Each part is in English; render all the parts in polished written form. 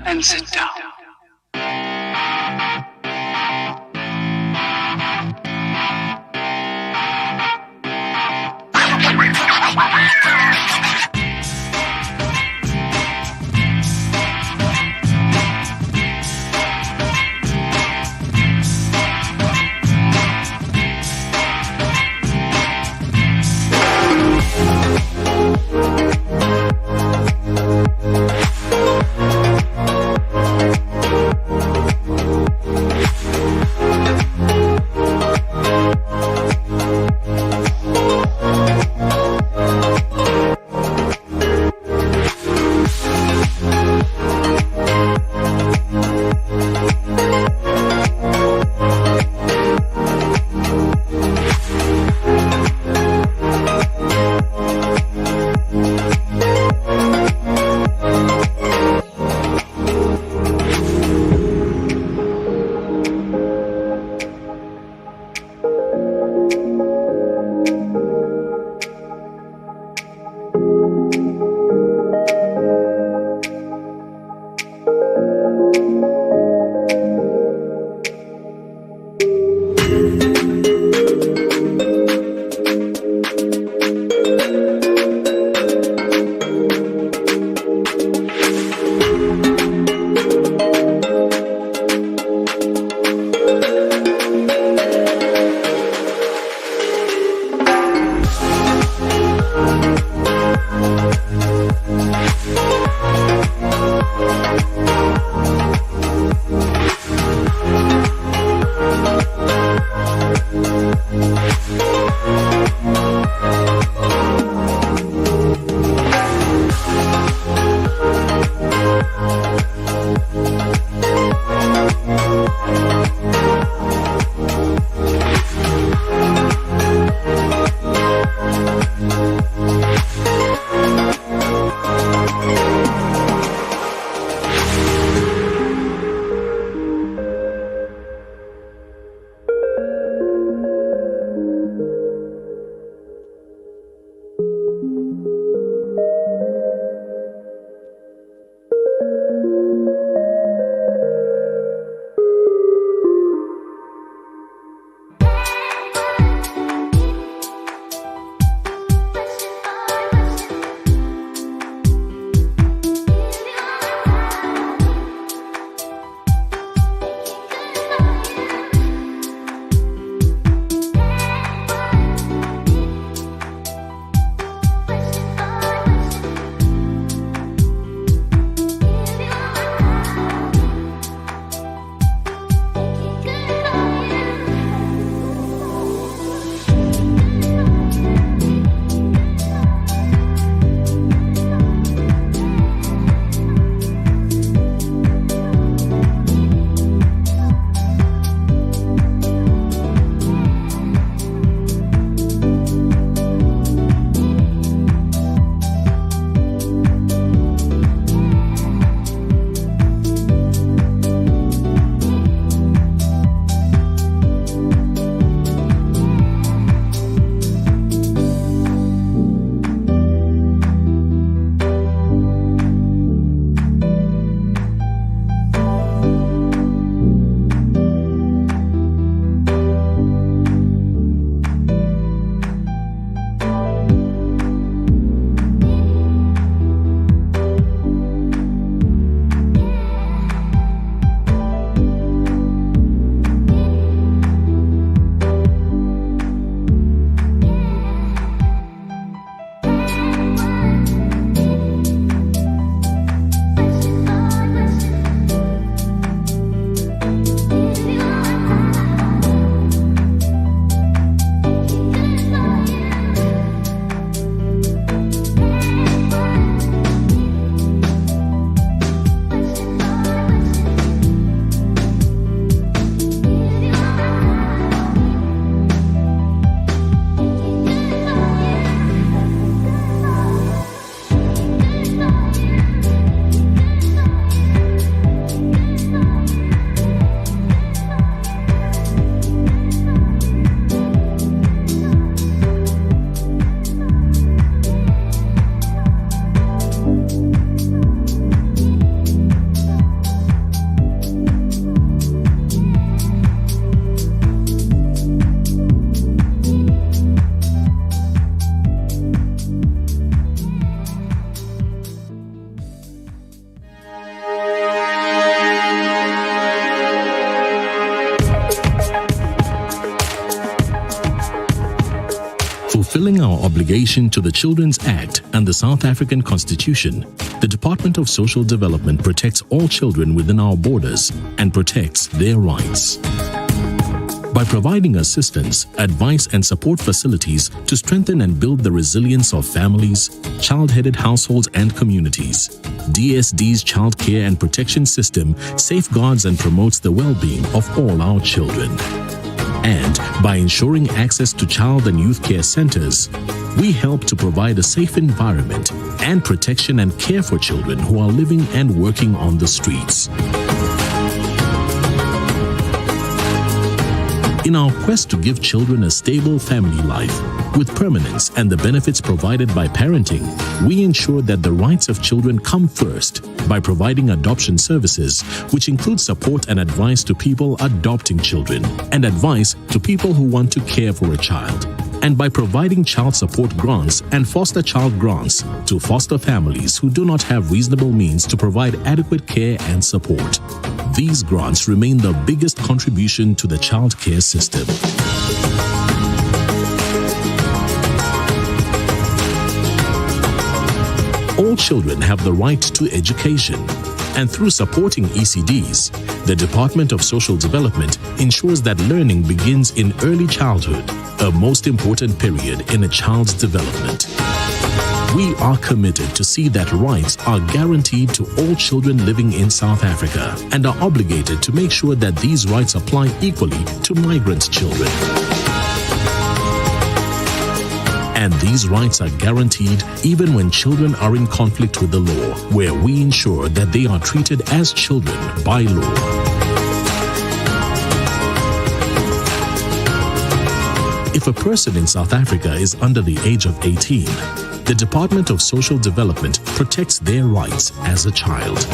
and sit down. Fulfilling our obligation to the Children's Act and the South African Constitution, the Department of Social Development protects all children within our borders and protects their rights. By providing assistance, advice and support facilities to strengthen and build the resilience of families, child-headed households and communities, DSD's child care and protection system safeguards and promotes the well-being of all our children. And by ensuring access to child and youth care centers, we help to provide a safe environment and protection and care for children who are living and working on the streets. In our quest to give children a stable family life with permanence and the benefits provided by parenting, we ensure that the rights of children come first by providing adoption services, which include support and advice to people adopting children and advice to people who want to care for a child, and by providing child support grants and foster child grants to foster families who do not have reasonable means to provide adequate care and support. These grants remain the biggest contribution to the child care system. All children have the right to education, and through supporting ECDs, the Department of Social Development ensures that learning begins in early childhood, a most important period in a child's development. We are committed to see that rights are guaranteed to all children living in South Africa and are obligated to make sure that these rights apply equally to migrant children. And these rights are guaranteed even when children are in conflict with the law, where we ensure that they are treated as children by law. If a person in South Africa is under the age of 18, the Department of Social Development protects their rights as a child.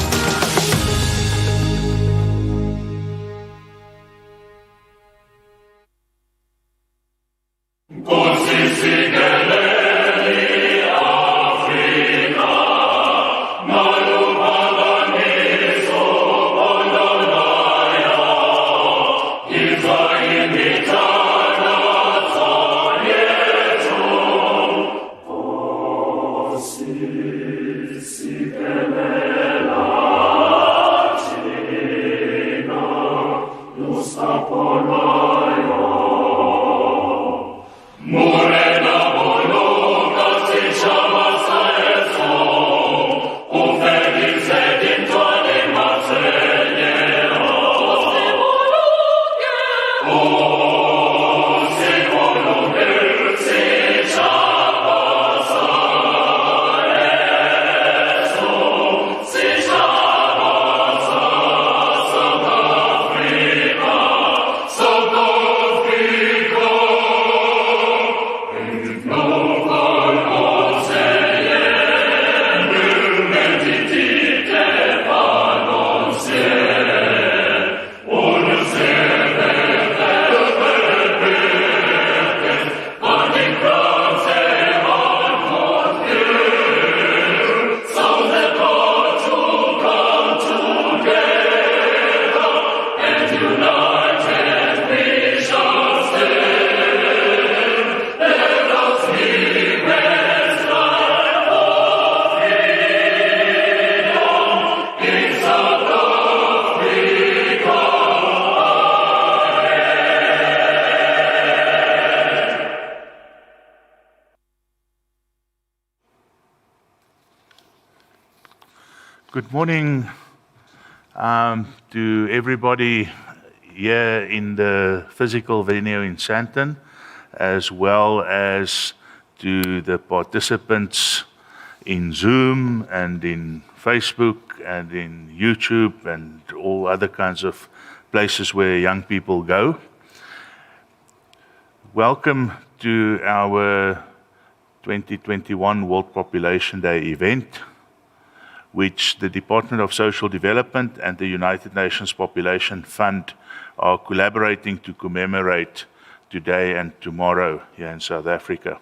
Good morning to everybody here in the physical venue in Sandton, as well as to the participants in Zoom and in Facebook and in YouTube and all other kinds of places where young people go. Welcome to our 2021 World Population Day event, which the Department of Social Development and the United Nations Population Fund are collaborating to commemorate today and tomorrow here in South Africa.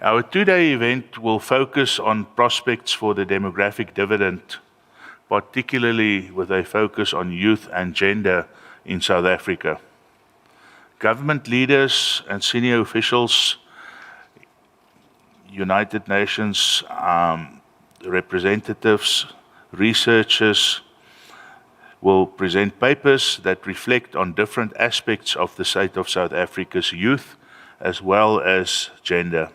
Our two-day event will focus on prospects for the demographic dividend, particularly with a focus on youth and gender in South Africa. Government leaders and senior officials United Nations representatives, researchers will present papers that reflect on different aspects of the state of South Africa's youth, as well as gender,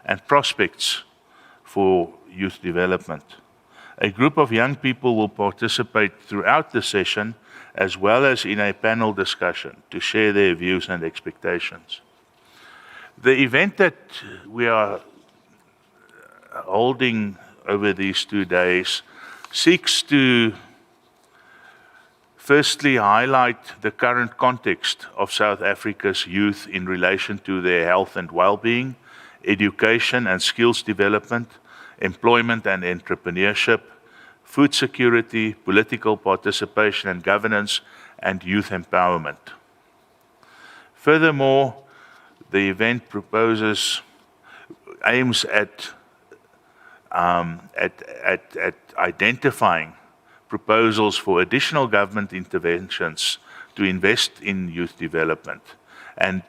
and prospects for youth development. A group of young people will participate throughout the session, as well as in a panel discussion to share their views and expectations. The event that we are holding over these 2 days seeks to firstly highlight the current context of South Africa's youth in relation to their health and well-being, education and skills development, employment and entrepreneurship, food security, political participation and governance, and youth empowerment. Furthermore, the event aims at identifying proposals for additional government interventions to invest in youth development and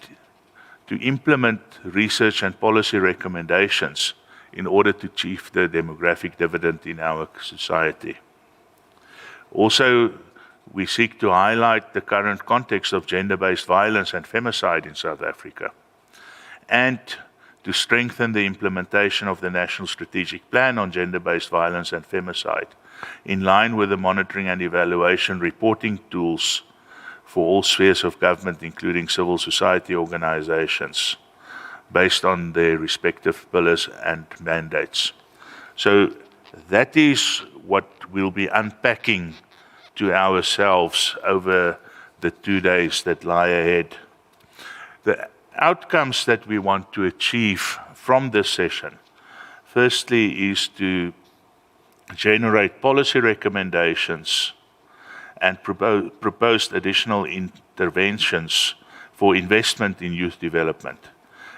to implement research and policy recommendations in order to achieve the demographic dividend in our society. Also, we seek to highlight the current context of gender-based violence and femicide in South Africa, and to strengthen the implementation of the National Strategic Plan on Gender-Based Violence and Femicide, in line with the monitoring and evaluation reporting tools for all spheres of government, including civil society organizations, based on their respective pillars and mandates. So that is what we'll be unpacking to ourselves over the 2 days that lie ahead. The outcomes that we want to achieve from this session, firstly, is to generate policy recommendations and proposed additional interventions for investment in youth development,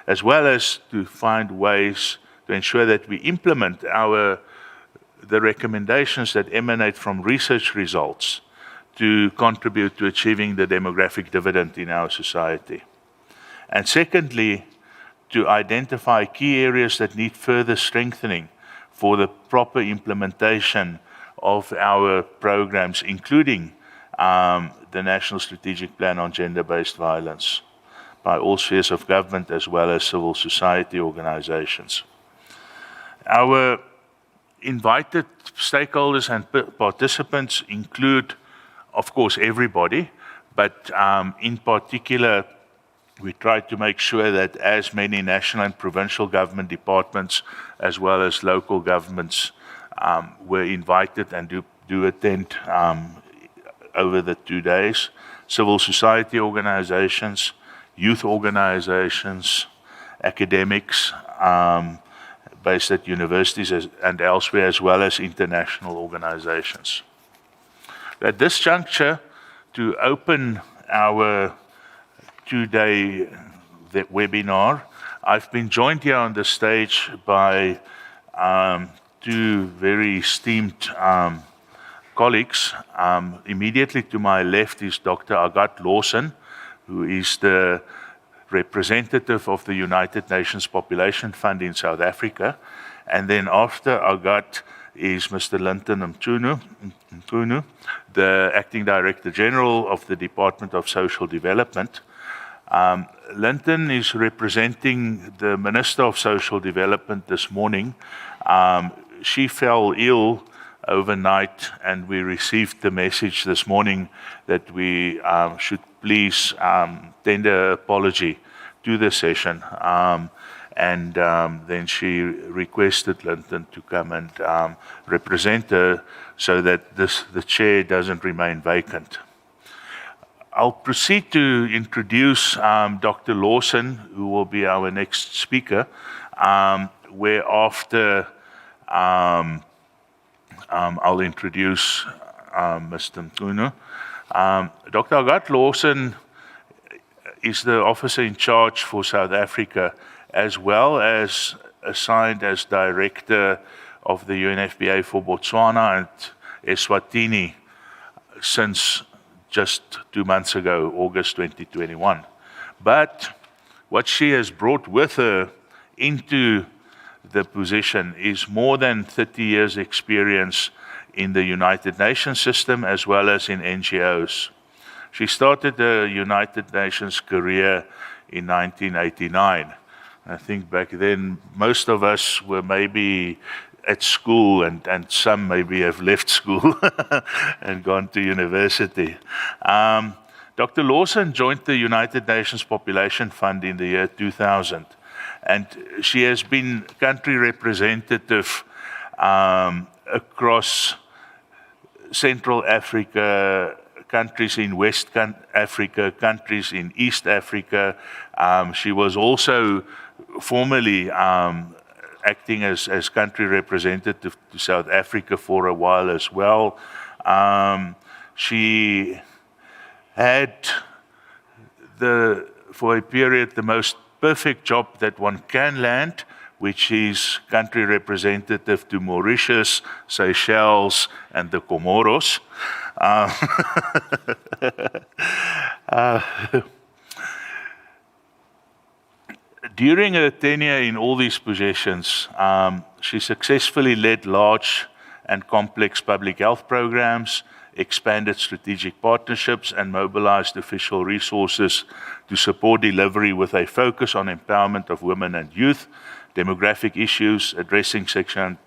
as well as to find ways to ensure that we implement the recommendations that emanate from research results to contribute to achieving the demographic dividend in our society. And secondly, to identify key areas that need further strengthening for the proper implementation of our programs, including the National Strategic Plan on Gender-Based Violence, by all spheres of government as well as civil society organizations. Our invited stakeholders and participants include, of course, everybody, but in particular, we tried to make sure that as many national and provincial government departments as well as local governments were invited and do attend over the 2 days. Civil society organizations, youth organizations, academics based at universities and elsewhere, as well as international organizations. At this juncture, to open our 2-day webinar, I've been joined here on the stage by 2 very esteemed colleagues. Immediately to my left is Dr. Agathe Lawson, who is the representative of the United Nations Population Fund in South Africa. And then after Agathe is Mr. Linton Mchunu, the Acting Director General of the Department of Social Development. Linton is representing the Minister of Social Development this morning. She fell ill overnight, and we received the message this morning that we should please tender apology to the session. And then she requested Linton to come and represent her so that the chair doesn't remain vacant. I'll proceed to introduce Dr. Lawson, who will be our next speaker, whereafter I'll introduce Mr. Mchunu. Dr. Agathe Lawson is the officer in charge for South Africa, as well as assigned as director of the UNFPA for Botswana and Eswatini since just 2 months ago, August 2021. But what she has brought with her into the position is more than 30 years experience in the United Nations system as well as in NGOs. She started the United Nations career in 1989. I think back then most of us were maybe at school and some maybe have left school and gone to university. Dr. Lawson joined the United Nations Population Fund in the year 2000, and she has been country representative across Central Africa, countries in West Africa, countries in East Africa. She was also formerly acting as country representative to South Africa for a while as well. She had, for a period, the most perfect job that one can land, which is country representative to Mauritius, Seychelles, and the Comoros. During her tenure in all these positions, she successfully led large and complex public health programs, expanded strategic partnerships, and mobilized official resources to support delivery with a focus on empowerment of women and youth, demographic issues, addressing sexual and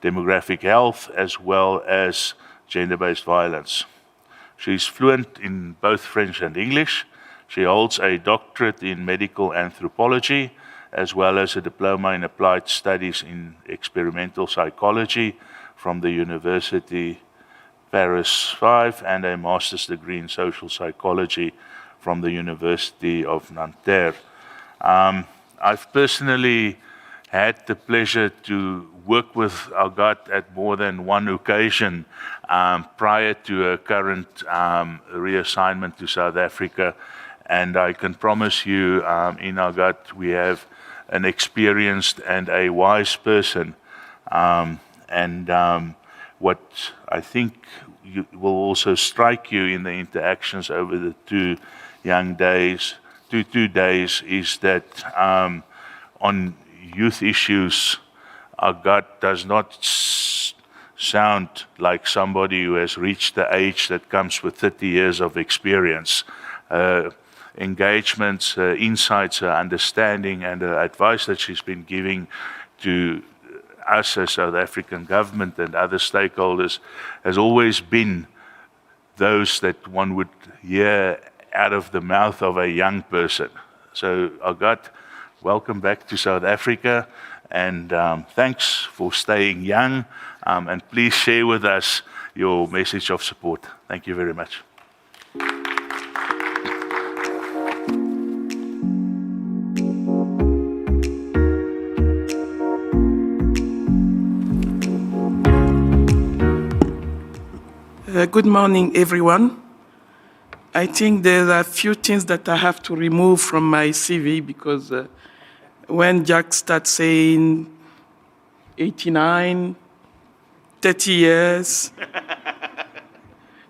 demographic health, as well as gender-based violence. She's fluent in both French and English. She holds a doctorate in medical anthropology, as well as a diploma in applied studies in experimental psychology from the University Paris 5, and a master's degree in social psychology from the University of Nanterre. I've personally had the pleasure to work with Agathe at more than one occasion prior to her current reassignment to South Africa. And I can promise you, in Agathe, we have an experienced and a wise person. What I think will also strike you in the interactions over the two days, is that on youth issues, Agathe does not sound like somebody who has reached the age that comes with 30 years of experience. Engagements, insights, understanding, and advice that she's been giving to us as South African government and other stakeholders has always been those that one would hear out of the mouth of a young person. So Agathe, welcome back to South Africa, and thanks for staying young, and please share with us your message of support. Thank you very much. Good morning, everyone. I think there are a few things that I have to remove from my CV because when Jack starts saying 89, 30 years,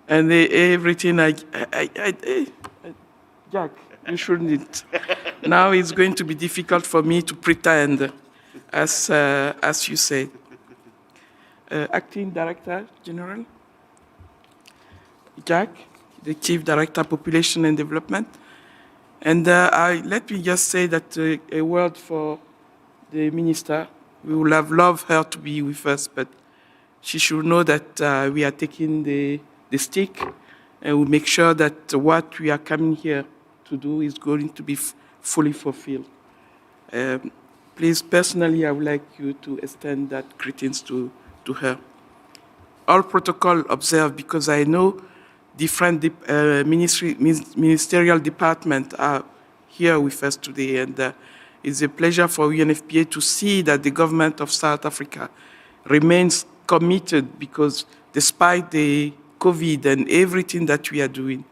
and everything, Jack, you shouldn't. Now it's going to be difficult for me to pretend, as you said. Acting Director General, Jack, the Chief Director, Population and Development. And let me just say that a word for the Minister. We would have loved her to be with us, but she should know that we are taking the stick, and we'll make sure that what we are coming here to do is going to be fully fulfilled. Please, personally, I would like you to extend that greetings to her. All protocol observed, because I know different ministerial departments are here with us today, and it's a pleasure for UNFPA to see that the government of South Africa remains committed, because despite the COVID and everything that we are doing,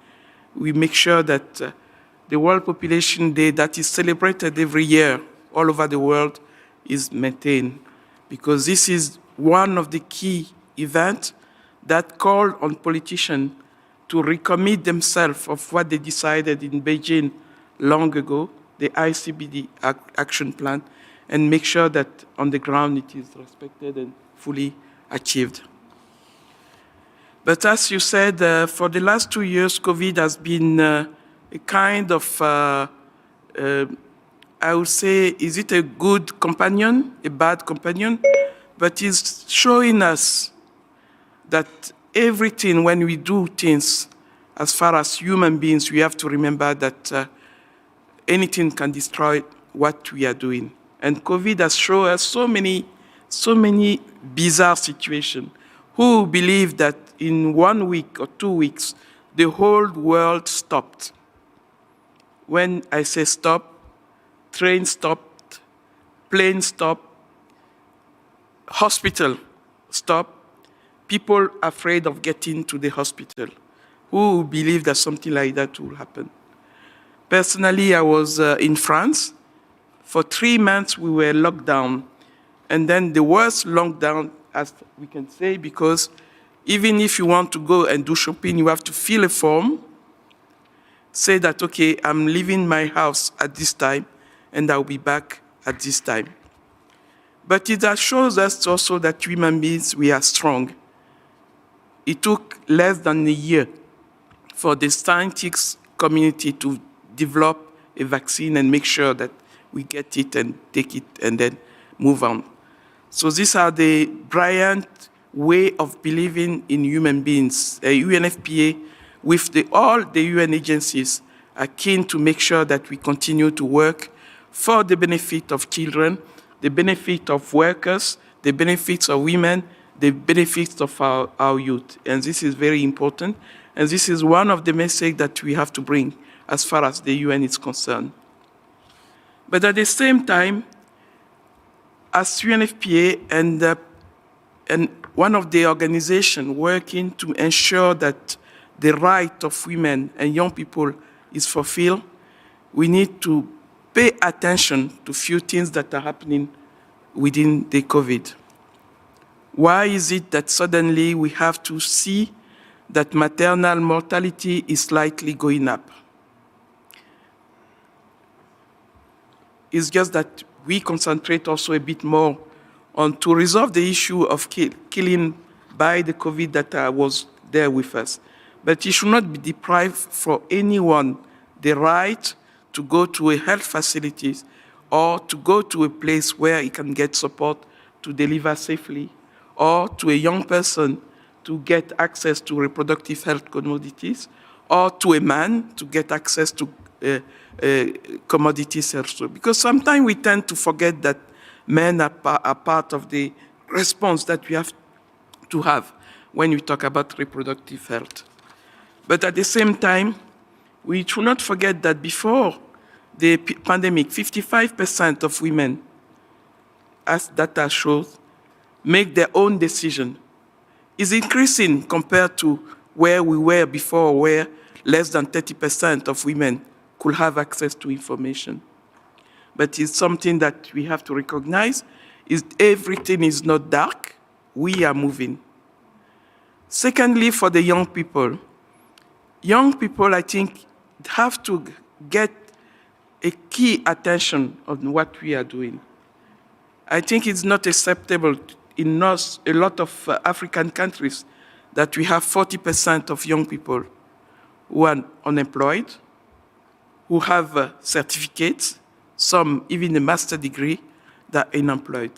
we make sure that the World Population Day that is celebrated every year all over the world is maintained, because this is one of the key events that call on politicians to recommit themselves of what they decided in Beijing long ago, the ICBD action plan, and make sure that on the ground it is respected and fully achieved. But as you said, for the last 2 years, COVID has been a kind of, I would say, is it a good companion, a bad companion? But it's showing us that everything, when we do things, as far as human beings, we have to remember that anything can destroy what we are doing. And COVID has shown us so many bizarre situations. Who believe that in 1 week or 2 weeks, the whole world stopped? When I say stop, train stopped, plane stopped, hospital stopped, people afraid of getting to the hospital. Who believe that something like that will happen? Personally, I was in France. For 3 months, we were locked down. And then the worst lockdown, as we can say, because even if you want to go and do shopping, you have to fill a form, say that, okay, I'm leaving my house at this time, and I'll be back at this time. But it shows us also that human beings, we are strong. It took less than a year for the scientific community to develop a vaccine and make sure that we get it and take it and then move on. So these are the brilliant way of believing in human beings. UNFPA, with all the UN agencies, are keen to make sure that we continue to work for the benefit of children, the benefit of workers, the benefits of women, the benefits of our youth. And this is very important. And this is one of the messages that we have to bring as far as the UN is concerned. But at the same time, as UNFPA and one of the organizations working to ensure that the right of women and young people is fulfilled, we need to pay attention to few things that are happening within the COVID. Why is it that suddenly we have to see that maternal mortality is slightly going up? It's just that we concentrate also a bit more on to resolve the issue of killing by the COVID that was there with us. But it should not be deprived for anyone the right to go to a health facility or to go to a place where he can get support to deliver safely, or to a young person to get access to reproductive health commodities, or to a man to get access to commodities also. Because sometimes we tend to forget that men are part of the response that we have to have when we talk about reproductive health. But at the same time, we should not forget that before the pandemic, 55% of women, as data shows, make their own decision. Is increasing compared to where we were before, where less than 30% of women could have access to information. But it's something that we have to recognize, is everything is not dark, we are moving. Secondly, for the young people, I think, have to get a key attention on what we are doing. I think it's not acceptable in a lot of African countries that we have 40% of young people who are unemployed, who have certificates, some even a master's degree, that are unemployed.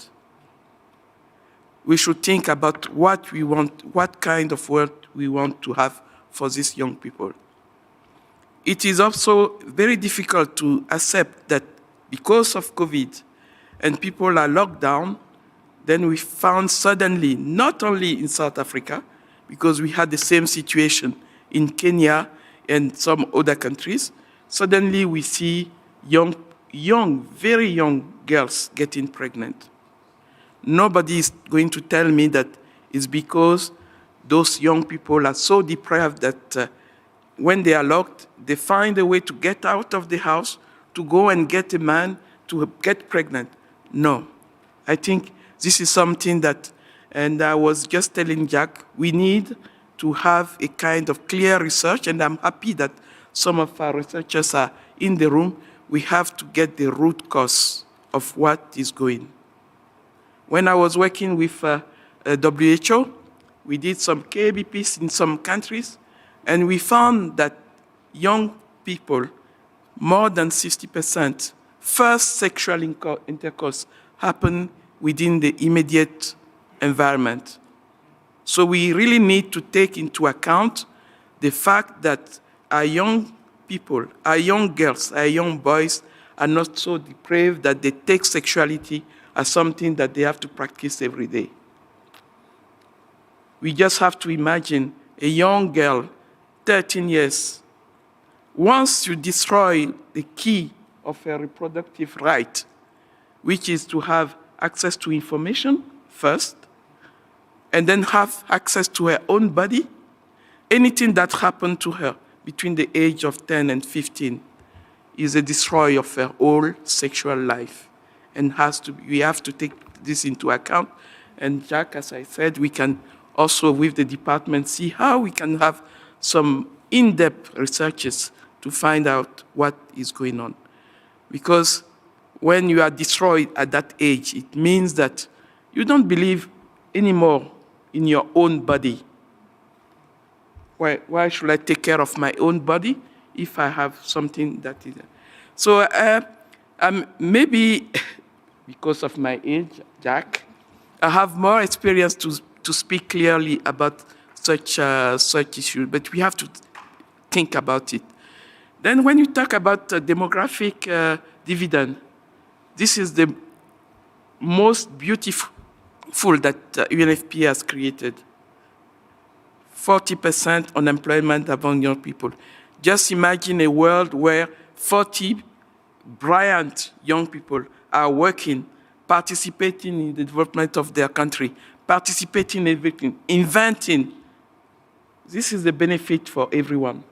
We should think about what we want, what kind of world we want to have for these young people. It is also very difficult to accept that because of COVID and people are locked down, then we found suddenly, not only in South Africa, because we had the same situation in Kenya and some other countries, suddenly we see very young girls getting pregnant. Nobody is going to tell me that it's because those young people are so deprived that when they are locked, they find a way to get out of the house, to go and get a man, to get pregnant. No. I think this is something that, and I was just telling Jack, we need to have a kind of clear research, and I'm happy that some of our researchers are in the room. We have to get the root cause of what is going. When I was working with WHO, we did some KBPs in some countries, and we found that young people, more than 60%, first sexual intercourse happen within the immediate environment. So we really need to take into account the fact that our young people, our young girls, our young boys are not so depraved that they take sexuality as something that they have to practice every day. We just have to imagine a young girl, 13 years, once you destroy the key of her reproductive right, which is to have access to information first, and then have access to her own body, anything that happened to her between the age of 10 and 15 is a destroyer of her whole sexual life. And we have to take this into account. And Jack, as I said, we can also, with the department, see how we can have some in-depth researches to find out what is going on. Because when you are destroyed at that age, it means that you don't believe anymore in your own body. Why should I take care of my own body if I have something that is... So maybe because of my age, Jack, I have more experience to speak clearly about such issues, but we have to think about it. Then when you talk about demographic dividend, this is the most beautiful that UNFPA has created. 40% unemployment among young people. Just imagine a world where 40 brilliant young people are working, participating in the development of their country, participating in everything, inventing. This is the benefit for everyone.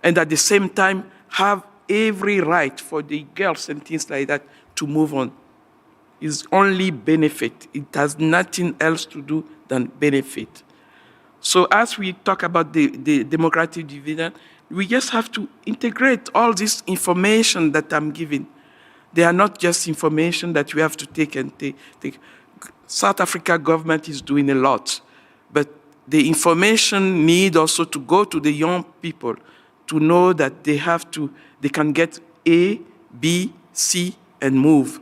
And at the same time, have every right for the girls and things like that to move on. It's only benefit. It has nothing else to do than benefit. So as we talk about the democratic dividend, we just have to integrate all this information that I'm giving. They are not just information that we have to take and take. South Africa government is doing a lot, but the information need also to go to the young people to know that they can get A, B, C, and move.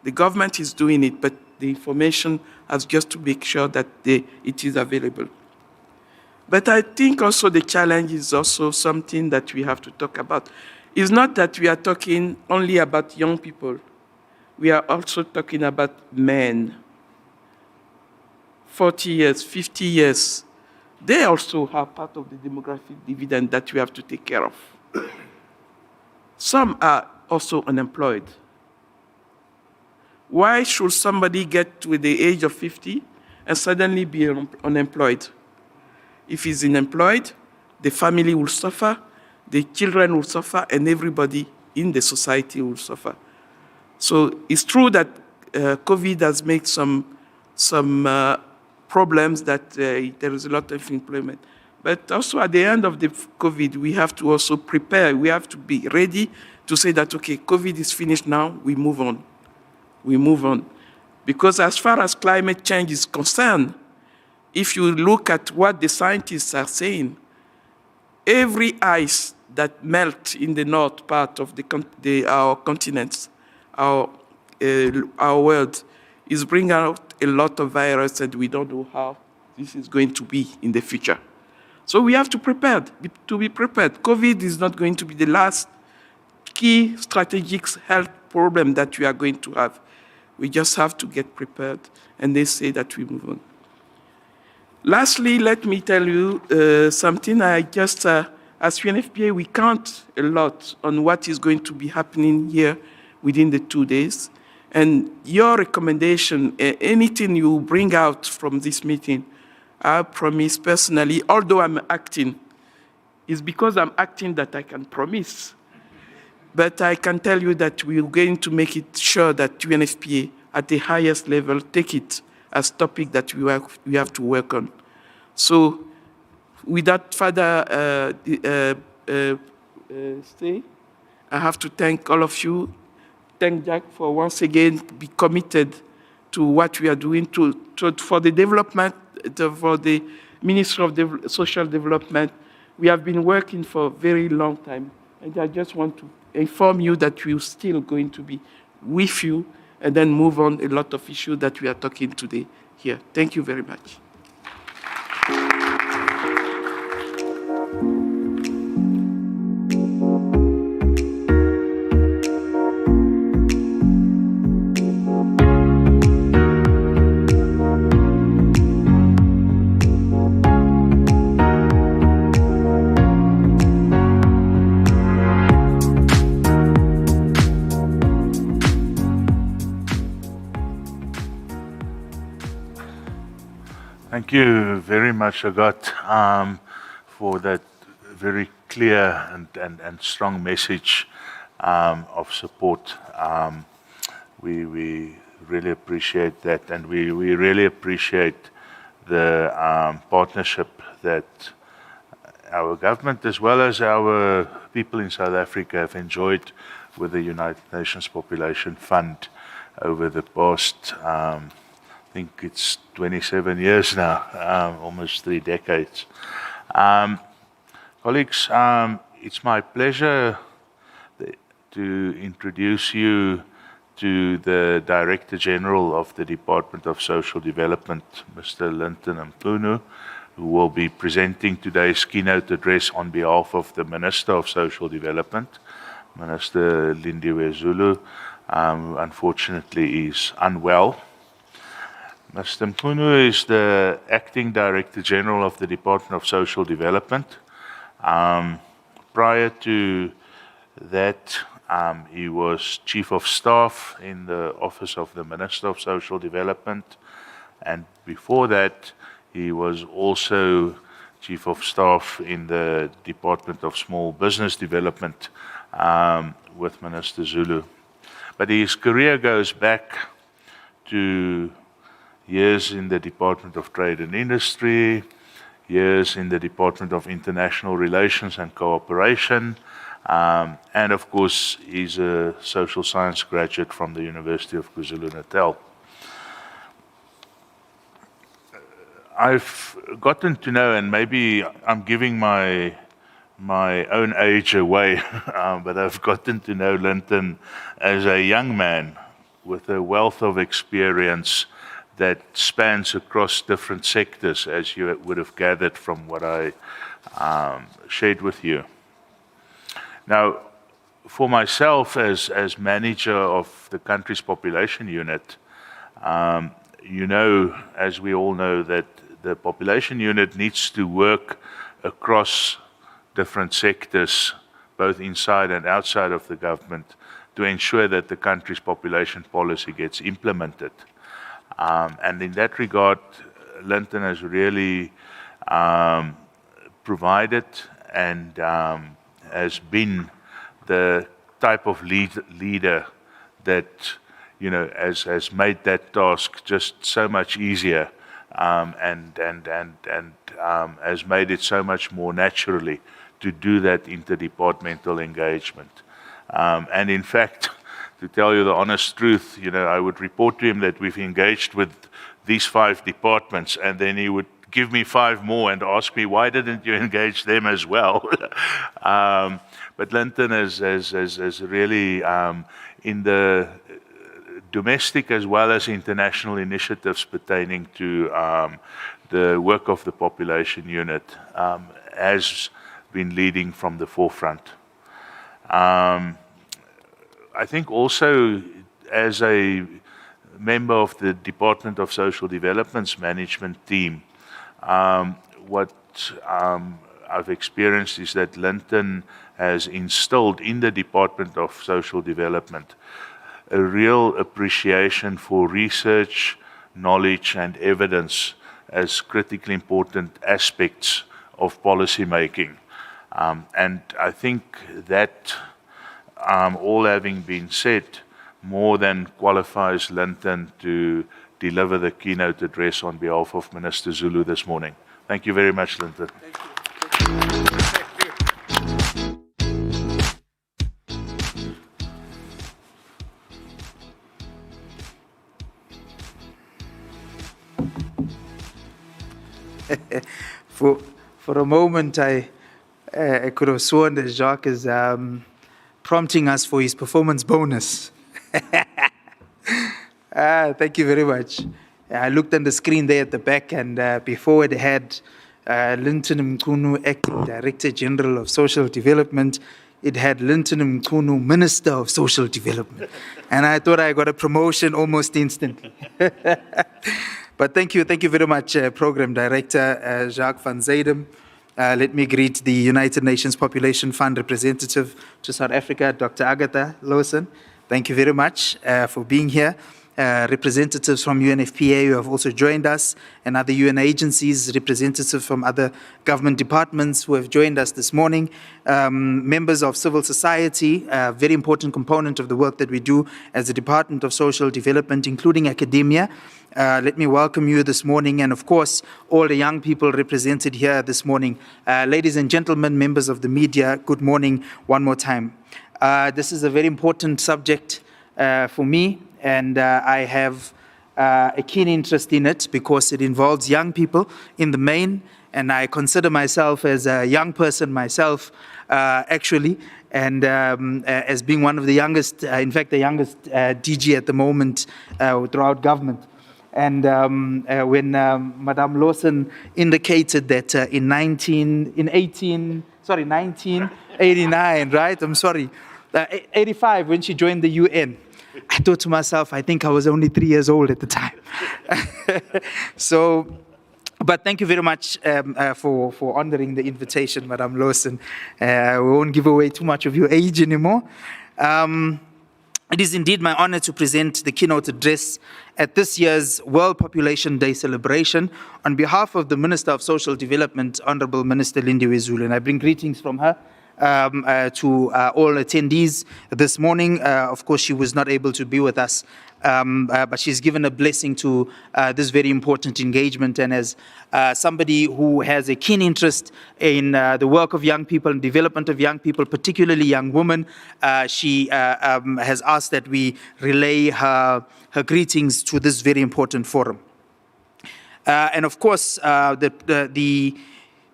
The government is doing it, but the information has just to make sure that it is available. But I think also the challenge is also something that we have to talk about. It's not that we are talking only about young people. We are also talking about men. 40 years, 50 years. They also have part of the demographic dividend that we have to take care of. Some are also unemployed. Why should somebody get to the age of 50 and suddenly be unemployed? If he's unemployed, the family will suffer, the children will suffer, and everybody in the society will suffer. So it's true that COVID has made some problems that there is a lot of employment. But also at the end of the COVID, we have to also prepare. We have to be ready to say that, okay, COVID is finished now, we move on. We move on. Because as far as climate change is concerned, if you look at what the scientists are saying, every ice that melts in the north part of our continents, our world, is bringing out a lot of virus, and we don't know how this is going to be in the future. So we have to be prepared. COVID is not going to be the last key strategic health problem that we are going to have. We just have to get prepared, and they say that we move on. Lastly, let me tell you something. As UNFPA, we count a lot on what is going to be happening here within the 2 days. And your recommendation, anything you bring out from this meeting, I promise personally, although I'm acting, it's because I'm acting that I can promise. But I can tell you that we're going to make it sure that UNFPA, at the highest level, take it as topic that we have to work on. So, without further stay, I have to thank all of you. thank Jack for once again be committed to what we are doing for the development, for the Ministry of Social Development. We have been working for a very long time. And I just want to inform you that we're still going to be with you and then move on a lot of issues that we are talking today here. Thank you very much. Thank you very much, Agat, for that very clear and strong message of support. We really appreciate that, and we really appreciate the partnership that our government as well as our people in South Africa have enjoyed with the United Nations Population Fund over the past I think it's 27 years now, almost 3 decades. Colleagues, it's my pleasure to introduce you to the Director General of the Department of Social Development, Mr. Linton Mqunu, who will be presenting today's keynote address on behalf of the Minister of Social Development, Minister Lindiwe Zulu, who unfortunately is unwell. Mr. Mqunu is the Acting Director General of the Department of Social Development. Prior to that, he was Chief of Staff in the Office of the Minister of Social Development. And before that, he was also Chief of Staff in the Department of Small Business Development with Minister Zulu. But his career goes back to years in the Department of Trade and Industry, years in the Department of International Relations and Cooperation, and of course, he's a social science graduate from the University of KwaZulu-Natal. I've gotten to know, and maybe I'm giving my own age away, but I've gotten to know Linton as a young man with a wealth of experience that spans across different sectors, as you would have gathered from what I shared with you. Now, for myself as manager of the country's population unit, you know, as we all know, that the population unit needs to work across different sectors, both inside and outside of the government, to ensure that the country's population policy gets implemented. And in that regard, Linton has really provided and has been the type of leader that, you know, has made that task just so much easier and has made it so much more naturally to do that interdepartmental engagement. And in fact, to tell you the honest truth, you know, I would report to him that we've engaged with these 5 departments, and then he would give me 5 more and ask me, why didn't you engage them as well? But Linton is really in the domestic as well as international initiatives pertaining to the work of the population unit, has been leading from the forefront. I think also as a member of the Department of Social Development's management team, what I've experienced is that Linton has instilled in the Department of Social Development a real appreciation for research, knowledge and evidence as critically important aspects of policy making. And I think that all having been said, more than qualifies Linton to deliver the keynote address on behalf of Minister Zulu this morning. Thank you very much, Linton. Thank you. For a moment, I could have sworn that Jacques is prompting us for his performance bonus. Thank you very much. I looked on the screen there at the back, and before it had Linton Mkunu, Acting Director General of Social Development. It had Linton Mkunu, Minister of Social Development. And I thought I got a promotion almost instantly. But thank you very much, Program Director Jacques van Zeidem. Let me greet the United Nations Population Fund representative to South Africa, Dr. Agatha Lawson. Thank you very much for being here. Representatives from UNFPA who have also joined us, and other UN agencies, representatives from other government departments who have joined us this morning, members of civil society, a very important component of the work that we do as the Department of Social Development, including academia. Let me welcome you this morning, and of course, all the young people represented here this morning. Ladies and gentlemen, members of the media, good morning one more time. This is a very important subject for me, and I have a keen interest in it because it involves young people in the main, and I consider myself as a young person myself, actually, and as being one of the youngest, in fact, the youngest DG at the moment throughout government. And when Madame Lawson indicated that in 1989, right? I'm sorry, 85, when she joined the UN, I thought to myself, I think I was only 3 years old at the time. So, but thank you very much for honoring the invitation, Madame Lawson. We won't give away too much of your age anymore. It is indeed my honor to present the keynote address at this year's World Population Day celebration on behalf of the Minister of Social Development, Honorable Minister Lindiwe Zulu. And I bring greetings from her to all attendees this morning. Of course, she was not able to be with us, but she's given a blessing to this very important engagement. And as somebody who has a keen interest in the work of young people and development of young people, particularly young women, she has asked that we relay her greetings to this very important forum. And of course,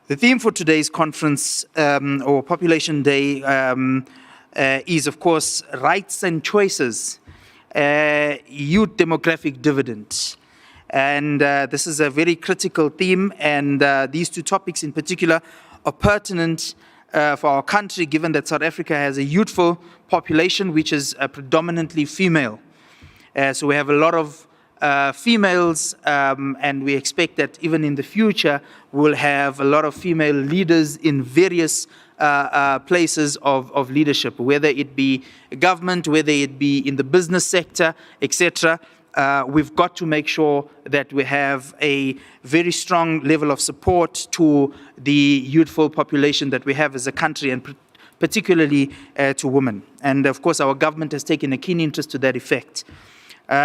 the theme for today's conference, or Population Day, is, of course, rights and choices, youth demographic dividend. And this is a very critical theme, and these two topics in particular are pertinent for our country, given that South Africa has a youthful population, which is predominantly female. So we have a lot of females, and we expect that even in the future, we'll have a lot of female leaders in various places of leadership, whether it be government, whether it be in the business sector, etc. We've got to make sure that we have a very strong level of support to the youthful population that we have as a country, and particularly to women. And of course, our government has taken a keen interest to that effect.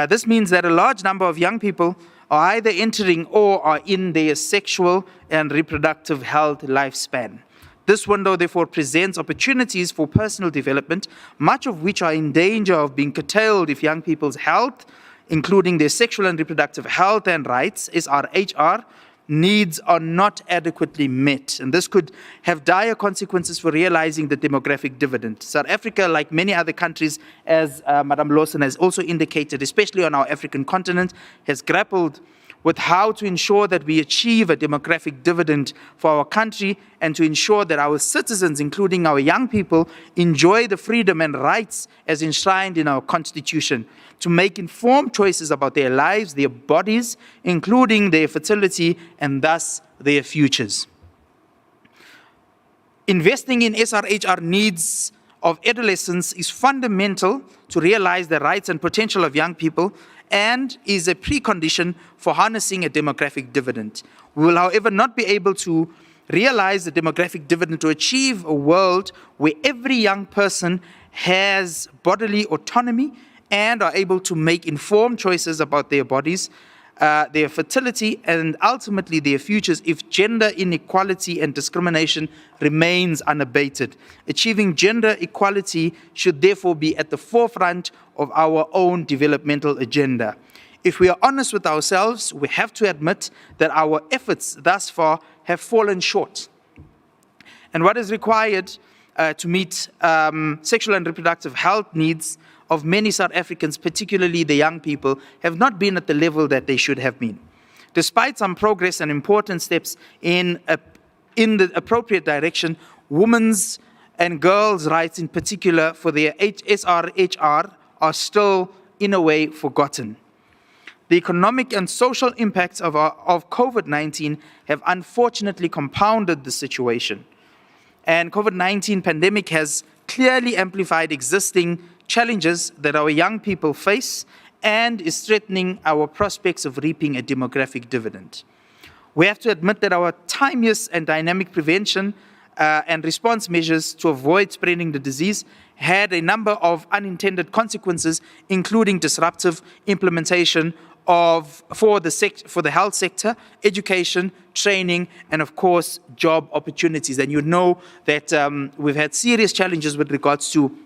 This means that a large number of young people are either entering or are in their sexual and reproductive health lifespan. This window, therefore, presents opportunities for personal development, much of which are in danger of being curtailed if young people's health, including their sexual and reproductive health and rights, SRHR, needs are not adequately met. And this could have dire consequences for realizing the demographic dividend. South Africa, like many other countries, as Madame Lawson has also indicated, especially on our African continent, has grappled with how to ensure that we achieve a demographic dividend for our country, and to ensure that our citizens, including our young people, enjoy the freedom and rights as enshrined in our Constitution, to make informed choices about their lives, their bodies, including their fertility, and thus their futures. Investing in SRHR needs of adolescents is fundamental to realize the rights and potential of young people, and is a precondition for harnessing a demographic dividend. We will, however, not be able to realize the demographic dividend to achieve a world where every young person has bodily autonomy and are able to make informed choices about their bodies, their fertility, and ultimately their futures if gender inequality and discrimination remains unabated. Achieving gender equality should therefore be at the forefront of our own developmental agenda. If we are honest with ourselves, we have to admit that our efforts thus far have fallen short. And what is required to meet sexual and reproductive health needs of many South Africans, particularly the young people, have not been at the level that they should have been. Despite some progress and important steps in the appropriate direction, women's and girls' rights in particular for their SRHR are still, in a way, forgotten. The economic and social impacts of COVID-19 have unfortunately compounded the situation. And COVID-19 pandemic has clearly amplified existing challenges that our young people face and is threatening our prospects of reaping a demographic dividend. We have to admit that our timeous and dynamic prevention and response measures to avoid spreading the disease had a number of unintended consequences, including disruptive implementation for the health sector, education, training, and of course, job opportunities. And you know that we've had serious challenges with regards to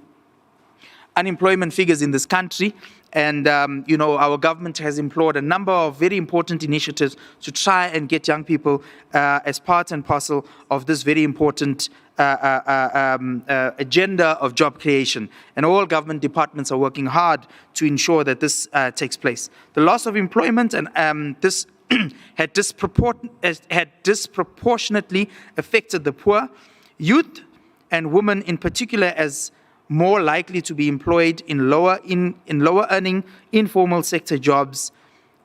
unemployment figures in this country. And, our government has implored a number of very important initiatives to try and get young people as part and parcel of this very important agenda of job creation. And all government departments are working hard to ensure that this takes place. The loss of employment and this had disproportionately affected the poor, youth, and women in particular, as more likely to be employed in lower earning informal sector jobs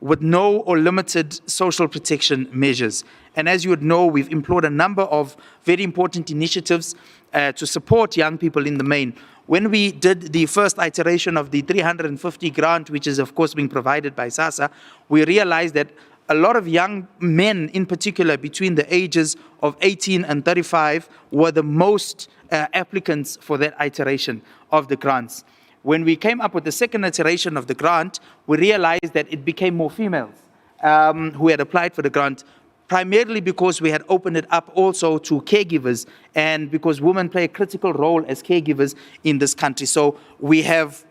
with no or limited social protection measures. And as you would know, we've employed a number of very important initiatives to support young people in the main. When we did the first iteration of the 350 grant, which is of course being provided by SASSA, we realized that a lot of young men, in particular between the ages of 18 and 35, were the most applicants for that iteration of the grants. When we came up with the second iteration of the grant, we realized that it became more females who had applied for the grant, primarily because we had opened it up also to caregivers and because women play a critical role as caregivers in this country. So we have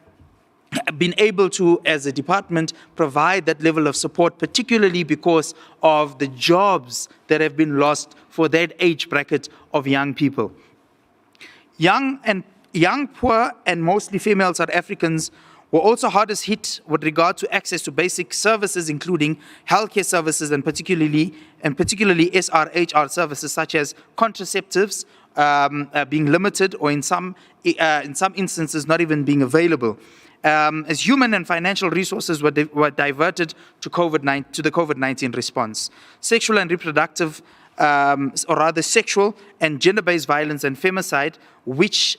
been able to, as a department, provide that level of support, particularly because of the jobs that have been lost for that age bracket of young people. Young, poor, and mostly female South Africans were also hardest hit with regard to access to basic services, including healthcare services and particularly SRHR services such as contraceptives being limited or in some instances not even being available. As human and financial resources were diverted to the COVID-19 response. Sexual and reproductive, or rather sexual and gender-based violence and femicide, which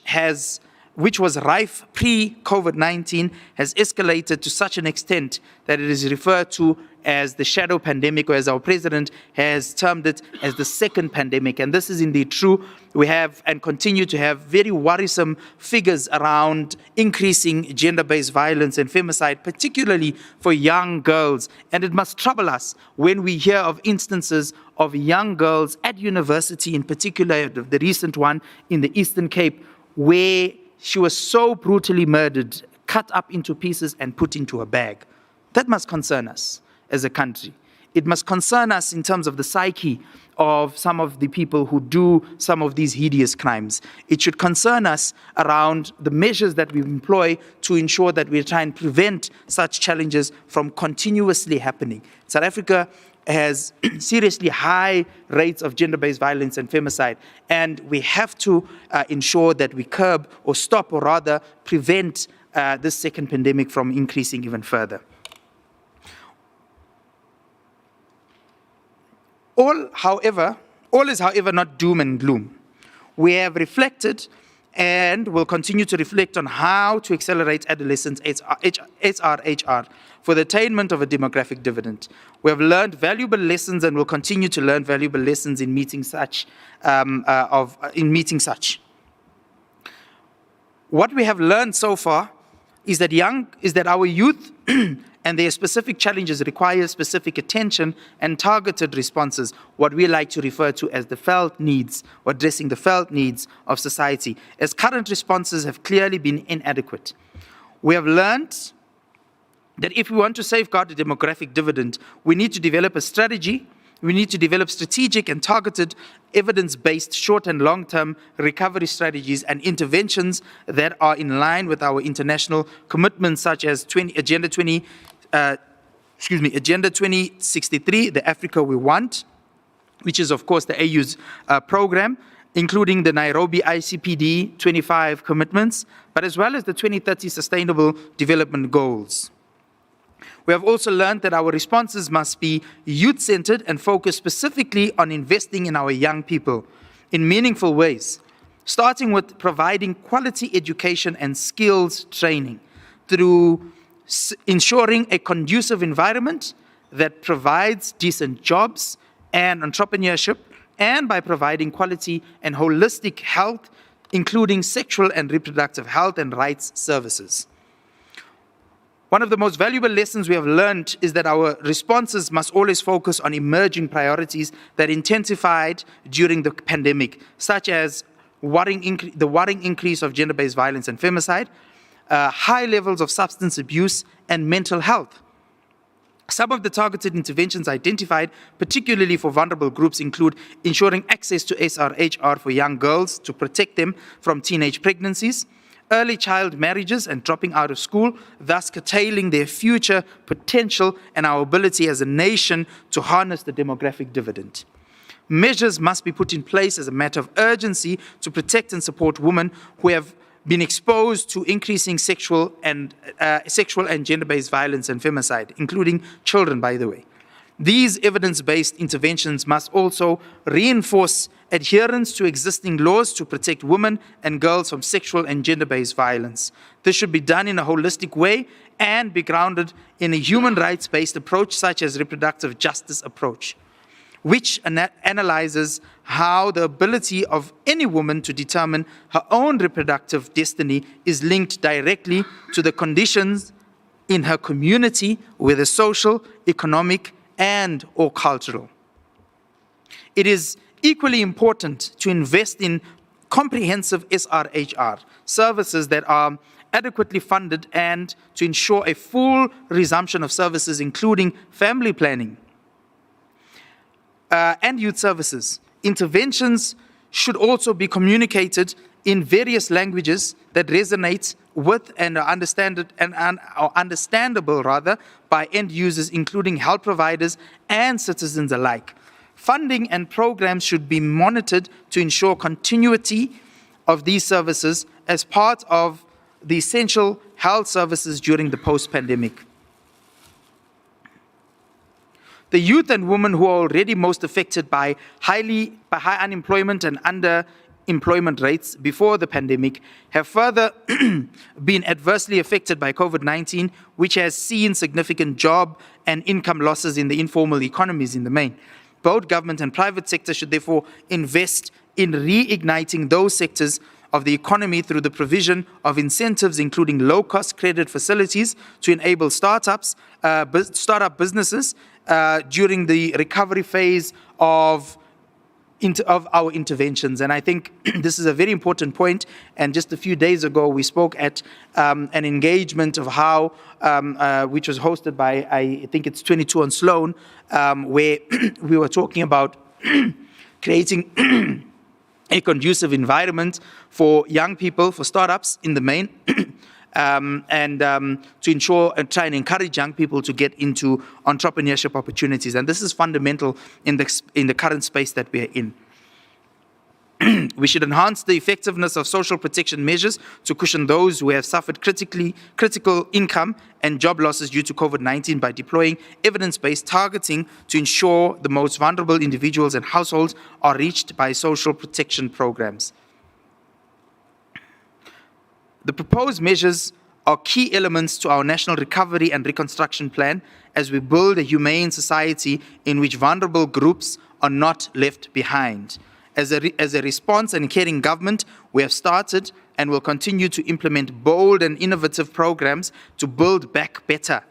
was rife pre-COVID-19, has escalated to such an extent that it is referred to as the shadow pandemic, or as our president has termed it, as the second pandemic. And this is indeed true. We have and continue to have very worrisome figures around increasing gender-based violence and femicide, particularly for young girls. And it must trouble us when we hear of instances of young girls at university, in particular the recent one in the Eastern Cape, where she was so brutally murdered, cut up into pieces and put into a bag. That must concern us as a country. It must concern us in terms of the psyche of some of the people who do some of these hideous crimes. It should concern us around the measures that we employ to ensure that we try and prevent such challenges from continuously happening. South Africa has seriously high rates of gender-based violence and femicide, and we have to ensure that we curb or stop, or rather prevent this second pandemic from increasing even further. All is, however, not doom and gloom. We have reflected and will continue to reflect on how to accelerate adolescents' SRHR for the attainment of a demographic dividend. We have learned valuable lessons and will continue to learn valuable lessons in meeting such. What we have learned so far is that our youth and their specific challenges require specific attention and targeted responses, what we like to refer to as the felt needs, or addressing the felt needs of society, as current responses have clearly been inadequate. We have learned that if we want to safeguard the demographic dividend, we need to develop a strategy We need to develop strategic and targeted evidence-based short and long-term recovery strategies and interventions that are in line with our international commitments, such as Agenda 2063, the Africa we want, which is, of course, the AU's program, including the Nairobi ICPD 25 commitments, but as well as the 2030 Sustainable Development Goals. We have also learned that our responses must be youth-centered and focus specifically on investing in our young people in meaningful ways, starting with providing quality education and skills training through ensuring a conducive environment that provides decent jobs and entrepreneurship, and by providing quality and holistic health, including sexual and reproductive health and rights services. One of the most valuable lessons we have learned is that our responses must always focus on emerging priorities that intensified during the pandemic, such as the worrying increase of gender-based violence and femicide, high levels of substance abuse, and mental health. Some of the targeted interventions identified, particularly for vulnerable groups, include ensuring access to SRHR for young girls to protect them from teenage pregnancies, early child marriages and dropping out of school, thus curtailing their future potential and our ability as a nation to harness the demographic dividend. Measures must be put in place as a matter of urgency to protect and support women who have been exposed to increasing sexual and gender-based violence and femicide, including children, by the way. These evidence-based interventions must also reinforce adherence to existing laws to protect women and girls from sexual and gender-based violence. This should be done in a holistic way and be grounded in a human rights-based approach, such as reproductive justice approach, which analyzes how the ability of any woman to determine her own reproductive destiny is linked directly to the conditions in her community, whether social, economic, and/or cultural. It is equally important to invest in comprehensive SRHR services that are adequately funded and to ensure a full resumption of services, including family planning and youth services. Interventions should also be communicated in various languages that resonate with and are understandable by end users, including health providers and citizens alike. Funding and programs should be monitored to ensure continuity of these services as part of the essential health services during the post-pandemic. The youth and women who are already most affected by high unemployment and underemployment rates before the pandemic have further been adversely affected by COVID-19, which has seen significant job and income losses in the informal economies in the main. Both government and private sector should therefore invest in reigniting those sectors of the economy through the provision of incentives, including low-cost credit facilities to enable startup businesses during the recovery phase of our interventions. And I think this is a very important point. And just a few days ago, we spoke at an engagement of how, which was hosted by, I think it's 22 on Sloan, where we were talking about creating a conducive environment for young people, for startups in the main, and to ensure and try and encourage young people to get into entrepreneurship opportunities. And this is fundamental in the current space that we are in. We should enhance the effectiveness of social protection measures to cushion those who have suffered critical income and job losses due to COVID-19 by deploying evidence-based targeting to ensure the most vulnerable individuals and households are reached by social protection programs. The proposed measures are key elements to our National Recovery and Reconstruction Plan as we build a humane society in which vulnerable groups are not left behind. As a response and caring government, we have started and will continue to implement bold and innovative programs to build back better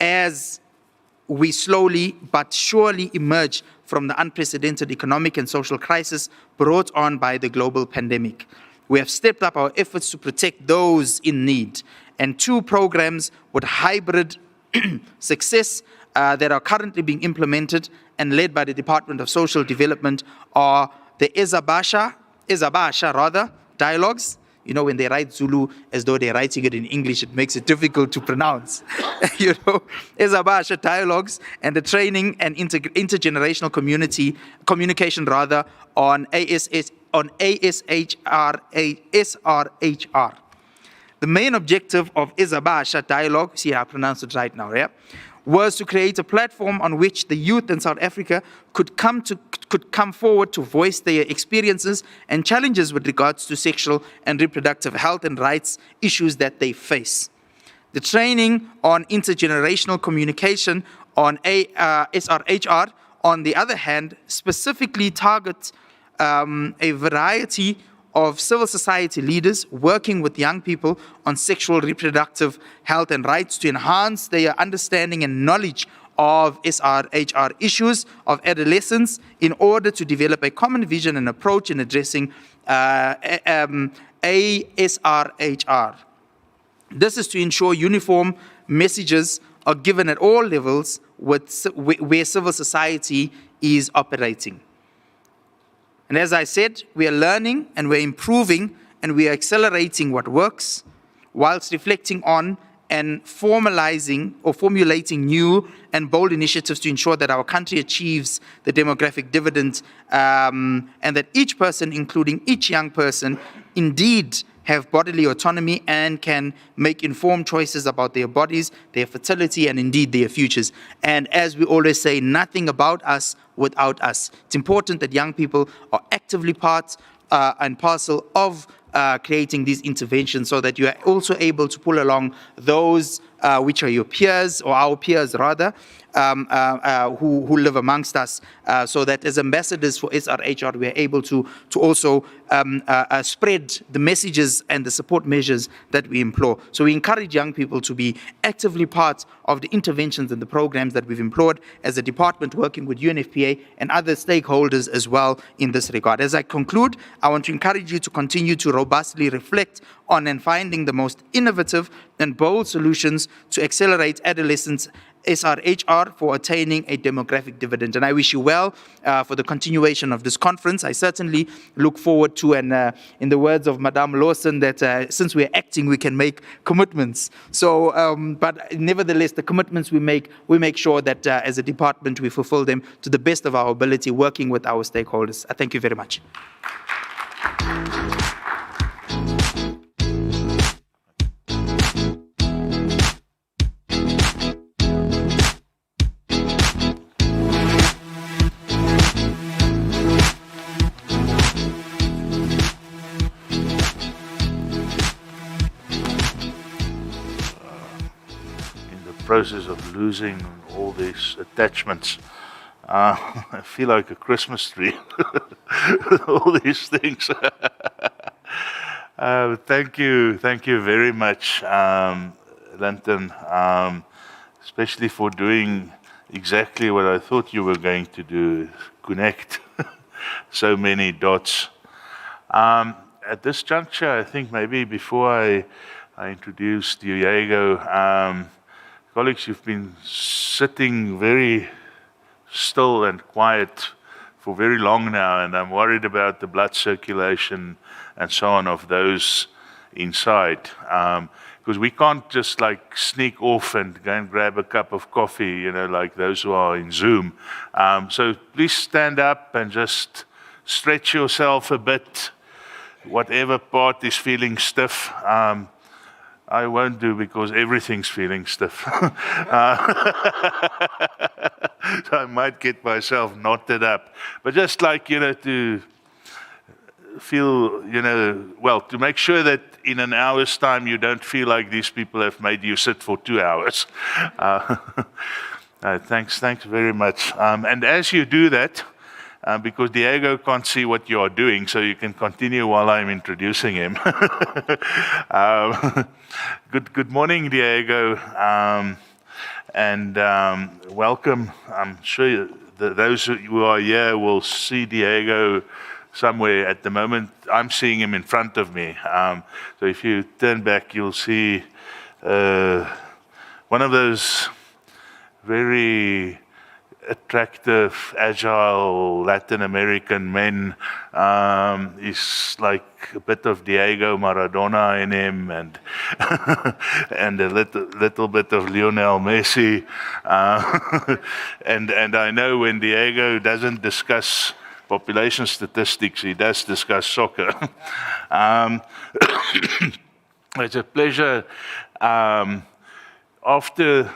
as we slowly but surely emerge from the unprecedented economic and social crisis brought on by the global pandemic. We have stepped up our efforts to protect those in need, and 2 programs with hybrid success that are currently being implemented and led by the Department of Social Development are the Ezabasha dialogues. You know, when they write Zulu as though they're writing it in English, it makes it difficult to pronounce. Ezabasha dialogues and the training and intergenerational communication on SRHR. The main objective of Ezabasha dialogue, see I pronounced it right now, yeah, was to create a platform on which the youth in South Africa could come forward to voice their experiences and challenges with regards to sexual and reproductive health and rights issues that they face. The training on intergenerational communication on SRHR, on the other hand, specifically targets a variety of civil society leaders working with young people on sexual reproductive health and rights to enhance their understanding and knowledge of SRHR issues of adolescence in order to develop a common vision and approach in addressing ASRHR. This is to ensure uniform messages are given at all levels where civil society is operating. And as I said, we are learning and we're improving and we are accelerating what works whilst reflecting on and formulating new and bold initiatives to ensure that our country achieves the demographic dividend and that each person, including each young person, indeed have bodily autonomy and can make informed choices about their bodies, their fertility, and indeed their futures. And as we always say, nothing about us without us. It's important that young people are actively part and parcel of creating these interventions so that you are also able to pull along those which are your peers, or our peers rather, who live amongst us, so that as ambassadors for SRHR, we are able to also spread the messages and the support measures that we implore. So we encourage young people to be actively part of the interventions and the programs that we've employed as a department, working with UNFPA and other stakeholders as well in this regard. As I conclude, I want to encourage you to continue to robustly reflect on and finding the most innovative and bold solutions to accelerate adolescents' SRHR for attaining a demographic dividend. And I wish you well for the continuation of this conference. I certainly look forward to, and in the words of Madame Lawson, that since we're acting, we can make commitments. So, but nevertheless, the commitments we make sure that as a department, we fulfill them to the best of our ability, working with our stakeholders. Thank you very much. Process of losing all these attachments. I feel like a Christmas tree with all these things. Thank you very much, Linton, especially for doing exactly what I thought you were going to do, connect so many dots. At this juncture, I think maybe before I introduce Diego, colleagues, you've been sitting very still and quiet for very long now, and I'm worried about the blood circulation and so on of those inside. Because we can't just like sneak off and go and grab a cup of coffee, you know, like those who are in Zoom. So please stand up and just stretch yourself a bit, whatever part is feeling stiff. I won't do because everything's feeling stiff. So I might get myself knotted up. But just like, you know, to feel, you know, well, to make sure that in an hour's time you don't feel like these people have made you sit for 2 hours. Thanks very much. And as you do that, because Diego can't see what you are doing, so you can continue while I'm introducing him. Good morning, Diego, and welcome. I'm sure those who are here will see Diego somewhere at the moment. I'm seeing him in front of me. So if you turn back, you'll see one of those very attractive, agile Latin American men. He's like a bit of Diego Maradona in him, and and a little bit of Lionel Messi. And I know when Diego doesn't discuss population statistics, he does discuss soccer. It's a pleasure. After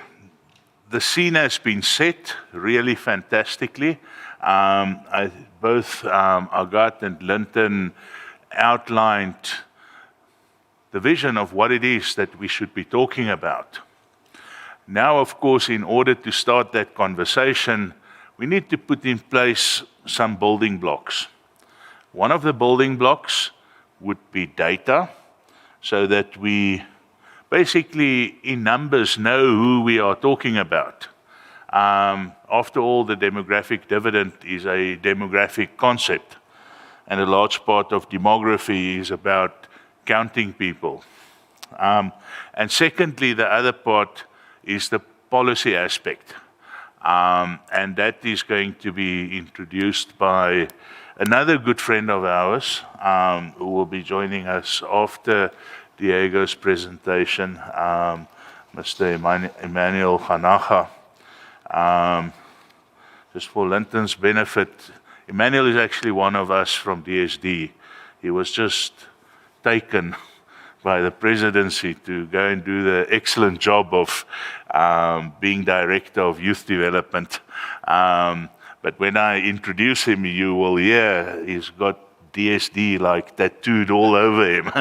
the scene has been set really fantastically. Both Agathe and Linton outlined the vision of what it is that we should be talking about. Now, of course, in order to start that conversation, we need to put in place some building blocks. One of the building blocks would be data, so that we basically, in numbers, know who we are talking about. After all, the demographic dividend is a demographic concept, and a large part of demography is about counting people. And secondly, the other part is the policy aspect. And that is going to be introduced by another good friend of ours, who will be joining us after Diego's presentation, Mr. Emmanuel Hanaga. Just for Linton's benefit, Emmanuel is actually one of us from DSD. He was just taken by the presidency to go and do the excellent job of being director of youth development. But when I introduce him, you will hear he's got DSD like tattooed all over him.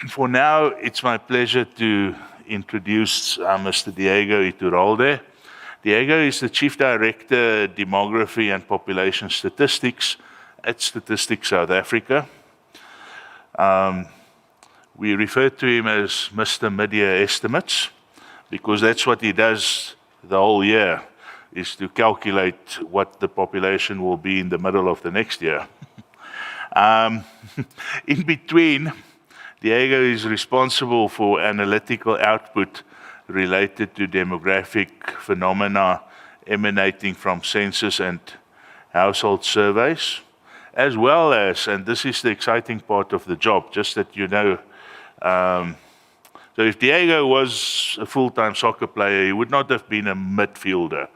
For now, it's my pleasure to introduce Mr. Diego Iturralde. Diego is the Chief Director, Demography and Population Statistics at Statistics South Africa. We refer to him as Mr. Mid-Year Estimates because that's what he does the whole year, is to calculate what the population will be in the middle of the next year. In between, Diego is responsible for analytical output related to demographic phenomena emanating from census and household surveys, as well as, and this is the exciting part of the job, just that you know, so if Diego was a full-time soccer player, he would not have been a midfielder.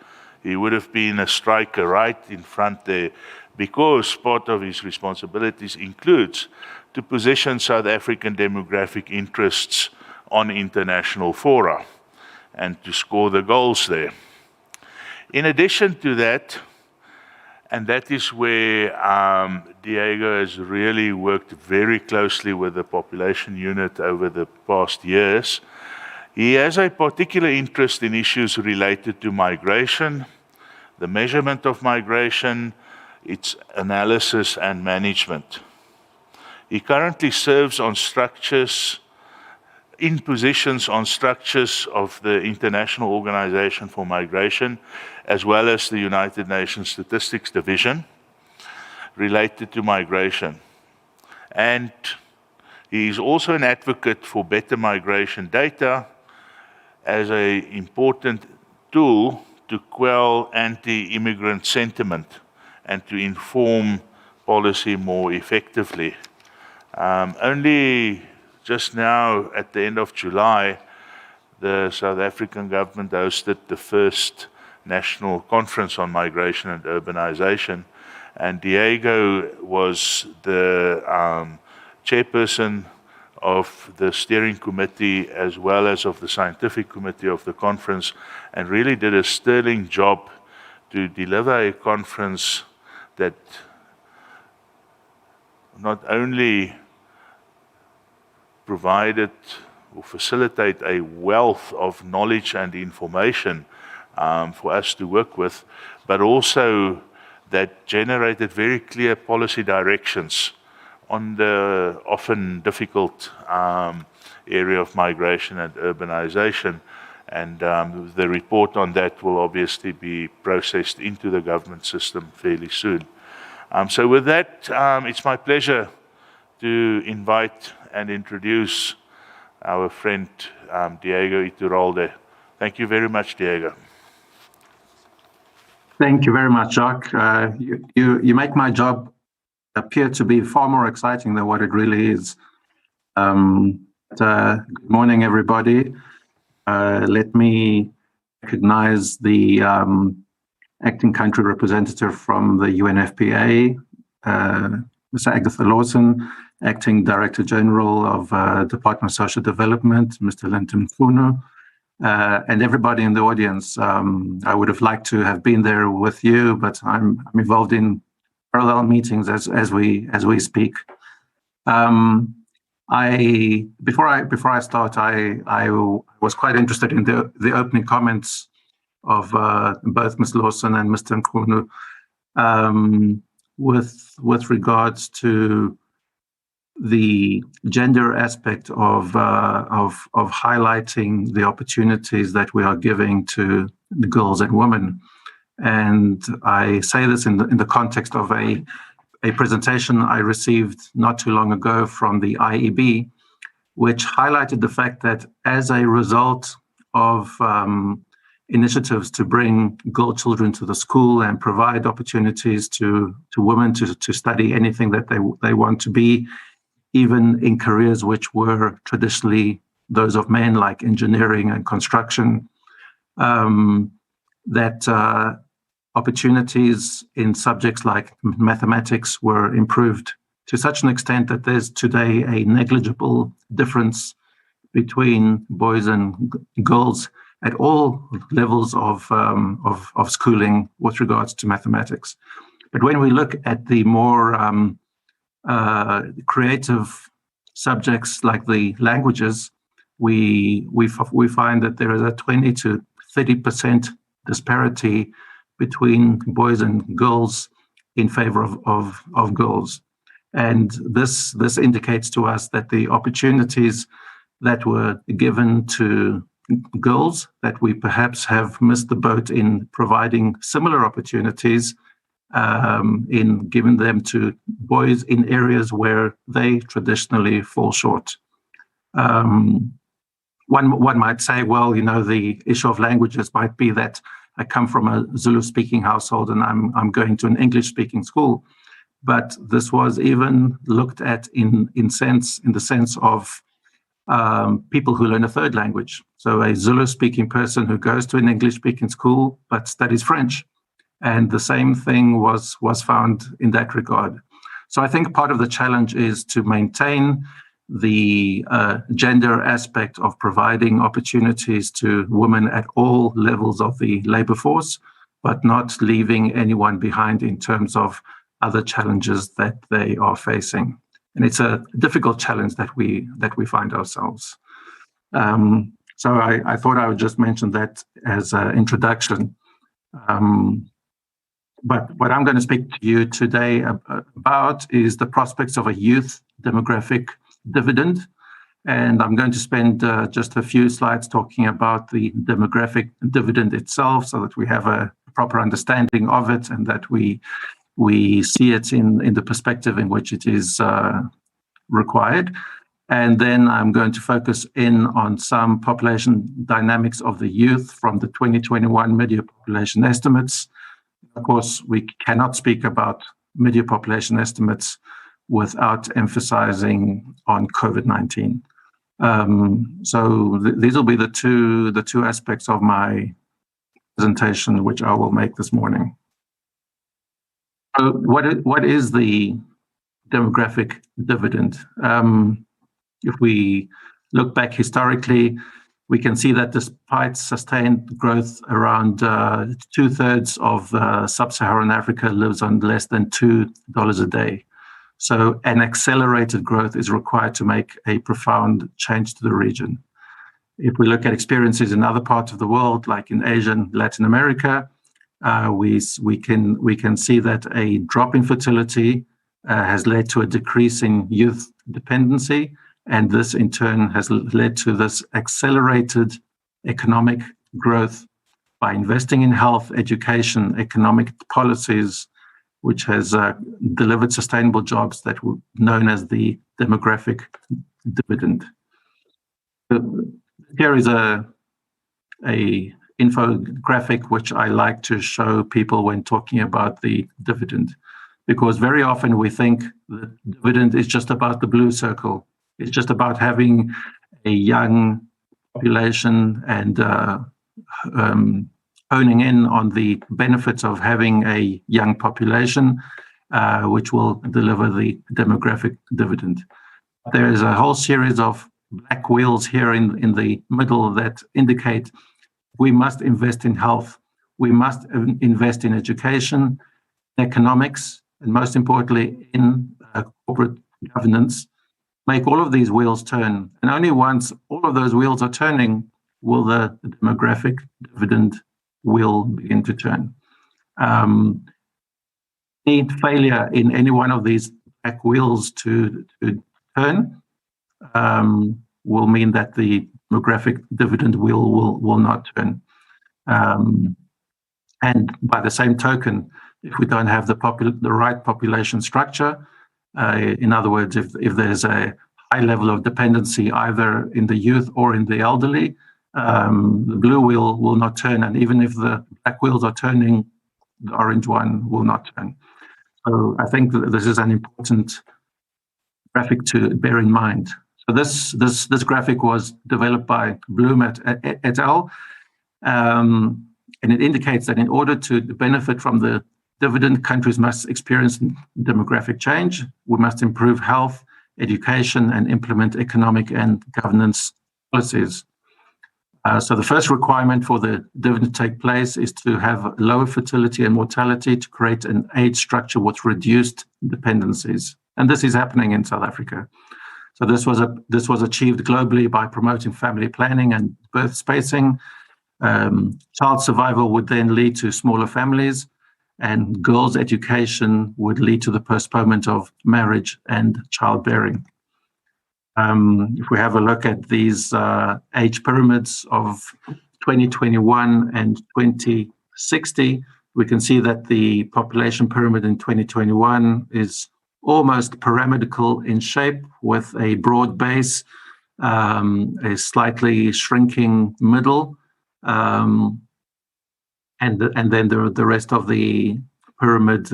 He would have been a striker right in front there, because part of his responsibilities includes to position South African demographic interests on international fora and to score the goals there. In addition to that, and that is where Diego has really worked very closely with the population unit over the past years, he has a particular interest in issues related to migration, the measurement of migration, its analysis and management. He currently serves on structures, in positions on structures of the International Organization for Migration, as well as the United Nations Statistics Division related to migration. And he is also an advocate for better migration data as an important tool to quell anti-immigrant sentiment and to inform policy more effectively. Only just now, at the end of July, the South African government hosted the first national conference on migration and urbanization, and Diego was the chairperson of the steering committee as well as of the scientific committee of the conference, and really did a sterling job to deliver a conference that not only provided or facilitate a wealth of knowledge and information for us to work with, but also that generated very clear policy directions on the often difficult area of migration and urbanization. And the report on that will obviously be processed into the government system fairly soon. So with that, it's my pleasure to invite and introduce our friend Diego Iturralde. Thank you very much, Diego. Thank you very much, Jacques. You make my job appear to be far more exciting than what it really is. Good morning, everybody. Let me recognize the acting country representative from the UNFPA, Ms. Agatha Lawson, acting Director General of Department of Social Development, Mr. Linton Mfunu, and everybody in the audience. I would have liked to have been there with you, but I'm involved in parallel meetings as we speak. Before I start, I was quite interested in the opening comments of both Ms. Lawson and Mr. Mfunu with regards to the gender aspect of highlighting the opportunities that we are giving to the girls and women. And I say this in the context of a presentation I received not too long ago from the IEB, which highlighted the fact that as a result of initiatives to bring girl children to the school and provide opportunities to women to study anything that they want to be, even in careers which were traditionally those of men, like engineering and construction, that opportunities in subjects like mathematics were improved to such an extent that there's today a negligible difference between boys and girls at all levels of schooling with regards to mathematics. But when we look at the more creative subjects like the languages, we find that there is a 20 to 30% disparity between boys and girls in favor of girls. And this indicates to us that the opportunities that were given to girls, that we perhaps have missed the boat in providing similar opportunities in giving them to boys in areas where they traditionally fall short. One might say, well, the issue of languages might be that I come from a Zulu-speaking household and I'm going to an English-speaking school. But this was even looked at in the sense of people who learn a third language. So a Zulu-speaking person who goes to an English-speaking school but studies French. And the same thing was found in that regard. So I think part of the challenge is to maintain the gender aspect of providing opportunities to women at all levels of the labor force, but not leaving anyone behind in terms of other challenges that they are facing. And it's a difficult challenge that we find ourselves. So I thought I would just mention that as an introduction. But what I'm going to speak to you today about is the prospects of a youth demographic dividend. And I'm going to spend just a few slides talking about the demographic dividend itself so that we have a proper understanding of it and that we see it in the perspective in which it is required. And then I'm going to focus in on some population dynamics of the youth from the 2021 mid-year population estimates. Of course, we cannot speak about mid-year population estimates without emphasizing on COVID-19. So these will be the two aspects of my presentation, which I will make this morning. So what is the demographic dividend? If we look back historically, we can see that despite sustained growth, around 2/3 of sub-Saharan Africa lives on less than $2 a day. So an accelerated growth is required to make a profound change to the region. If we look at experiences in other parts of the world, like in Asia and Latin America, we can see that a drop in fertility has led to a decrease in youth dependency, and this in turn has led to this accelerated economic growth by investing in health, education, economic policies, which has delivered sustainable jobs that were known as the demographic dividend. Here is a infographic which I like to show people when talking about the dividend, because very often we think the dividend is just about the blue circle. It's just about having a young population and honing in on the benefits of having a young population, which will deliver the demographic dividend. There is a whole series of black wheels here in the middle that indicate we must invest in health, we must invest in education, economics, and most importantly, in corporate governance. Make all of these wheels turn. And only once all of those wheels are turning will the demographic dividend wheel begin to turn. Any failure in any one of these black wheels to turn will mean that the demographic dividend wheel will not turn. And by the same token, if we don't have the right population structure, in other words, if there's a high level of dependency either in the youth or in the elderly, the blue wheel will not turn. And even if the black wheels are turning, the orange one will not turn. So I think that this is an important graphic to bear in mind. So this graphic was developed by Bloom et al. And it indicates that in order to benefit from the dividend, countries must experience demographic change. We must improve health, education, and implement economic and governance policies. So the first requirement for the dividend to take place is to have lower fertility and mortality to create an age structure with reduced dependencies. And this is happening in South Africa. So this was achieved globally by promoting family planning and birth spacing. Child survival would then lead to smaller families, and girls' education would lead to the postponement of marriage and childbearing. If we have a look at these age pyramids of 2021 and 2060, we can see that the population pyramid in 2021 is almost pyramidical in shape with a broad base, a slightly shrinking middle, and then the rest of the pyramid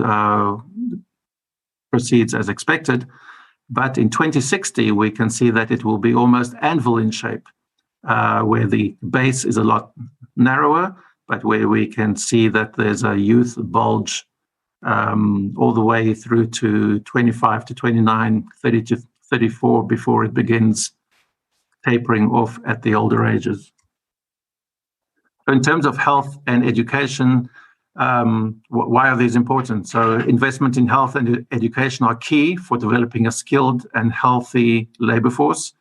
proceeds as expected. But in 2060, we can see that it will be almost anvil in shape, where the base is a lot narrower, but where we can see that there's a youth bulge all the way through to 25 to 29, 30 to 34 before it begins tapering off at the older ages. So in terms of health and education, why are these important? So investment in health and education are key for developing a skilled and healthy labor force.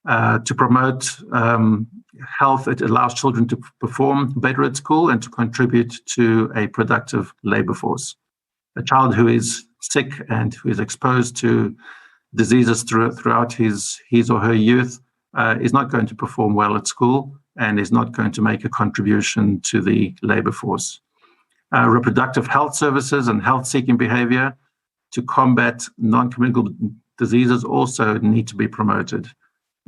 To promote health, it allows children to perform better at school and to contribute to a productive labor force. A child who is sick and who is exposed to diseases throughout his or her youth is not going to perform well at school and is not going to make a contribution to the labor force. Reproductive health services and health-seeking behavior to combat non-communicable diseases also need to be promoted.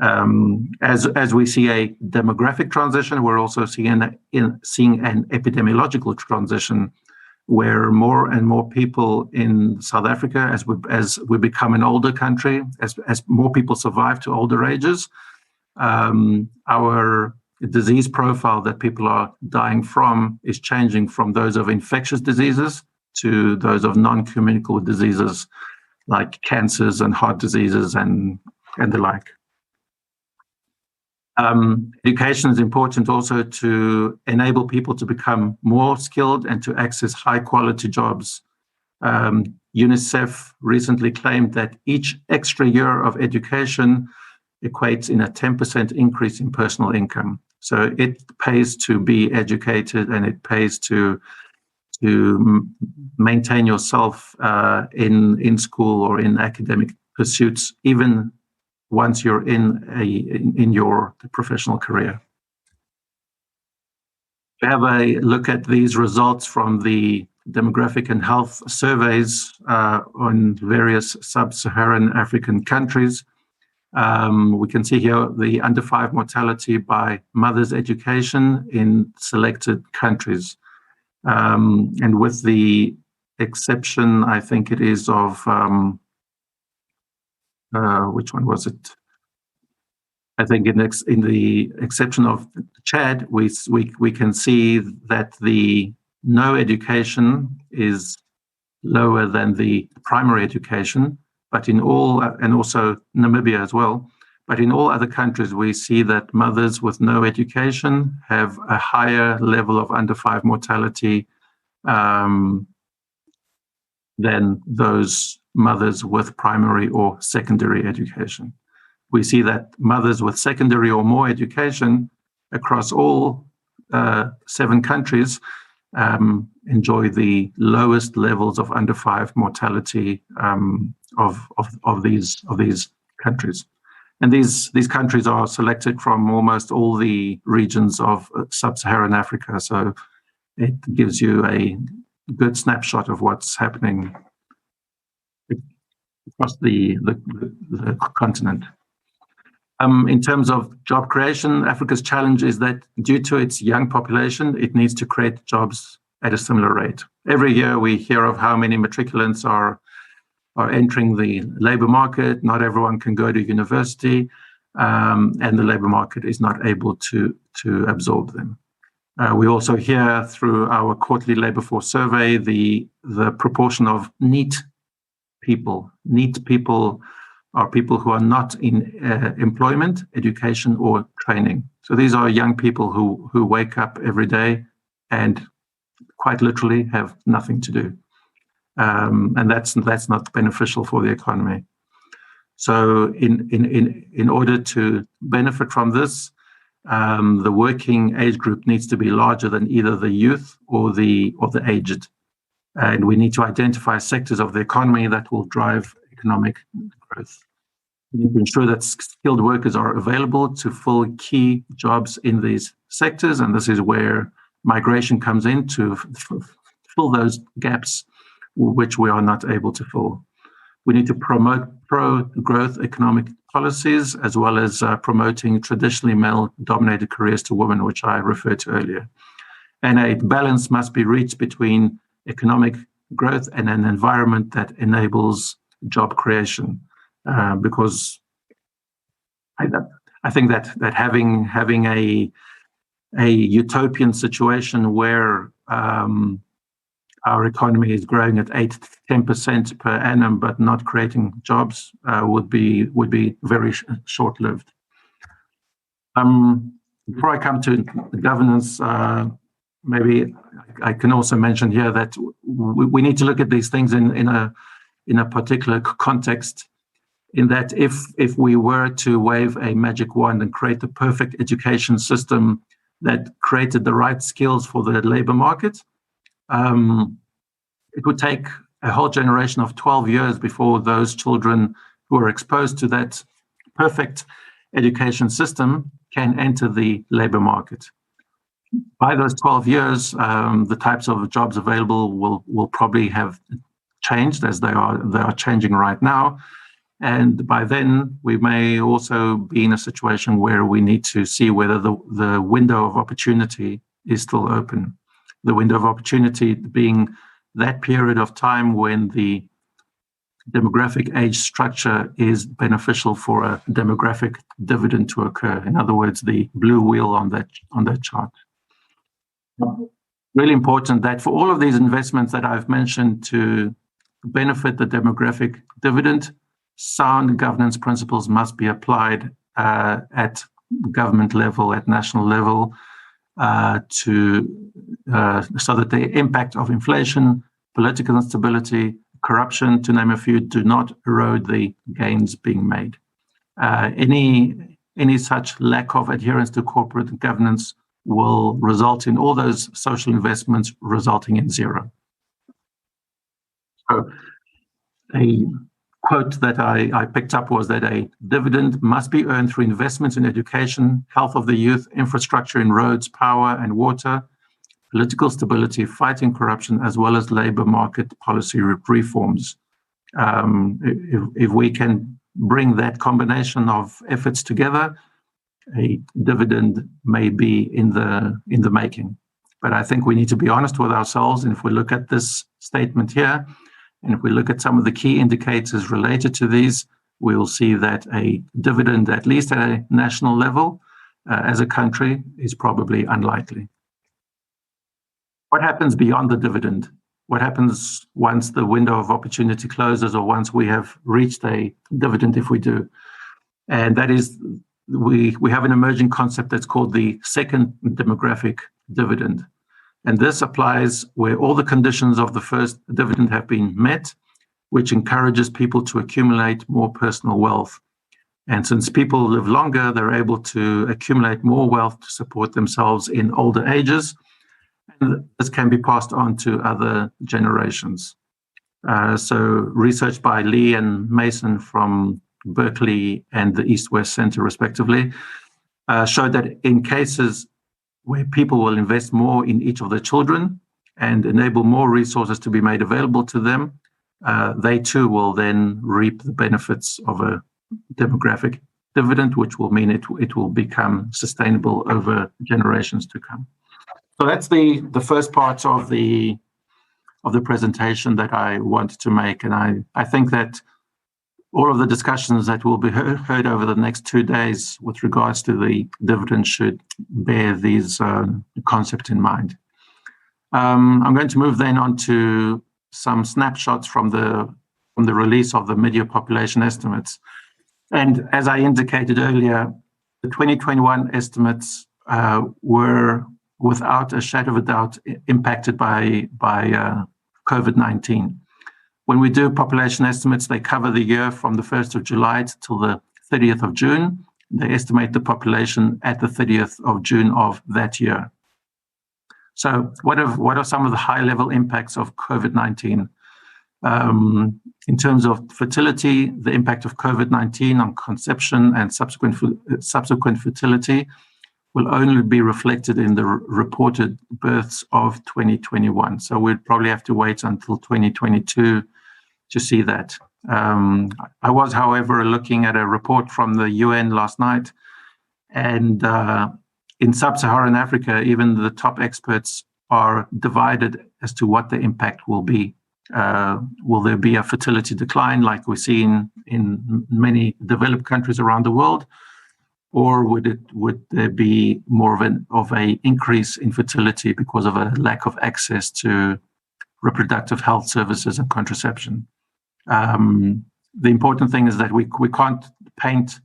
As we see a demographic transition, we're also seeing an epidemiological transition where more and more people in South Africa, as we become an older country, as more people survive to older ages, our disease profile that people are dying from is changing from those of infectious diseases to those of non-communicable diseases like cancers and heart diseases and the like. Education is important also to enable people to become more skilled and to access high-quality jobs. UNICEF recently claimed that each extra year of education equates in a 10% increase in personal income. So it pays to be educated and it pays to maintain yourself in school or in academic pursuits, even once you're in your professional career. We have a look at these results from the demographic and health surveys on various sub-Saharan African countries. We can see here the under 5 mortality by mother's education in selected countries. And with the exception, I think it is of, which one was it? I think in the exception of Chad, we can see that the no education is lower than the primary education, but in all, and also Namibia as well, but in all other countries, we see that mothers with no education have a higher level of under 5 mortality than those mothers with primary or secondary education. We see that mothers with secondary or more education across all 7 countries enjoy the lowest levels of under 5 mortality of these countries. And these countries are selected from almost all the regions of sub-Saharan Africa. So it gives you a good snapshot of what's happening across the continent. In terms of job creation, Africa's challenge is that due to its young population, it needs to create jobs at a similar rate. Every year we hear of how many matriculants are entering the labor market. Not everyone can go to university, and the labor market is not able to absorb them. We also hear through our quarterly labor force survey the proportion of NEET people. NEET people are people who are not in employment, education, or training. So these are young people who wake up every day and quite literally have nothing to do. And that's not beneficial for the economy. So in order to benefit from this, the working age group needs to be larger than either the youth or the aged. And we need to identify sectors of the economy that will drive economic growth. We need to ensure that skilled workers are available to fill key jobs in these sectors, and this is where migration comes in to fill those gaps which we are not able to fill. We need to promote pro-growth economic policies, as well as promoting traditionally male-dominated careers to women, which I referred to earlier. And a balance must be reached between economic growth and an environment that enables job creation, because I think that having a utopian situation where our economy is growing at 8 to 10% per annum, but not creating jobs, would be very short-lived. Before I come to governance, maybe I can also mention here that we need to look at these things in a particular context. In that, if we were to wave a magic wand and create the perfect education system that created the right skills for the labor market, it would take a whole generation of 12 years before those children who are exposed to that perfect education system can enter the labor market. By those 12 years, the types of jobs available will probably have changed, as they are changing right now. And by then, we may also be in a situation where we need to see whether the window of opportunity is still open. The window of opportunity being that period of time when the demographic age structure is beneficial for a demographic dividend to occur. In other words, the blue wheel on that chart. Really important that for all of these investments that I've mentioned to benefit the demographic dividend, sound governance principles must be applied at government level, at national level, so that the impact of inflation, political instability, corruption, to name a few, do not erode the gains being made. Any such lack of adherence to corporate governance will result in all those social investments resulting in zero. So a quote that I picked up was that a dividend must be earned through investments in education, health of the youth, infrastructure in roads, power and water, political stability, fighting corruption, as well as labor market policy reforms. If we can bring that combination of efforts together, a dividend may be in the making. But I think we need to be honest with ourselves. And if we look at this statement here, and if we look at some of the key indicators related to these, we will see that a dividend, at least at a national level, as a country, is probably unlikely. What happens beyond the dividend? What happens once the window of opportunity closes, or once we have reached a dividend, if we do? And that is, we have an emerging concept that's called the second demographic dividend. And this applies where all the conditions of the first dividend have been met, which encourages people to accumulate more personal wealth. And since people live longer, they're able to accumulate more wealth to support themselves in older ages. And this can be passed on to other generations. So research by Lee and Mason from Berkeley and the East-West Center, respectively, showed that in cases where people will invest more in each of their children and enable more resources to be made available to them, they too will then reap the benefits of a demographic dividend, which will mean it will become sustainable over generations to come. So that's the first part of the presentation that I wanted to make. And I think that all of the discussions that will be heard over the next 2 days with regards to the dividend should bear these concepts in mind. I'm going to move then on to some snapshots from the release of the mid-year population estimates. And as I indicated earlier, the 2021 estimates were, without a shadow of a doubt, impacted by COVID-19. When we do population estimates, they cover the year from the 1st of July till the 30th of June. They estimate the population at the 30th of June of that year. So what are some of the high-level impacts of COVID-19? In terms of fertility, the impact of COVID-19 on conception and subsequent fertility will only be reflected in the reported births of 2021. So we'd probably have to wait until 2022 to see that. I was, however, looking at a report from the UN last night, and in sub-Saharan Africa, even the top experts are divided as to what the impact will be. Will there be a fertility decline like we see in many developed countries around the world? Or would there be more of an increase in fertility because of a lack of access to reproductive health services and contraception? The important thing is that we can't paint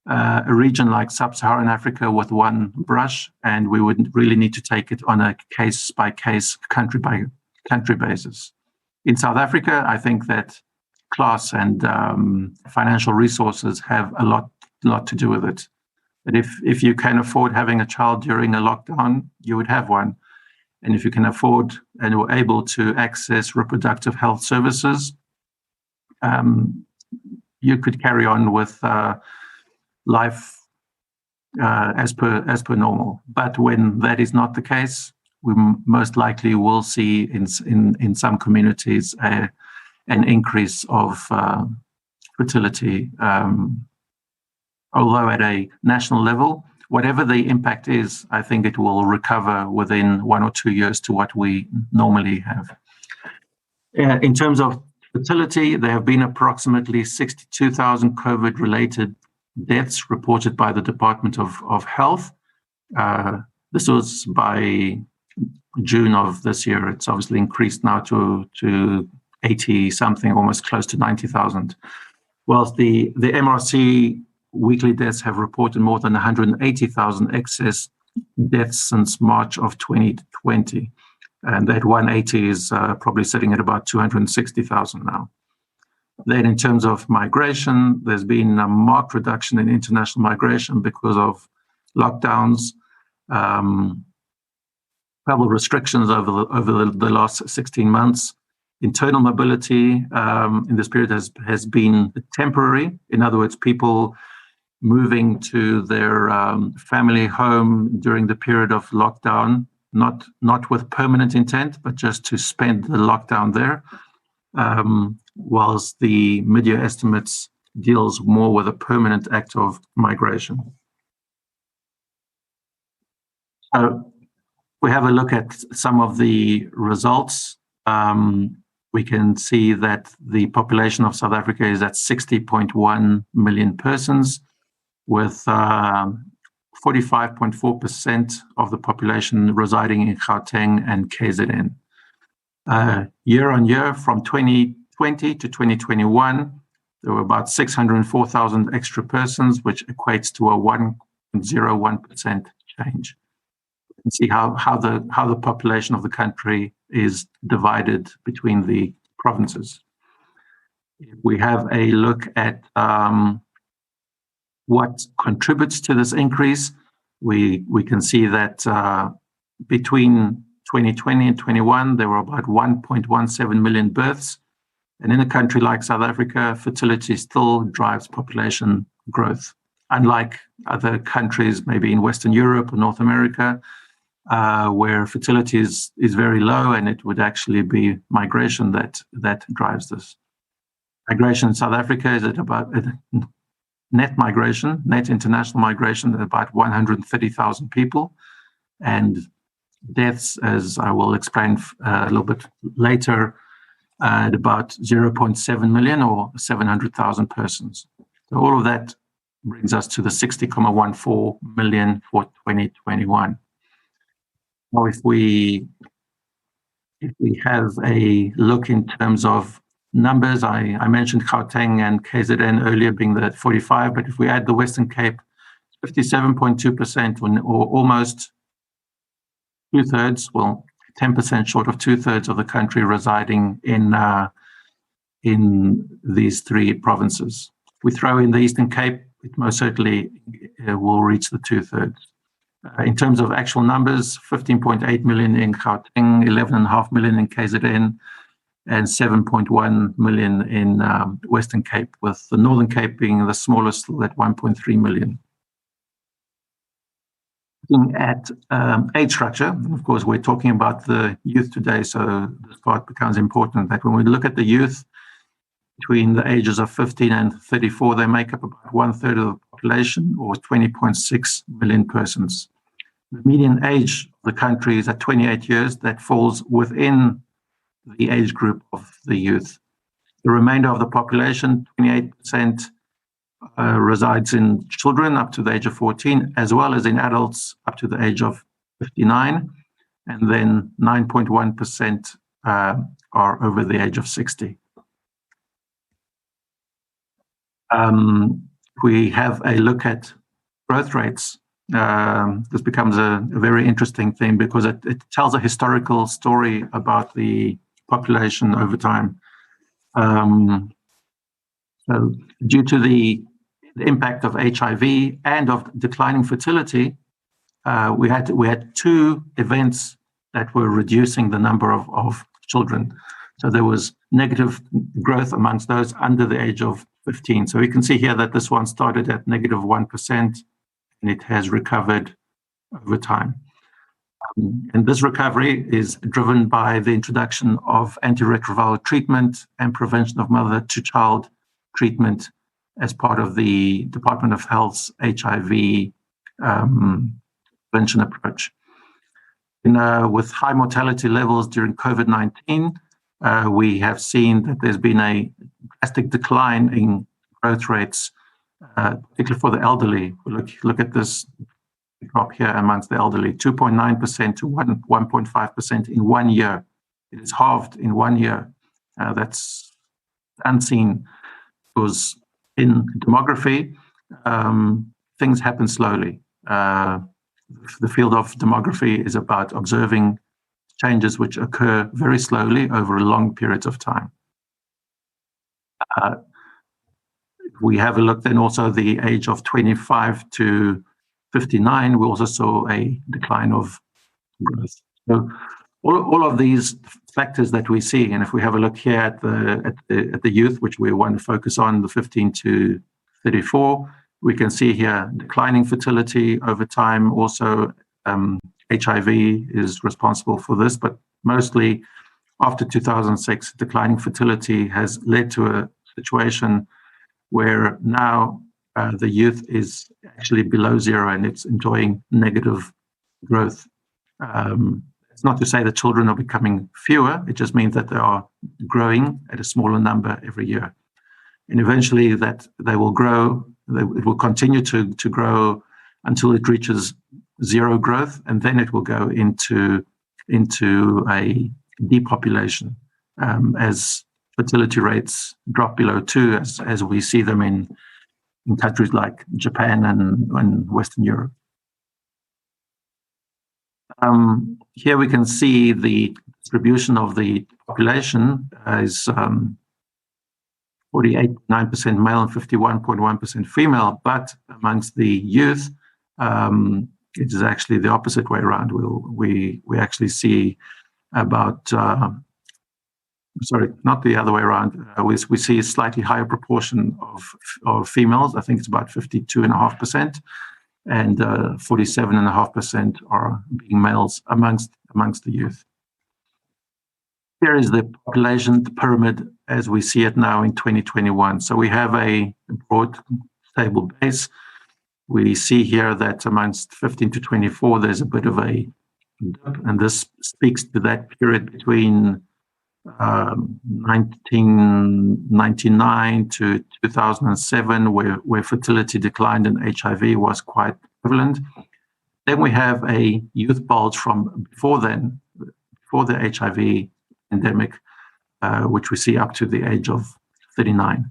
a region like sub-Saharan Africa with one brush, and we would really need to take it on a case-by-case, country-by-country basis. In South Africa, I think that class and financial resources have a lot to do with it. But if you can afford having a child during a lockdown, you would have one. And if you can afford and are able to access reproductive health services, you could carry on with life as per normal. But when that is not the case, we most likely will see in some communities an increase of fertility. Although at a national level, whatever the impact is, I think it will recover within 1 or 2 years to what we normally have. In terms of fertility, there have been approximately 62,000 COVID-related deaths reported by the Department of Health. This was by June of this year. It's obviously increased now to 80-something, almost close to 90,000. Whilst the MRC weekly deaths have reported more than 180,000 excess deaths since March of 2020. And that 180 is probably sitting at about 260,000 now. Then in terms of migration, there's been a marked reduction in international migration because of lockdowns, travel restrictions over the last 16 months. Internal mobility in this period has been temporary. In other words, people moving to their family home during the period of lockdown, not with permanent intent, but just to spend the lockdown there. whilst the mid-year estimates deals more with a permanent act of migration. So we have a look at some of the results. We can see that the population of South Africa is at 60.1 million persons, with 45.4% of the population residing in Gauteng and KZN. Year on year, from 2020 to 2021, there were about 604,000 extra persons, which equates to a 1.01% change. You can see how the population of the country is divided between the provinces. If we have a look at what contributes to this increase, we can see that between 2020 and 21, there were about 1.17 million births. And in a country like South Africa, fertility still drives population growth. Unlike other countries, maybe in Western Europe or North America, where fertility is very low, and it would actually be migration that drives this. Migration in South Africa is at about net migration, net international migration, at about 130,000 people, and deaths, as I will explain a little bit later, at about 0.7 million or 700,000 persons. So all of that brings us to the 60.14 million for 2021. Now, if we have a look in terms of numbers, I mentioned Gauteng and KZN earlier being the 45, but if we add the Western Cape, 57.2%, or almost two-thirds, well, 10% short of two-thirds of the country residing in these three provinces. If we throw in the Eastern Cape, it most certainly will reach the two-thirds. In terms of actual numbers, 15.8 million in Gauteng, 11.5 million in KZN, and 7.1 million in Western Cape, with the Northern Cape being the smallest at 1.3 million. Looking at age structure, and of course, we're talking about the youth today, so this part becomes important, that when we look at the youth between the ages of 15 and 34, they make up about 1/3 of the population, or 20.6 million persons. The median age of the country is at 28 years. That falls within the age group of the youth. The remainder of the population, 28%, resides in children up to the age of 14, as well as in adults up to the age of 59, and then 9.1% are over the age of 60. We have a look at growth rates. This becomes a very interesting thing because it tells a historical story about the population over time. So due to the impact of HIV and of declining fertility, we had two events that were reducing the number of children. So there was negative growth amongst those under the age of 15. So we can see here that this one started at -1%, and it has recovered over time. And this recovery is driven by the introduction of antiretroviral treatment and prevention of mother-to-child treatment as part of the Department of Health's HIV prevention approach. With high mortality levels during COVID-19, we have seen that there's been a drastic decline in growth rates, particularly for the elderly. Look at this drop here amongst the elderly, 2.9% to 1.5% in 1 year. It is halved in 1 year. That's unseen, because in demography, things happen slowly. The field of demography is about observing changes which occur very slowly over long periods of time. We have a look then also the age of 25 to 59, we also saw a decline of growth. So all of these factors that we see, and if we have a look here at the youth, which we want to focus on, the 15 to 34, we can see here declining fertility over time. Also, HIV is responsible for this, but mostly after 2006, declining fertility has led to a situation where now the youth is actually below zero and it's enjoying negative growth. It's not to say that children are becoming fewer, it just means that they are growing at a smaller number every year. And eventually that they will grow, it will continue to grow until it reaches zero growth, and then it will go into a depopulation as fertility rates drop below 2, as we see them in countries like Japan and Western Europe. Here we can see the distribution of the population is 48.9% male and 51.1% female, but amongst the youth, it is actually the opposite way around. We actually see about, sorry, not the other way around. We see a slightly higher proportion of females. I think it's about 52.5%, and 47.5% are being males amongst the youth. Here is the population pyramid as we see it now in 2021. So we have a broad, stable base. We see here that amongst 15 to 24, there's a bit of a dip, and this speaks to that period between 1999 to 2007, where fertility declined and HIV was quite prevalent. Then we have a youth bulge from before then, before the HIV pandemic, which we see up to the age of 39.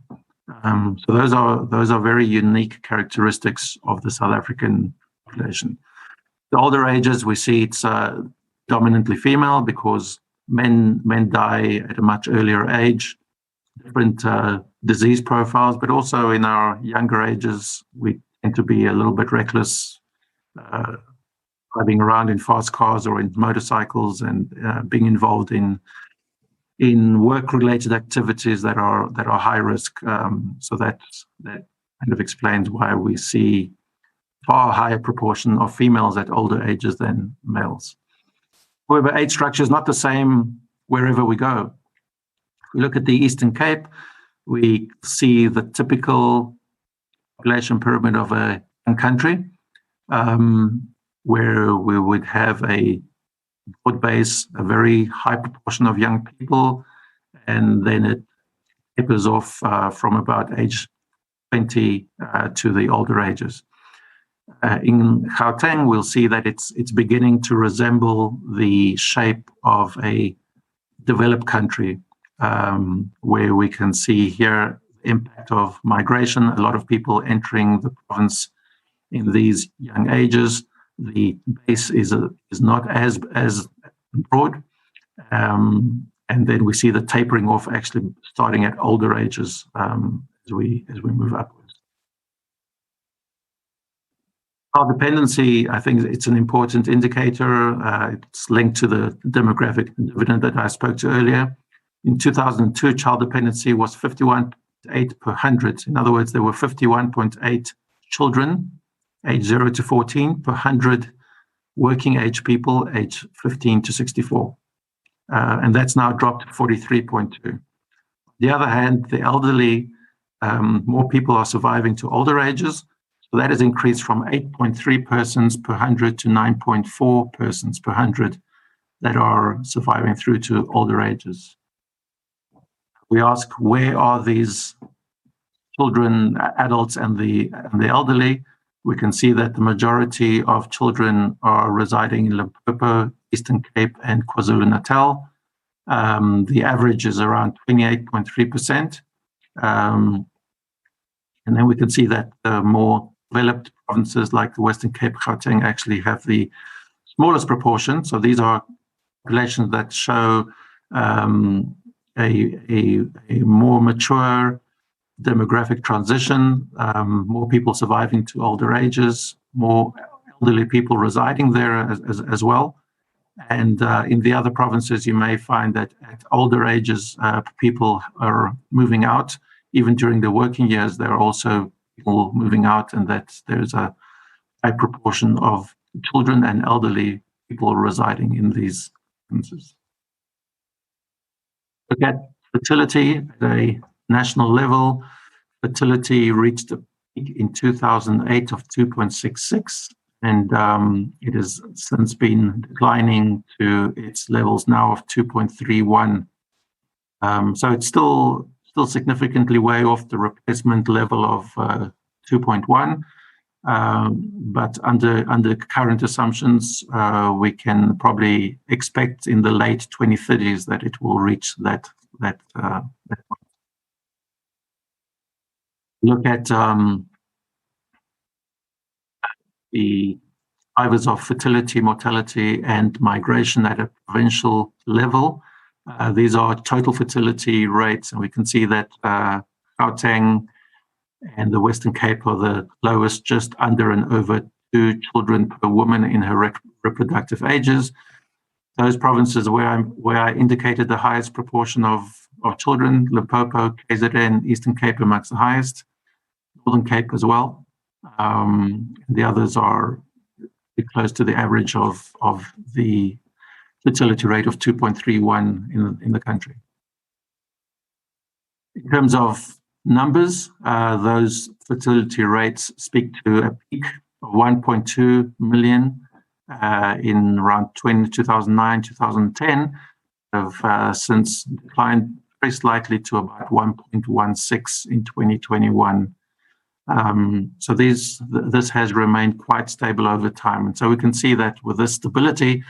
So those are very unique characteristics of the South African population. The older ages, we see it's dominantly female because men die at a much earlier age, different disease profiles, but also in our younger ages, we tend to be a little bit reckless, driving around in fast cars or in motorcycles, and being involved in work-related activities that are high risk. So that kind of explains why we see far higher proportion of females at older ages than males. However, age structure is not the same wherever we go. If we look at the Eastern Cape, we see the typical population pyramid of a country, where we would have a broad base, a very high proportion of young people, and then it tapers off from about age 20 to the older ages. In Gauteng, we'll see that it's beginning to resemble the shape of a developed country, where we can see here the impact of migration, a lot of people entering the province in these young ages. The base is not as broad, and then we see the tapering off actually starting at older ages as we move upwards. Our dependency, I think it's an important indicator. It's linked to the demographic dividend that I spoke to earlier. In 2002, child dependency was 51.8 per 100. In other words, there were 51.8 children age 0 to 14 per 100 working age people age 15 to 64. And that's now dropped to 43.2. On the other hand, the elderly, more people are surviving to older ages. So that has increased from 8.3 persons per 100 to 9.4 persons per 100 that are surviving through to older ages. We ask, where are these children, adults, and the elderly? We can see that the majority of children are residing in Limpopo, Eastern Cape, and KwaZulu-Natal. The average is around 28.3%. And then we can see that the more developed provinces like the Western Cape, Gauteng, actually have the smallest proportion. So these are populations that show a more mature demographic transition, more people surviving to older ages, more elderly people residing there as well. And in the other provinces, you may find that at older ages, people are moving out. Even during the working years, there are also people moving out, and that there's a high proportion of children and elderly people residing in these provinces. Look at fertility at a national level. Fertility reached a peak in 2008 of 2.66, and it has since been declining to its levels now of 2.31. So it's still significantly way off the replacement level of 2.1. But under current assumptions, we can probably expect in the late 2030s that it will reach that point. Look at the drivers of fertility, mortality, and migration at a provincial level. These are total fertility rates, and we can see that Gauteng and the Western Cape are the lowest, just under and over 2 children per woman in her reproductive ages. Those provinces where I indicated the highest proportion of children, Limpopo, KZN, Eastern Cape amongst the highest, Northern Cape as well. The others are close to the average of the fertility rate of 2.31 in the country. In terms of numbers, those fertility rates speak to a peak of 1.2 million in around 2009, 2010, have since declined very slightly to about 1.16 in 2021. So this has remained quite stable over time. And so we can see that with this stability,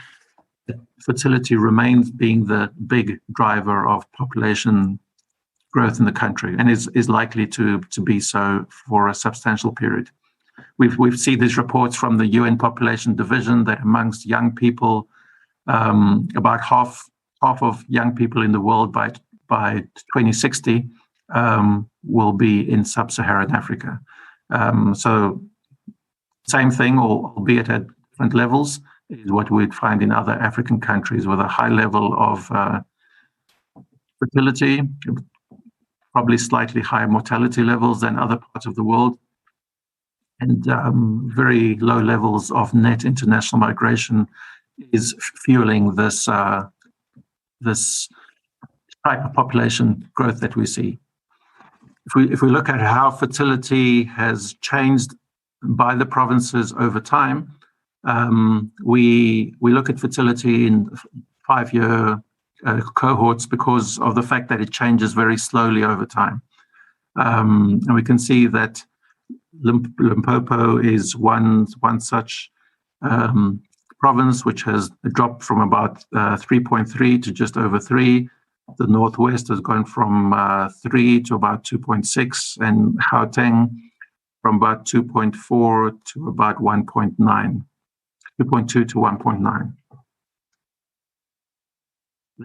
fertility remains being the big driver of population growth in the country, and is likely to be so for a substantial period. We've seen these reports from the UN Population Division that amongst young people, about half of young people in the world by 2060 will be in sub-Saharan Africa. So same thing, albeit at different levels, is what we'd find in other African countries with a high level of fertility, probably slightly higher mortality levels than other parts of the world, and very low levels of net international migration is fueling this type of population growth that we see. If we look at how fertility has changed by the provinces over time, we look at fertility in 5-year cohorts because of the fact that it changes very slowly over time. And we can see that Limpopo is one such province which has dropped from about 3.3 to just over 3. The Northwest has gone from 3 to about 2.6, and Gauteng from about 2.4 to about 1.9, 2.2 to 1.9.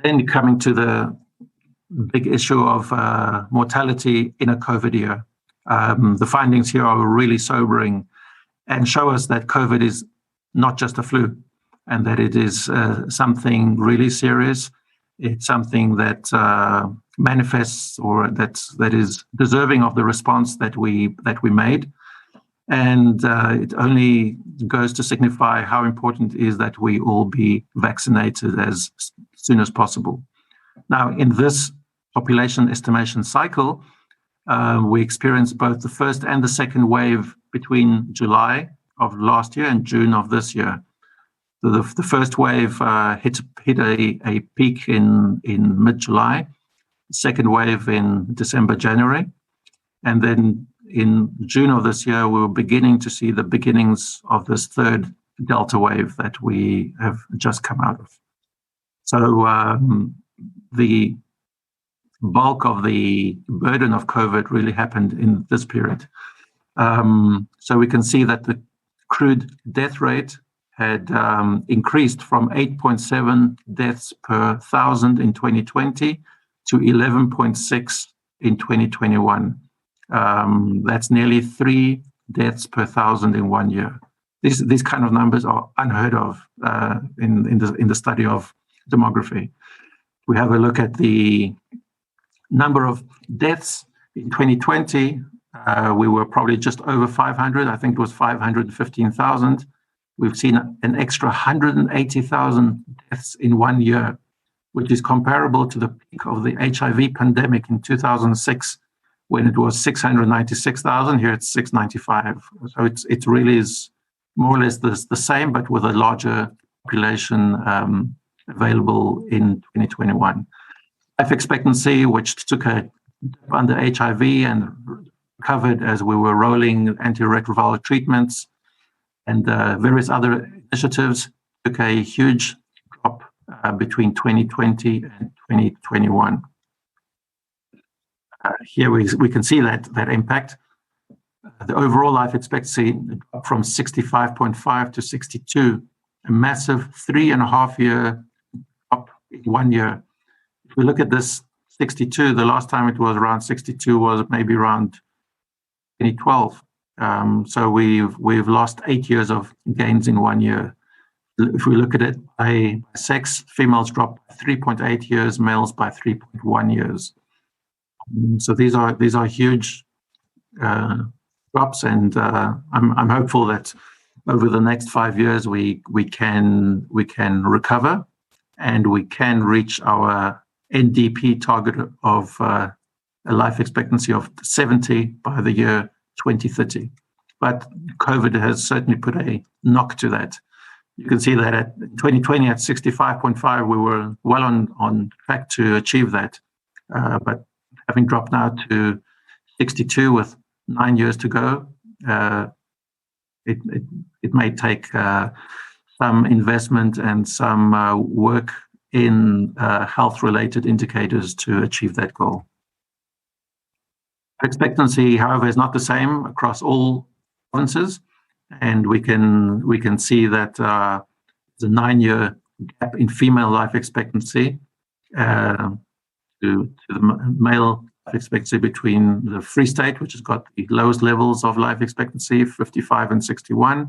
Then coming to the big issue of mortality in a COVID year. The findings here are really sobering and show us that COVID is not just a flu, and that it is something really serious. It's something that manifests, or that is deserving of the response that we made. And it only goes to signify how important it is that we all be vaccinated as soon as possible. Now, in this population estimation cycle, we experienced both the first and the second wave between July of last year and June of this year. So the first wave hit a peak in mid-July, second wave in December, January, and then in June of this year, we were beginning to see the beginnings of this third Delta wave that we have just come out of. So the bulk of the burden of COVID really happened in this period. So we can see that the crude death rate had increased from 8.7 deaths per 1,000 in 2020 to 11.6 in 2021. That's nearly 3 deaths per 1,000 in 1 year. These kind of numbers are unheard of in the study of demography. We have a look at the number of deaths in 2020. We were probably just over 500. I think it was 515,000. We've seen an extra 180,000 deaths in 1 year. which is comparable to the peak of the HIV pandemic in 2006, when it was 696,000. Here it's 695. So it really is more or less the same, but with a larger population available in 2021. Life expectancy, which took a dip under HIV and recovered as we were rolling antiretroviral treatments and various other initiatives, took a huge drop between 2020 and 2021. Here we can see that impact. The overall life expectancy dropped from 65.5 to 62, a massive 3.5-year drop in 1 year. If we look at this 62, the last time it was around 62 was maybe around 2012. So we've lost 8 years of gains in 1 year. If we look at it by sex, females dropped by 3.8 years, males by 3.1 years. So these are huge drops, and I'm hopeful that over the next 5 years we can recover, and we can reach our NDP target of a life expectancy of 70 by the year 2030. But COVID has certainly put a knock to that. You can see that at 2020 at 65.5, we were well on track to achieve that. But having dropped now to 62 with 9 years to go, it may take some investment and some work in health-related indicators to achieve that goal. Expectancy, however, is not the same across all provinces, and we can see that the 9-year gap in female life expectancy to the male life expectancy between the Free State, which has got the lowest levels of life expectancy, 55 and 61,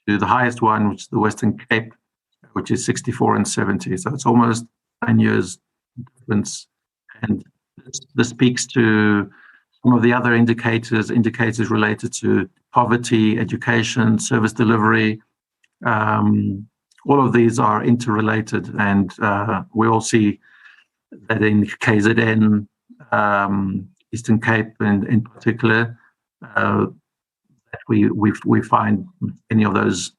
to the highest one, which is the Western Cape, which is 64 and 70. So it's almost 9 years difference. And this speaks to some of the other indicators related to poverty, education, service delivery. All of these are interrelated, and we all see that in KZN, Eastern Cape in particular, that we find many of those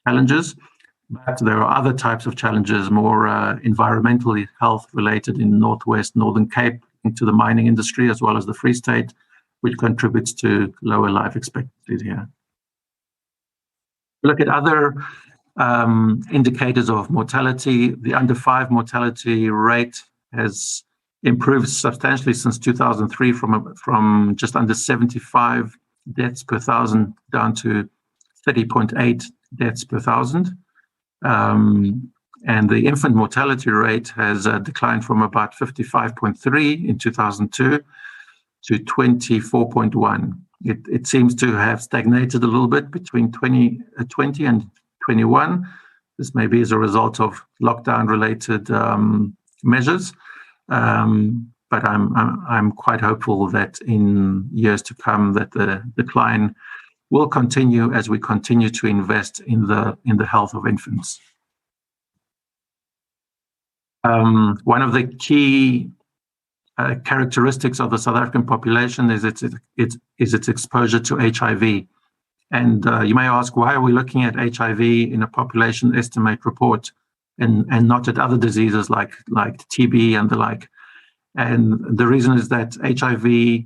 challenges. But there are other types of challenges, more environmentally health related in Northwest, Northern Cape, into the mining industry, as well as the Free State, which contributes to lower life expectancies here. Look at other indicators of mortality. The under 5 mortality rate has improved substantially since 2003 from just under 75 deaths per thousand down to 30.8 deaths per thousand. And the infant mortality rate has declined from about 55.3 in 2002 to 24.1. It seems to have stagnated a little bit between 2020 and 21. This may be as a result of lockdown-related measures, but I'm quite hopeful that in years to come that the decline will continue as we continue to invest in the health of infants. One of the key characteristics of the South African population is its exposure to HIV. And you may ask, why are we looking at HIV in a population estimate report and not at other diseases like TB and the like? And the reason is that HIV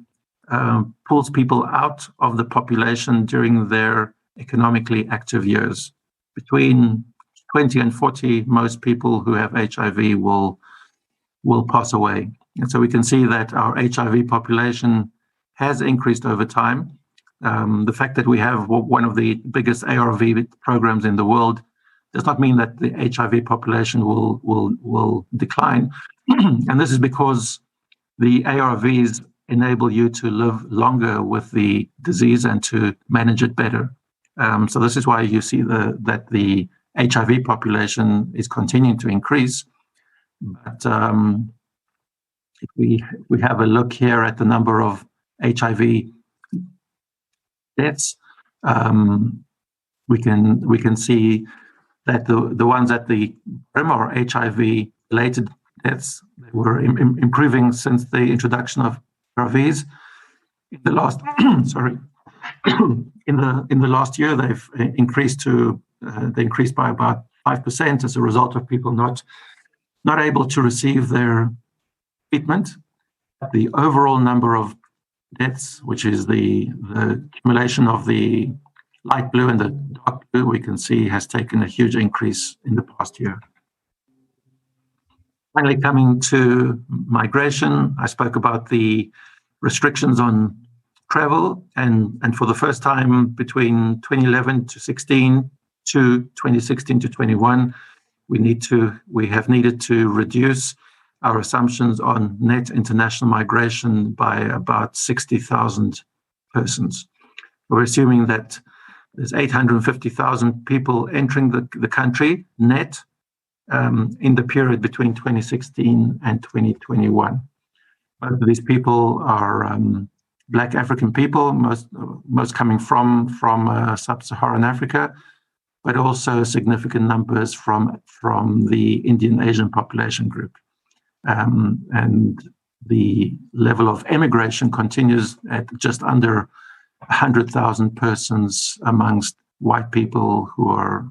pulls people out of the population during their economically active years. Between 20 and 40, most people who have HIV will pass away. And so we can see that our HIV population has increased over time. The fact that we have one of the biggest ARV programs in the world does not mean that the HIV population will decline. And this is because the ARVs enable you to live longer with the disease and to manage it better. So this is why you see that the HIV population is continuing to increase. But if we have a look here at the number of HIV deaths, we can see that the ones at the bottom are HIV related deaths. They were improving since the introduction of RVs. In the last, sorry, in the last year, they've increased by about 5% as a result of people not able to receive their treatment. The overall number of deaths, which is the accumulation of the light blue and the dark blue, we can see has taken a huge increase in the past year. Finally, coming to migration, I spoke about the restrictions on travel, and for the first time between 2011 to 16 to 2016 to 21, we have needed to reduce our assumptions on net international migration by about 60,000 persons. We're assuming that there's 850,000 people entering the country net in the period between 2016 and 2021. Most of these people are Black African people, most coming from sub-Saharan Africa, but also significant numbers from the Indian Asian population group. And the level of emigration continues at just under 100,000 persons amongst white people who are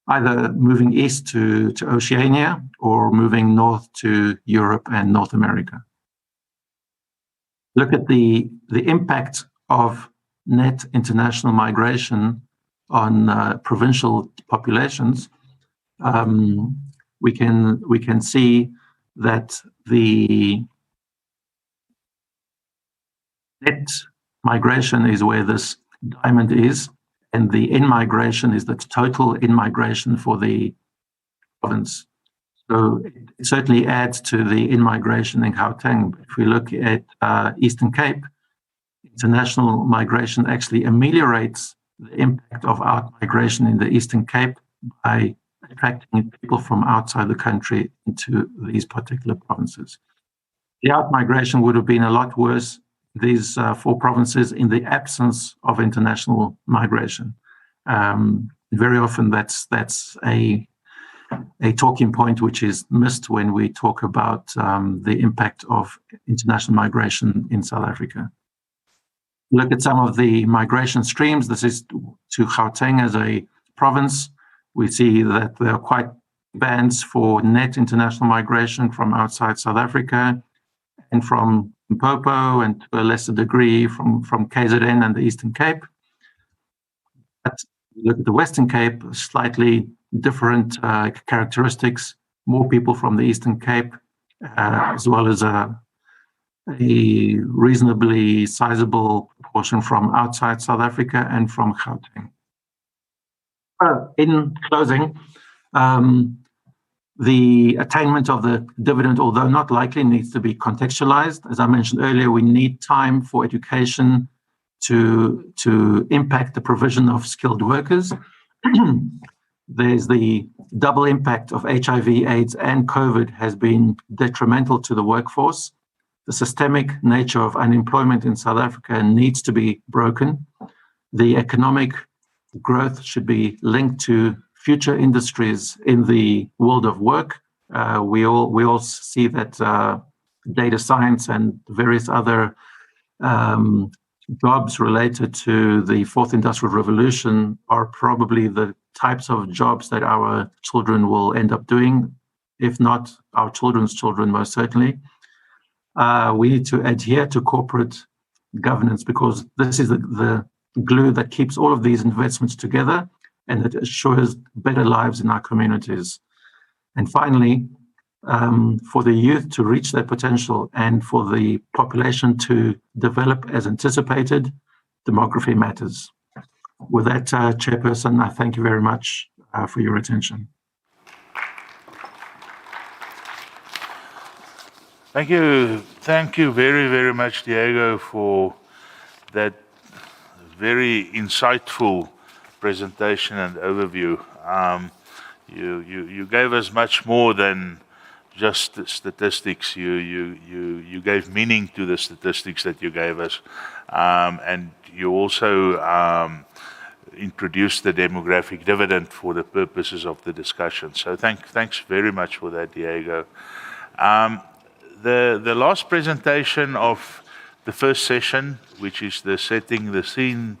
either moving east to Oceania or moving north to Europe and North America. Look at the impact of net international migration on provincial populations. We can see that the net migration is where this diamond is, and the in-migration is the total in-migration for the province. So it certainly adds to the in-migration in Gauteng. If we look at Eastern Cape, international migration actually ameliorates the impact of out-migration in the Eastern Cape by attracting people from outside the country into these particular provinces. The out-migration would have been a lot worse, these four provinces, in the absence of international migration. Very often that's a talking point which is missed when we talk about the impact of international migration in South Africa. Look at some of the migration streams. This is to Gauteng as a province. We see that there are quite bands for net international migration from outside South Africa and from Limpopo, and to a lesser degree from KZN and the Eastern Cape. But look at the Western Cape, slightly different characteristics, more people from the Eastern Cape, as well as a reasonably sizable proportion from outside South Africa and from Gauteng. In closing, the attainment of the dividend, although not likely, needs to be contextualized. As I mentioned earlier, we need time for education to impact the provision of skilled workers. There's the double impact of HIV, AIDS, and COVID has been detrimental to the workforce. The systemic nature of unemployment in South Africa needs to be broken. The economic growth should be linked to future industries in the world of work. We all see that data science and various other jobs related to the fourth industrial revolution are probably the types of jobs that our children will end up doing, if not our children's children, most certainly. We need to adhere to corporate governance because this is the glue that keeps all of these investments together and that assures better lives in our communities. And finally, for the youth to reach their potential and for the population to develop as anticipated, demography matters. With that, Chairperson, I thank you very much for your attention. Thank you very, very much, Diego, for that very insightful presentation and overview. You gave us much more than just statistics. You gave meaning to the statistics that you gave us, and you also introduce the demographic dividend for the purposes of the discussion. So thanks very much for that, Diego. The last presentation of the first session, which is the setting the scene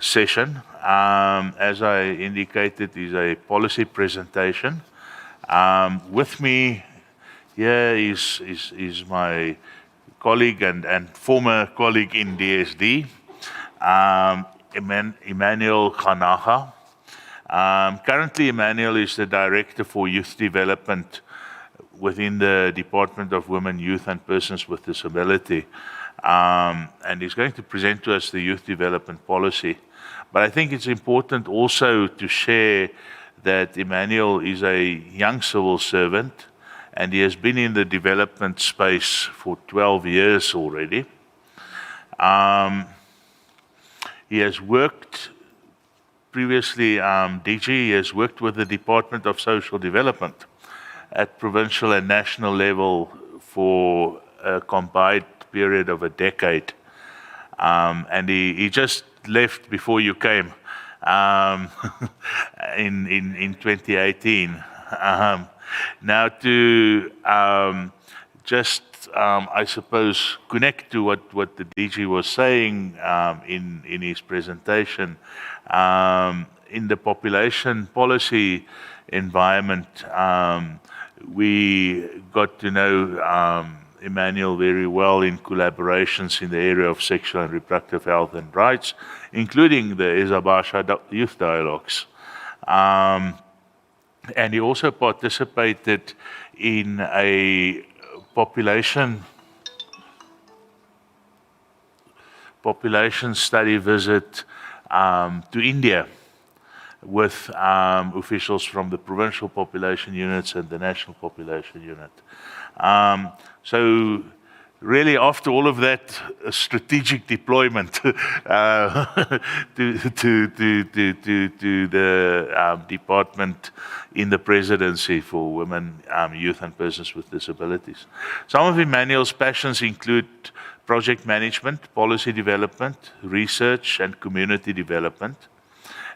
session, as I indicated, is a policy presentation. With me here is my colleague and former colleague in DSD, Emmanuel Khanaga. Currently, Emmanuel is the Director for Youth Development within the Department of Women, Youth and Persons with Disability. And he's going to present to us the youth development policy. But I think it's important also to share that Emmanuel is a young civil servant, and he has been in the development space for 12 years already. He has worked previously, DG, he has worked with the Department of Social Development at provincial and national level for a combined period of a decade. And he just left before you came in 2018. Now to I suppose, connect to what the DG was saying in his presentation, in the population policy environment, we got to know Emmanuel very well in collaborations in the area of sexual and reproductive health and rights, including the Ezabasha Youth Dialogues. And he also participated in a population study visit to India with officials from the provincial population units and the national population unit. So really, after all of that strategic deployment to the department in the presidency for women, youth and persons with disabilities. Some of Emmanuel's passions include project management, policy development, research and community development.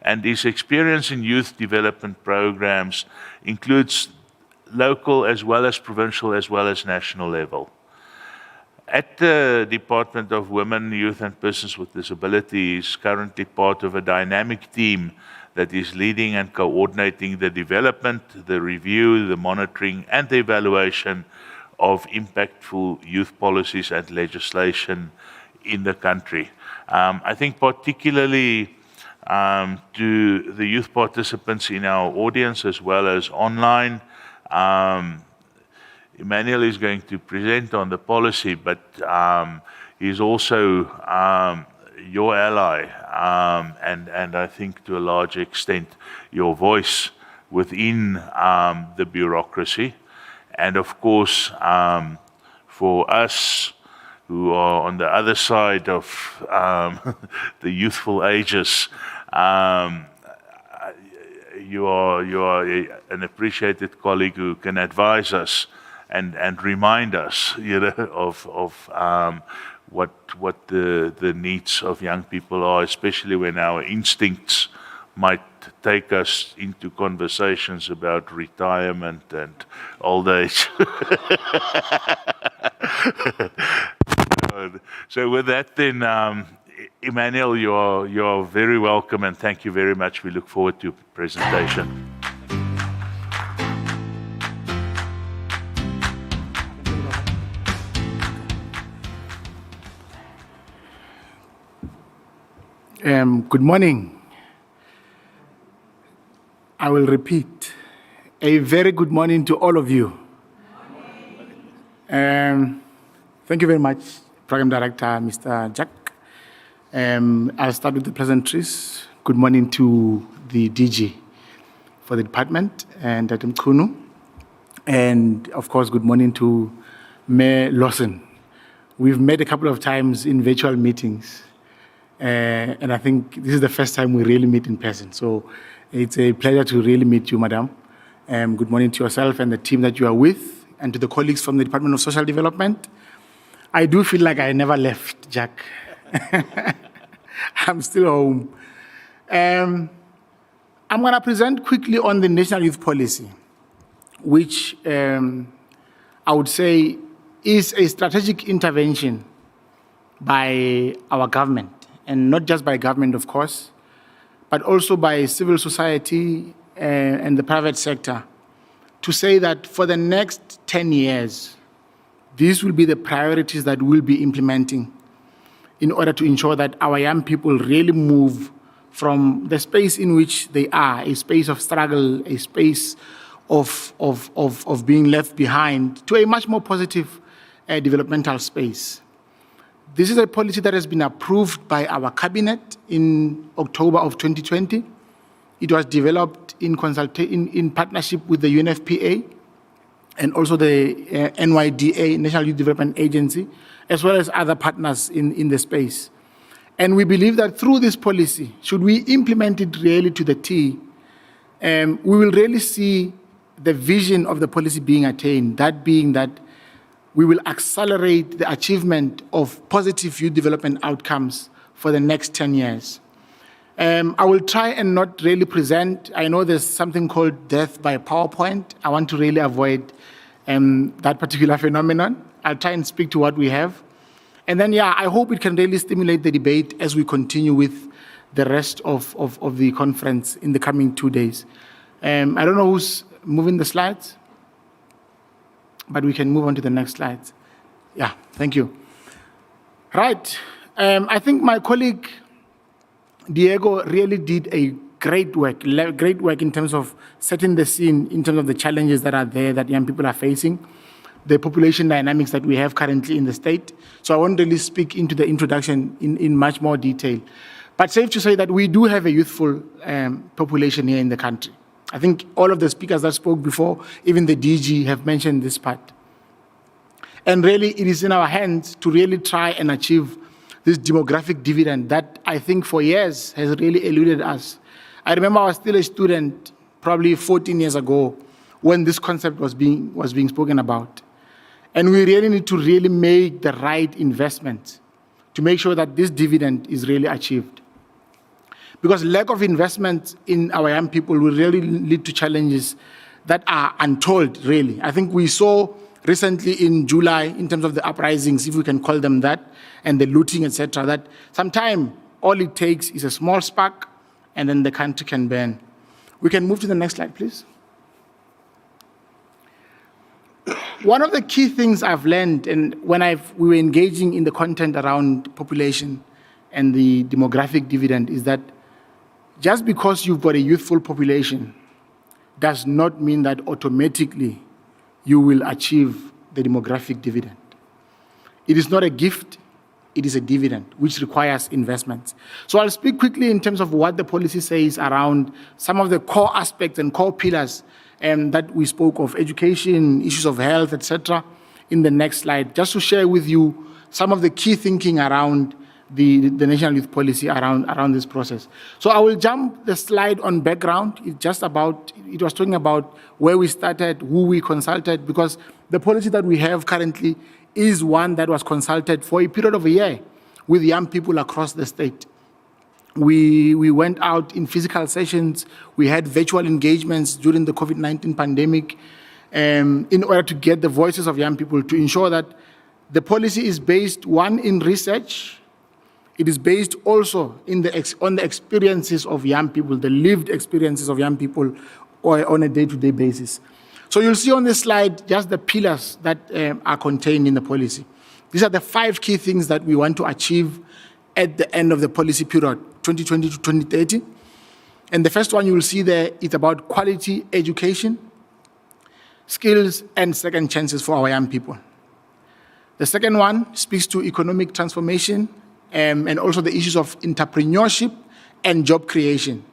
And his experience in youth development programs includes local as well as provincial as well as national level. At the Department of Women, Youth and Persons with Disabilities, is currently part of a dynamic team that is leading and coordinating the development, the review, the monitoring and the evaluation of impactful youth policies and legislation in the country. I think particularly to the youth participants in our audience as well as online, Emmanuel is going to present on the policy, but he's also your ally, and I think to a large extent your voice within the bureaucracy. And of course, for us who are on the other side of the youthful ages, you are an appreciated colleague who can advise us and remind us, of what the needs of young people are, especially when our instincts might take us into conversations about retirement and old age. So with that, then, Emmanuel, you're very welcome, and thank you very much. We look forward to your presentation. Good morning. I will repeat. A very good morning to all of you. Thank you very much, Program Director, Mr. Jack. I'll start with the pleasantries. Good morning to the DG for the department and Dr. Mkhunu. And of course, good morning to Mayor Lawson. We've met a couple of times in virtual meetings. And I think this is the first time we really meet in person. So it's a pleasure to really meet you, Madam. Good morning to yourself and the team that you are with, and to the colleagues from the Department of Social Development. I do feel like I never left, Jack. I'm still home. I'm going to present quickly on the National Youth Policy, which I would say is a strategic intervention by our government, and not just by government, of course, but also by civil society and the private sector, to say that for the next 10 years, these will be the priorities that we'll be implementing in order to ensure that our young people really move from the space in which they are, a space of struggle, a space of being left behind, to a much more positive developmental space. This is a policy that has been approved by our cabinet in October of 2020. It was developed in partnership with the UNFPA and also the NYDA, National Youth Development Agency, as well as other partners in the space. And we believe that through this policy, should we implement it really to the T, we will really see the vision of the policy being attained, that being that we will accelerate the achievement of positive youth development outcomes for the next 10 years. I will try and not really present. I know there's something called death by PowerPoint. I want to really avoid that particular phenomenon. I'll try and speak to what we have. And then, I hope it can really stimulate the debate as we continue with the rest of the conference in the coming 2 days. I don't know who's moving the slides, but we can move on to the next slides. Yeah, thank you. Right. I think my colleague, Diego, really did a great work in terms of setting the scene, in terms of the challenges that are there that young people are facing, the population dynamics that we have currently in the state. So I won't really speak into the introduction in much more detail. But safe to say that we do have a youthful population here in the country. I think all of the speakers that spoke before, even the DG, have mentioned this part. And really, it is in our hands to really try and achieve this demographic dividend that I think for years has really eluded us. I remember I was still a student, probably 14 years ago, when this concept was being spoken about. And we really need to really make the right investments to make sure that this dividend is really achieved. Because lack of investment in our young people will really lead to challenges that are untold, really. I think we saw recently in July, in terms of the uprisings, if we can call them that, and the looting, etc., that sometimes all it takes is a small spark, and then the country can burn. We can move to the next slide, please. One of the key things I've learned, and when we were engaging in the content around population and the demographic dividend, is that just because you've got a youthful population does not mean that automatically you will achieve the demographic dividend. It is not a gift, it is a dividend, which requires investments. So I'll speak quickly in terms of what the policy says around some of the core aspects and core pillars that we spoke of, education, issues of health, etc., in the next slide, just to share with you some of the key thinking around the National Youth Policy around this process. So I will jump the slide on background. It was talking about where we started, who we consulted, because the policy that we have currently is one that was consulted for a period of a year with young people across the state. We went out in physical sessions. We had virtual engagements during the COVID-19 pandemic in order to get the voices of young people, to ensure that the policy is based, one, in research. It is based also on the experiences of young people, the lived experiences of young people on a day-to-day basis. So you'll see on this slide just the pillars that are contained in the policy. These are the 5 key things that we want to achieve at the end of the policy period, 2020 to 2030. And the first one you will see there is about quality education, skills, and second chances for our young people. The second one speaks to economic transformation, and also the issues of entrepreneurship and job creation.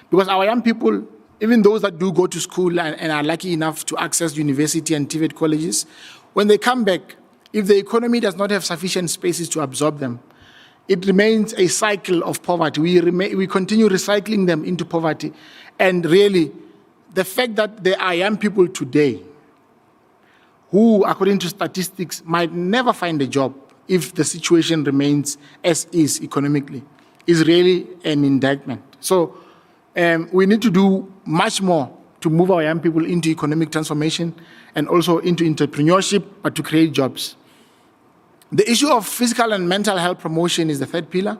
Because our young people, even those that do go to school and are lucky enough to access university and TVET colleges, when they come back, if the economy does not have sufficient spaces to absorb them, it remains a cycle of poverty. We continue recycling them into poverty. And really, the fact that there are young people today who, according to statistics, might never find a job if the situation remains as is economically, is really an indictment. So we need to do much more to move our young people into economic transformation and also into entrepreneurship, but to create jobs. The issue of physical and mental health promotion is the third pillar.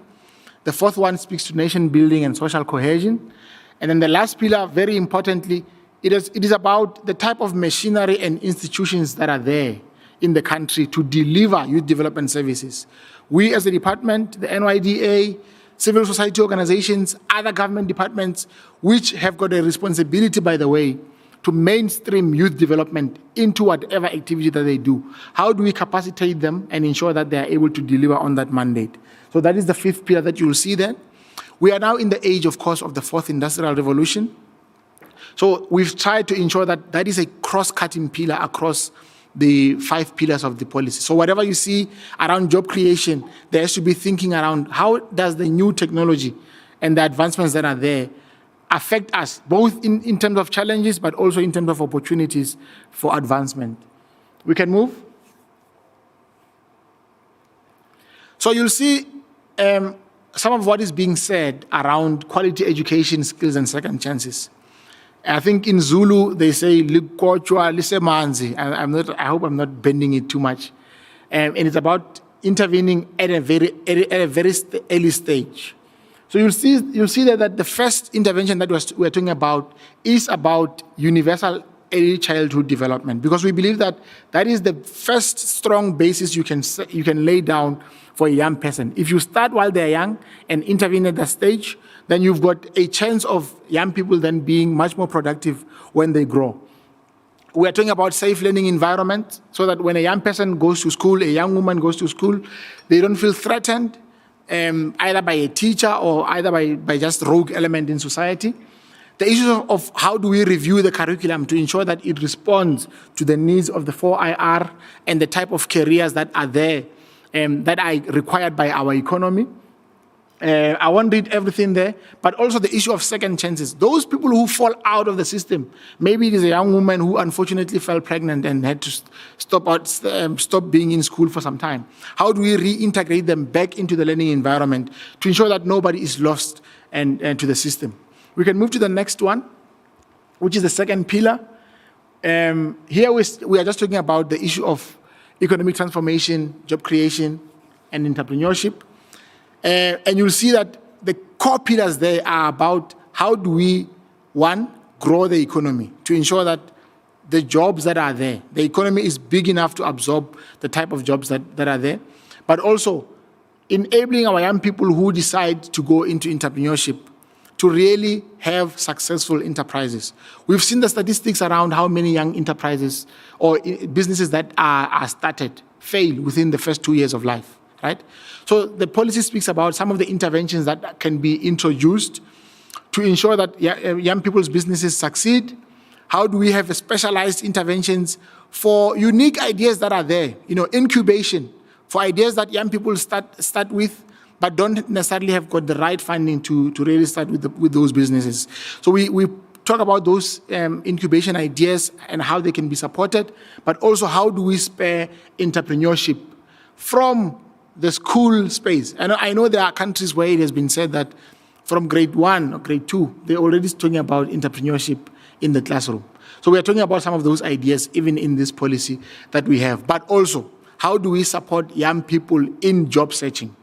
The fourth one speaks to nation building and social cohesion. And then the last pillar, very importantly, it is about the type of machinery and institutions that are there in the country to deliver youth development services. We as a department, the NYDA, civil society organizations, other government departments, which have got a responsibility, by the way, to mainstream youth development into whatever activity that they do. How do we capacitate them and ensure that they are able to deliver on that mandate? So that is the fifth pillar that you will see there. We are now in the age, of course, of the fourth industrial revolution. So we've tried to ensure that that is a cross-cutting pillar across the 5 pillars of the policy. So whatever you see around job creation, there has to be thinking around how does the new technology and the advancements that are there affect us, both in terms of challenges, but also in terms of opportunities for advancement. We can move. So you'll see some of what is being said around quality education, skills, and second chances. I think in Zulu, they say, "Likochwa lisemanzi." I hope I'm not bending it too much. And it's about intervening at a very early stage. So you'll see that the first intervention that we're talking about is about universal early childhood development, because we believe that that is the first strong basis you can lay down for a young person. If you start while they're young and intervene at that stage, then you've got a chance of young people then being much more productive when they grow. We're talking about safe learning environment, so that when a young person goes to school, a young woman goes to school, they don't feel threatened either by a teacher or either by just rogue element in society. The issue of how do we review the curriculum to ensure that it responds to the needs of the 4IR and the type of careers that are there, that are required by our economy. I won't read everything there, but also the issue of second chances. Those people who fall out of the system, maybe it is a young woman who unfortunately fell pregnant and had to stop being in school for some time. How do we reintegrate them back into the learning environment to ensure that nobody is lost and to the system? We can move to the next one, which is the second pillar. Here we are just talking about the issue of economic transformation, job creation, and entrepreneurship. And you'll see that the core pillars there are about how do we, one, grow the economy to ensure that the jobs that are there, the economy is big enough to absorb the type of jobs that are there, but also enabling our young people who decide to go into entrepreneurship to really have successful enterprises. We've seen the statistics around how many young enterprises or businesses that are started fail within the first 2 years of life, right? So the policy speaks about some of the interventions that can be introduced to ensure that young people's businesses succeed. How do we have specialized interventions for unique ideas that are there? Incubation for ideas that young people start with, but don't necessarily have got the right funding to really start with those businesses. So we talk about those incubation ideas and how they can be supported, but also how do we spur entrepreneurship from the school space. And I know there are countries where it has been said that from grade 1 or grade 2, they're already talking about entrepreneurship in the classroom. So we are talking about some of those ideas even in this policy that we have. But also, how do we support young people in job searching?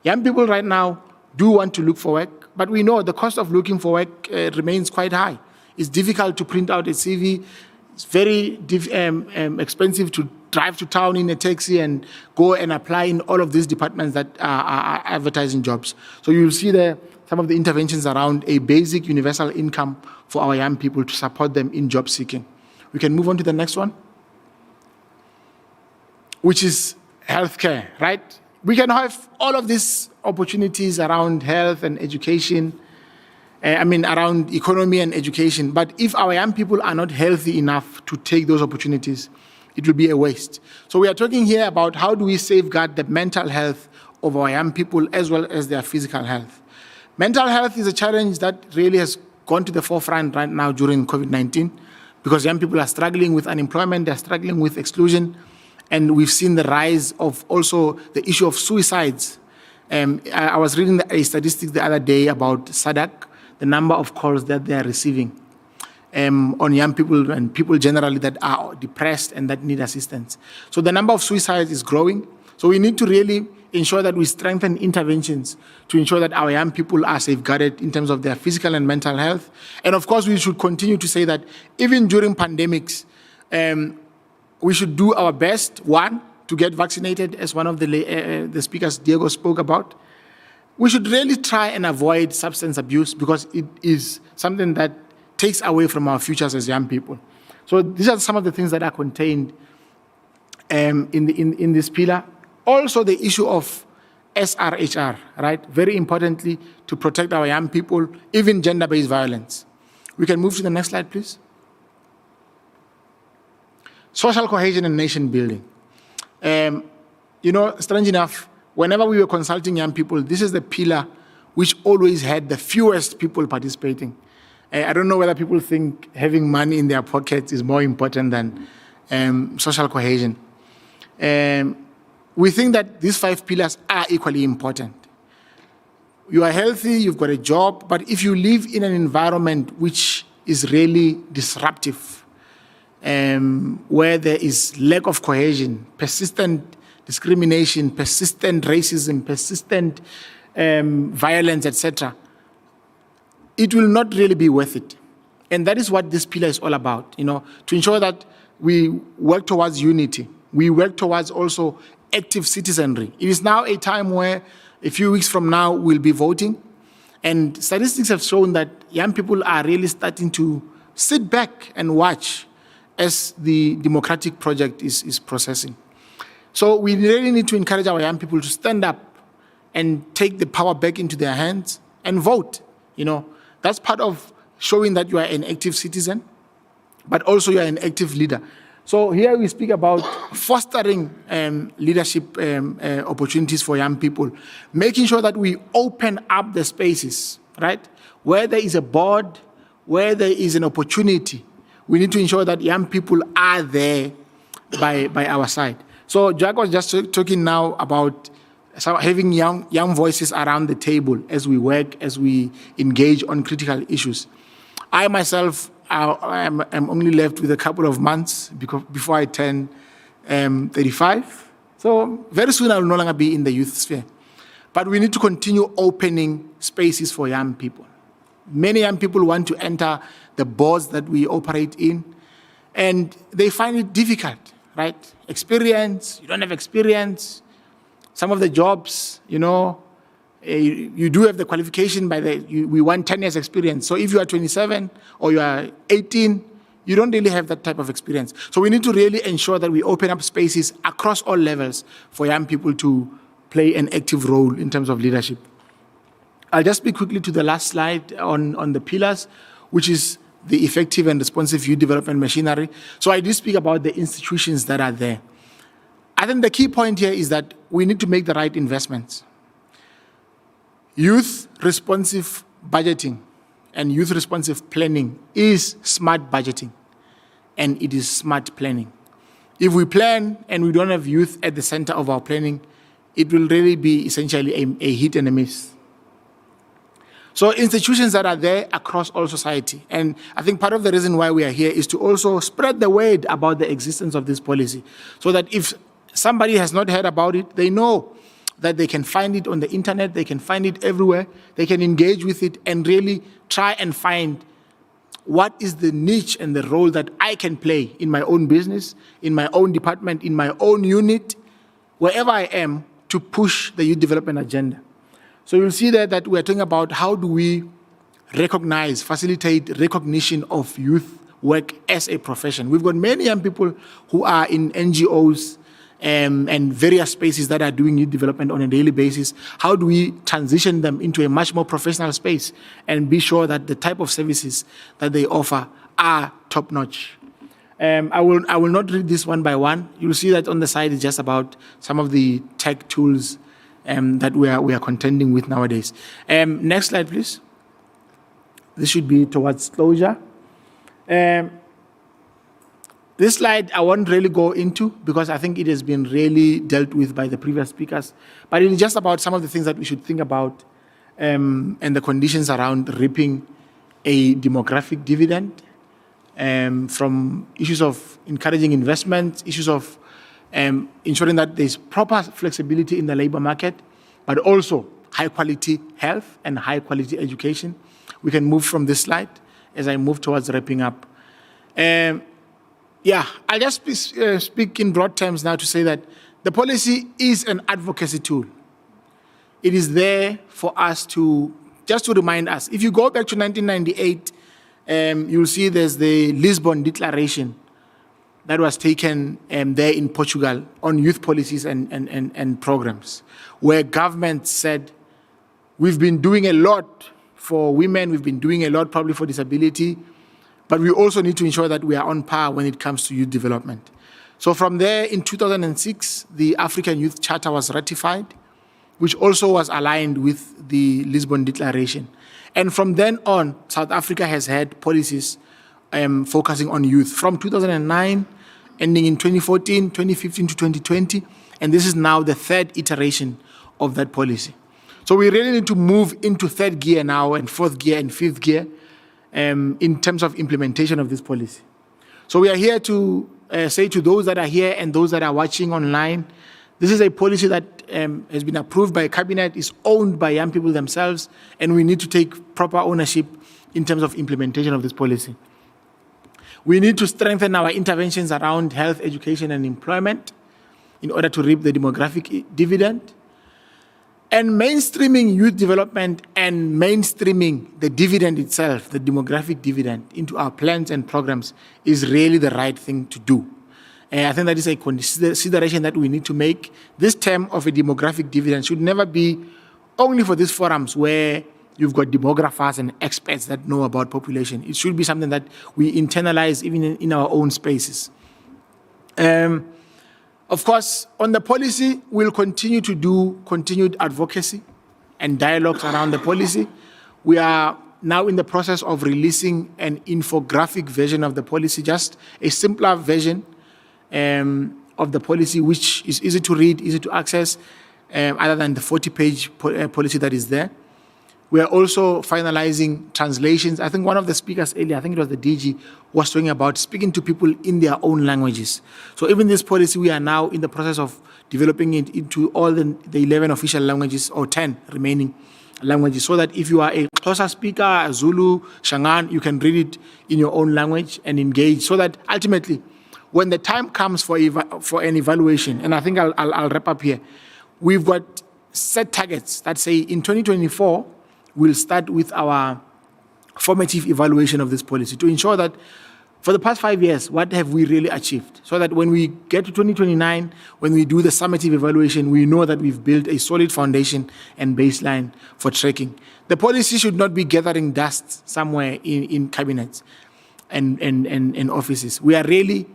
Young people right now do want to look for work, but we know the cost of looking for work remains quite high. It's difficult to print out a CV. It's very expensive to drive to town in a taxi and go and apply in all of these departments that are advertising jobs. So you'll see there some of the interventions around a basic universal income for our young people to support them in job seeking. We can move on to the next one, which is healthcare, right? We can have all of these opportunities around health and education, around economy and education. But if our young people are not healthy enough to take those opportunities, it will be a waste. So we are talking here about how do we safeguard the mental health of our young people as well as their physical health. Mental health is a challenge that really has gone to the forefront right now during COVID-19 because young people are struggling with unemployment, they're struggling with exclusion, and we've seen the rise of also the issue of suicides I was reading a statistic the other day about SADC, the number of calls that they are receiving on young people and people generally that are depressed and that need assistance. So the number of suicides is growing. So we need to really ensure that we strengthen interventions to ensure that our young people are safeguarded in terms of their physical and mental health. And of course, we should continue to say that even during pandemics, we should do our best, one, to get vaccinated, as one of the speakers, Diego, spoke about. We should really try and avoid substance abuse because it is something that takes away from our futures as young people. So these are some of the things that are contained in this pillar. Also, the issue of SRHR, right? Very importantly, to protect our young people, even gender-based violence. We can move to the next slide, please. Social cohesion and nation building. Strange enough, whenever we were consulting young people, this is the pillar which always had the fewest people participating. I don't know whether people think having money in their pockets is more important than social cohesion. We think that these 5 pillars are equally important. You are healthy, you've got a job, but if you live in an environment which is really disruptive, where there is lack of cohesion, persistent discrimination, persistent racism, persistent violence, etc., it will not really be worth it. And that is what this pillar is all about, to ensure that we work towards unity. We work towards also active citizenry. It is now a time where a few weeks from now we'll be voting. And statistics have shown that young people are really starting to sit back and watch as the democratic project is processing. So we really need to encourage our young people to stand up and take the power back into their hands and vote. That's part of showing that you are an active citizen, but also you are an active leader. So here we speak about fostering leadership opportunities for young people, making sure that we open up the spaces, right? Where there is a board, where there is an opportunity, we need to ensure that young people are there by our side. So Jack was just talking now about having young voices around the table as we work, as we engage on critical issues. I myself, I'm only left with a couple of months before I turn 35. So very soon I will no longer be in the youth sphere. But we need to continue opening spaces for young people. Many young people want to enter the boards that we operate in, and they find it difficult, right? Experience, you don't have experience. Some of the jobs, you do have the qualification we want 10 years experience. So if you are 27 or you are 18, you don't really have that type of experience. So we need to really ensure that we open up spaces across all levels for young people to play an active role in terms of leadership. I'll just speak quickly to the last slide on the pillars, which is the effective and responsive youth development machinery. So I do speak about the institutions that are there. I think the key point here is that we need to make the right investments. Youth-responsive budgeting and youth-responsive planning is smart budgeting, and it is smart planning. If we plan and we don't have youth at the center of our planning, it will really be essentially a hit and a miss. So institutions that are there across all society, and I think part of the reason why we are here is to also spread the word about the existence of this policy, so that if somebody has not heard about it, they know that they can find it on the internet, they can find it everywhere, they can engage with it and really try and find what is the niche and the role that I can play in my own business, in my own department, in my own unit, wherever I am, to push the youth development agenda. So you'll see there that we're talking about how do we recognize, facilitate recognition of youth work as a profession. We've got many young people who are in NGOs, and various spaces that are doing youth development on a daily basis. How do we transition them into a much more professional space and be sure that the type of services that they offer are top-notch? I will not read this one by one. You'll see that on the side is just about some of the tech tools that we are contending with nowadays. Next slide, please. This should be towards closure. This slide I won't really go into because I think it has been really dealt with by the previous speakers, but it is just about some of the things that we should think about and the conditions around reaping a demographic dividend, from issues of encouraging investment, issues of ensuring that there's proper flexibility in the labor market, but also high quality health and high quality education. We can move from this slide as I move towards wrapping up. I'll just speak in broad terms now to say that the policy is an advocacy tool. It is there for us just to remind us. If you go back to 1998, you'll see there's the Lisbon Declaration that was taken there in Portugal on youth policies and programs, where government said, we've been doing a lot for women, we've been doing a lot probably for disability, but we also need to ensure that we are on par when it comes to youth development. So from there, in 2006, the African Youth Charter was ratified, which also was aligned with the Lisbon Declaration. And from then on, South Africa has had policies focusing on youth from 2009, ending in 2014, 2015 to 2020, and this is now the third iteration of that policy. So we really need to move into third gear now, and fourth gear and fifth gear in terms of implementation of this policy. So we are here to say to those that are here and those that are watching online, this is a policy that has been approved by cabinet, is owned by young people themselves, and we need to take proper ownership in terms of implementation of this policy. We need to strengthen our interventions around health, education, and employment in order to reap the demographic dividend. And mainstreaming youth development and mainstreaming the dividend itself, the demographic dividend, into our plans and programs is really the right thing to do. And I think that is a consideration that we need to make. This term of a demographic dividend should never be only for these forums where you've got demographers and experts that know about population. It should be something that we internalize even in our own spaces. Of course, on the policy, we'll continue to do continued advocacy and dialogues around the policy. We are now in the process of releasing an infographic version of the policy, just a simpler version of the policy, which is easy to read, easy to access, other than the 40-page policy that is there. We are also finalizing translations. I think one of the speakers earlier, I think it was the DG, was talking about speaking to people in their own languages. So even this policy, we are now in the process of developing it into all the 11 official languages, or 10 remaining languages, so that if you are a Xhosa speaker, a Zulu, Shangaan, you can read it in your own language and engage, so that ultimately, when the time comes for an evaluation, and I think I'll wrap up here, we've got set targets that say in 2024, we'll start with our formative evaluation of this policy to ensure that for the past 5 years, what have we really achieved? So that when we get to 2029, when we do the summative evaluation, we know that we've built a solid foundation and baseline for tracking. The policy should not be gathering dust somewhere in cabinets and offices. We are really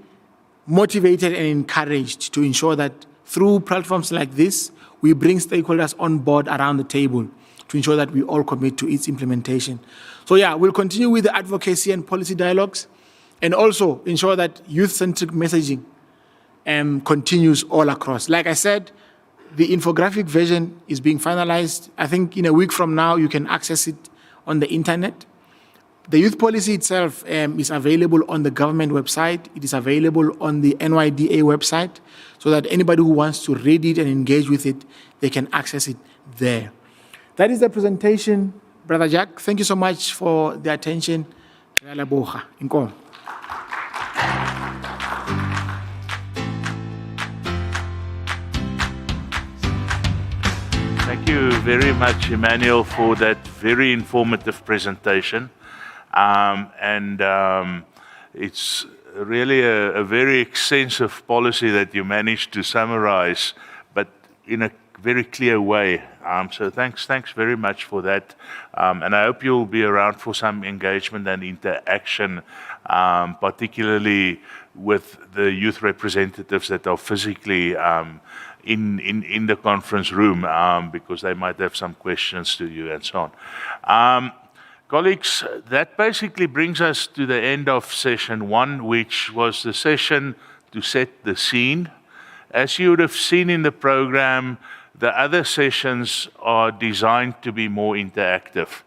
motivated and encouraged to ensure that through platforms like this, we bring stakeholders on board around the table to ensure that we all commit to its implementation. So we'll continue with the advocacy and policy dialogues, and also ensure that youth-centric messaging continues all across. Like I said, the infographic version is being finalized. I think in a week from now, you can access it on the internet. The youth policy itself is available on the government website. It is available on the NYDA website, so that anybody who wants to read it and engage with it, they can access it there. That is the presentation, Brother Jack. Thank you so much for the attention. Thank you very much, Emmanuel, for that very informative presentation. It's really a very extensive policy that you managed to summarize, but in a very clear way. So thanks very much for that. And I hope you'll be around for some engagement and interaction, particularly with the youth representatives that are physically in the conference room, because they might have some questions to you and so on. Colleagues, that basically brings us to the end of session 1, which was the session to set the scene. As you would have seen in the program, the other sessions are designed to be more interactive.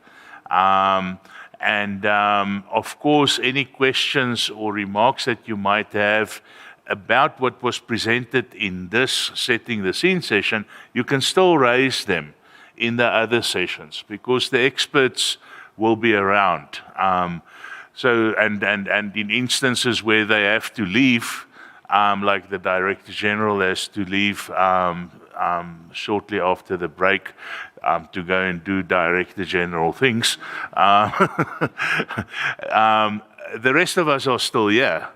Of course, any questions or remarks that you might have about what was presented in this setting the scene session, you can still raise them in the other sessions because the experts will be around. And in instances where they have to leave, like the Director General has to leave shortly after the break to go and do Director General things. The rest of us are still here,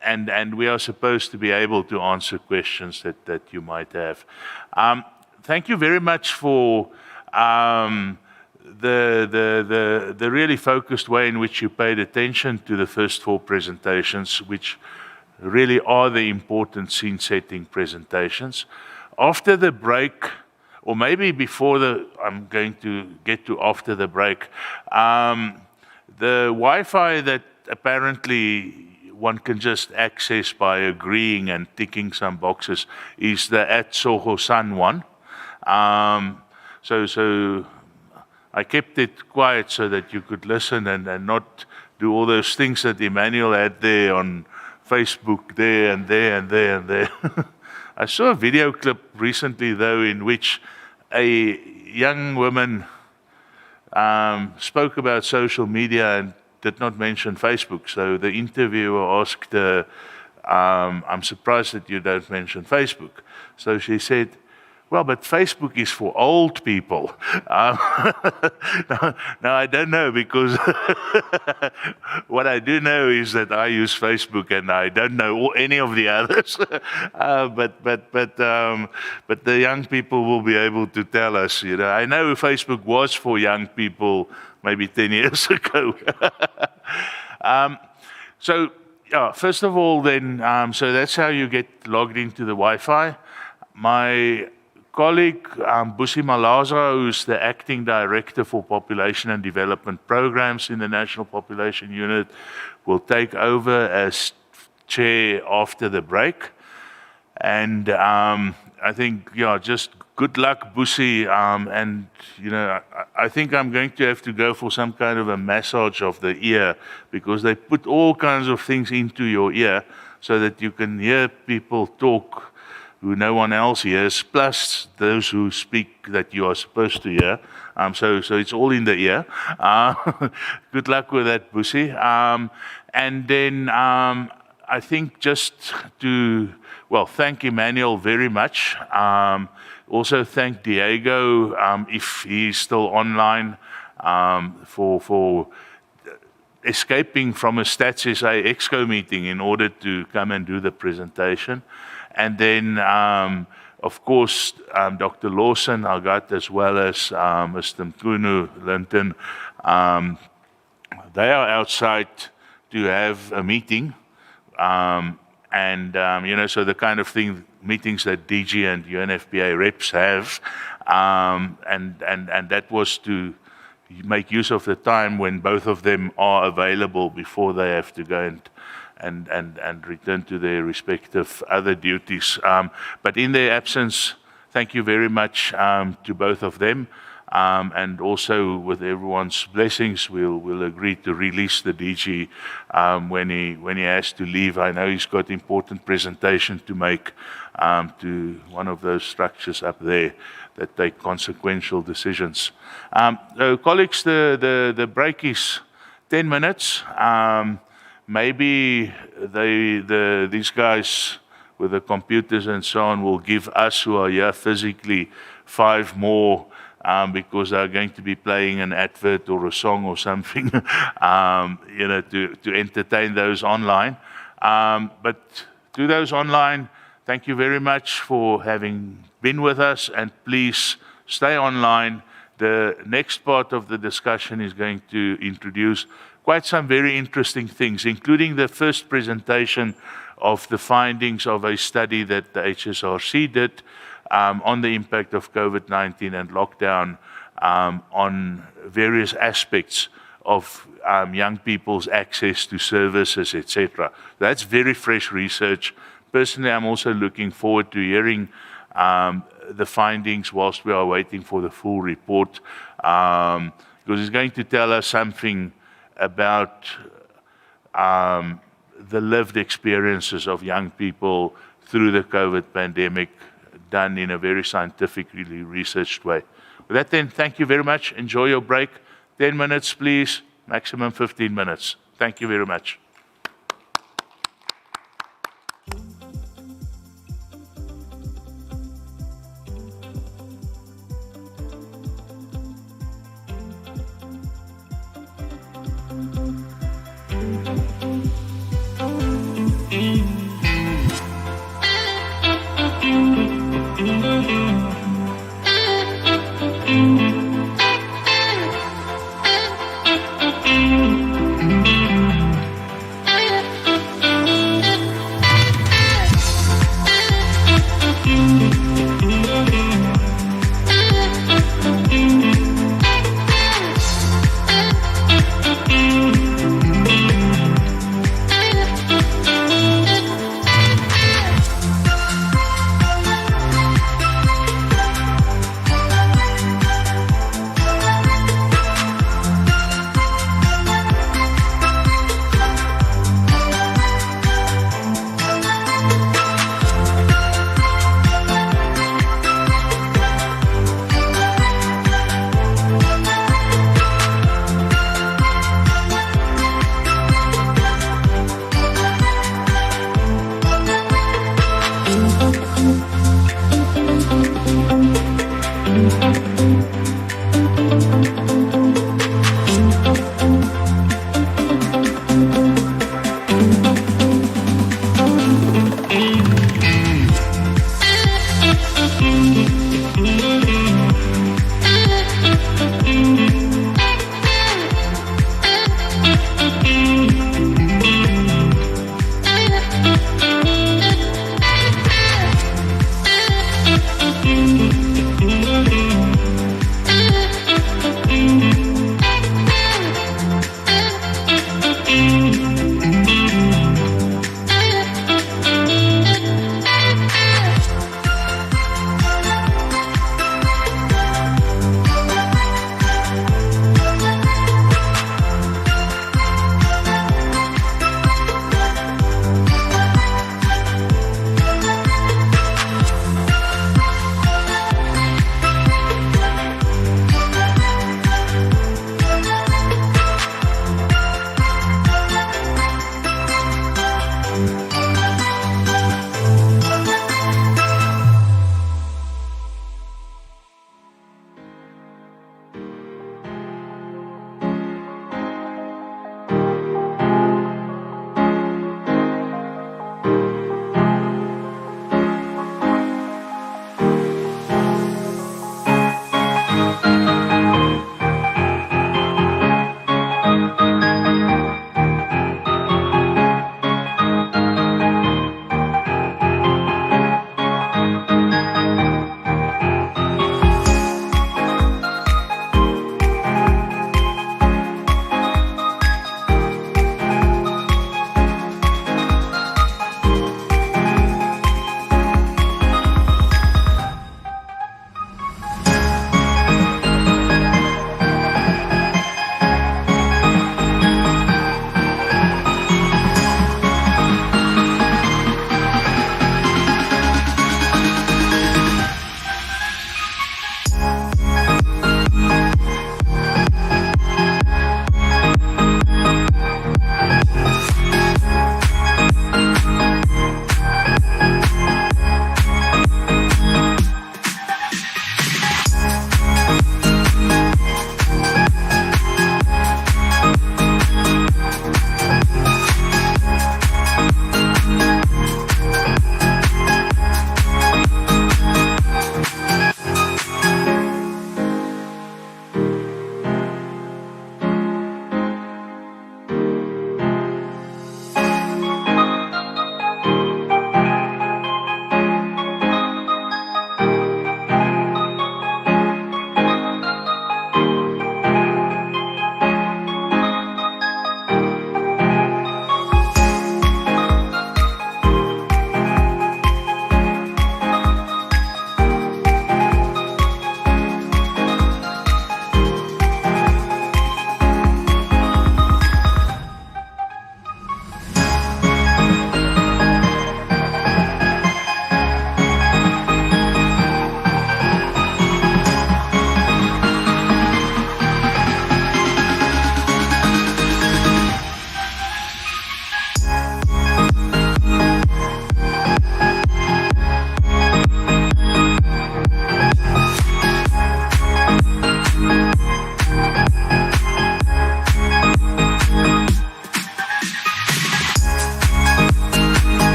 and we are supposed to be able to answer questions that you might have. Thank you very much for the really focused way in which you paid attention to the first 4 presentations, which really are the important scene-setting presentations. After the break, or maybe before I'm going to get to after the break, the Wi-Fi that apparently one can just access by agreeing and ticking some boxes is the @Soho-san one. So I kept it quiet so that you could listen and not do all those things that Emmanuel had there on Facebook, there and there and there and there. I saw a video clip recently, though, in which a young woman spoke about social media and did not mention Facebook. So the interviewer asked her, I'm surprised that you don't mention Facebook. So she said, well, but Facebook is for old people. Now, I don't know, because what I do know is that I use Facebook and I don't know any of the others. But the young people will be able to tell us. You know, I know Facebook was for young people maybe 10 years ago. So, yeah, first of all, then, so that's how you get logged into the Wi-Fi. My colleague, Busi Malaza, who's the Acting Director for Population and Development Programs in the National Population Unit, will take over as chair after the break. And I think, yeah, just good luck, Busi. And, you know, I think I'm going to have to go for some kind of a massage of the ear, because they put all kinds of things into your ear so that you can hear people talk who no one else hears, plus those who speak that you are supposed to hear. So it's all in the ear. Good luck with that, Busi. And then I think just to, well, thank Emmanuel very much. Also thank Diego, if he's still online, for escaping from a Stats SA Exco meeting in order to come and do the presentation. And then, of course, Dr. Lawson, Agat, as well as Mr. Mkunu Linton, they are outside to have a meeting. You know, so the kind of meetings that DG and UNFPA reps have, and that was to make use of the time when both of them are available before they have to go and return to their respective other duties. But in their absence, thank you very much to both of them. And also, with everyone's blessings, we'll agree to release the DG when he has to leave. I know he's got important presentation to make to one of those structures up there that take consequential decisions. So colleagues, the break is 10 minutes. Maybe these guys with the computers and so on will give us who are here physically 5 more, because they're going to be playing an advert or a song or something, you know, to entertain those online. But to those online, thank you very much for having been with us, and please stay online. The next part of the discussion is going to introduce quite some very interesting things, including the first presentation of the findings of a study that the HSRC did on the impact of COVID-19 and lockdown on various aspects young people's access to services, etc. That's very fresh research. Personally, I'm also looking forward to hearing the findings whilst we are waiting for the full report, because it's going to tell us something about the lived experiences of young people through the COVID pandemic, done in a very scientifically researched way. With that then, thank you very much. Enjoy your break. 10 minutes, please. Maximum 15 minutes. Thank you very much.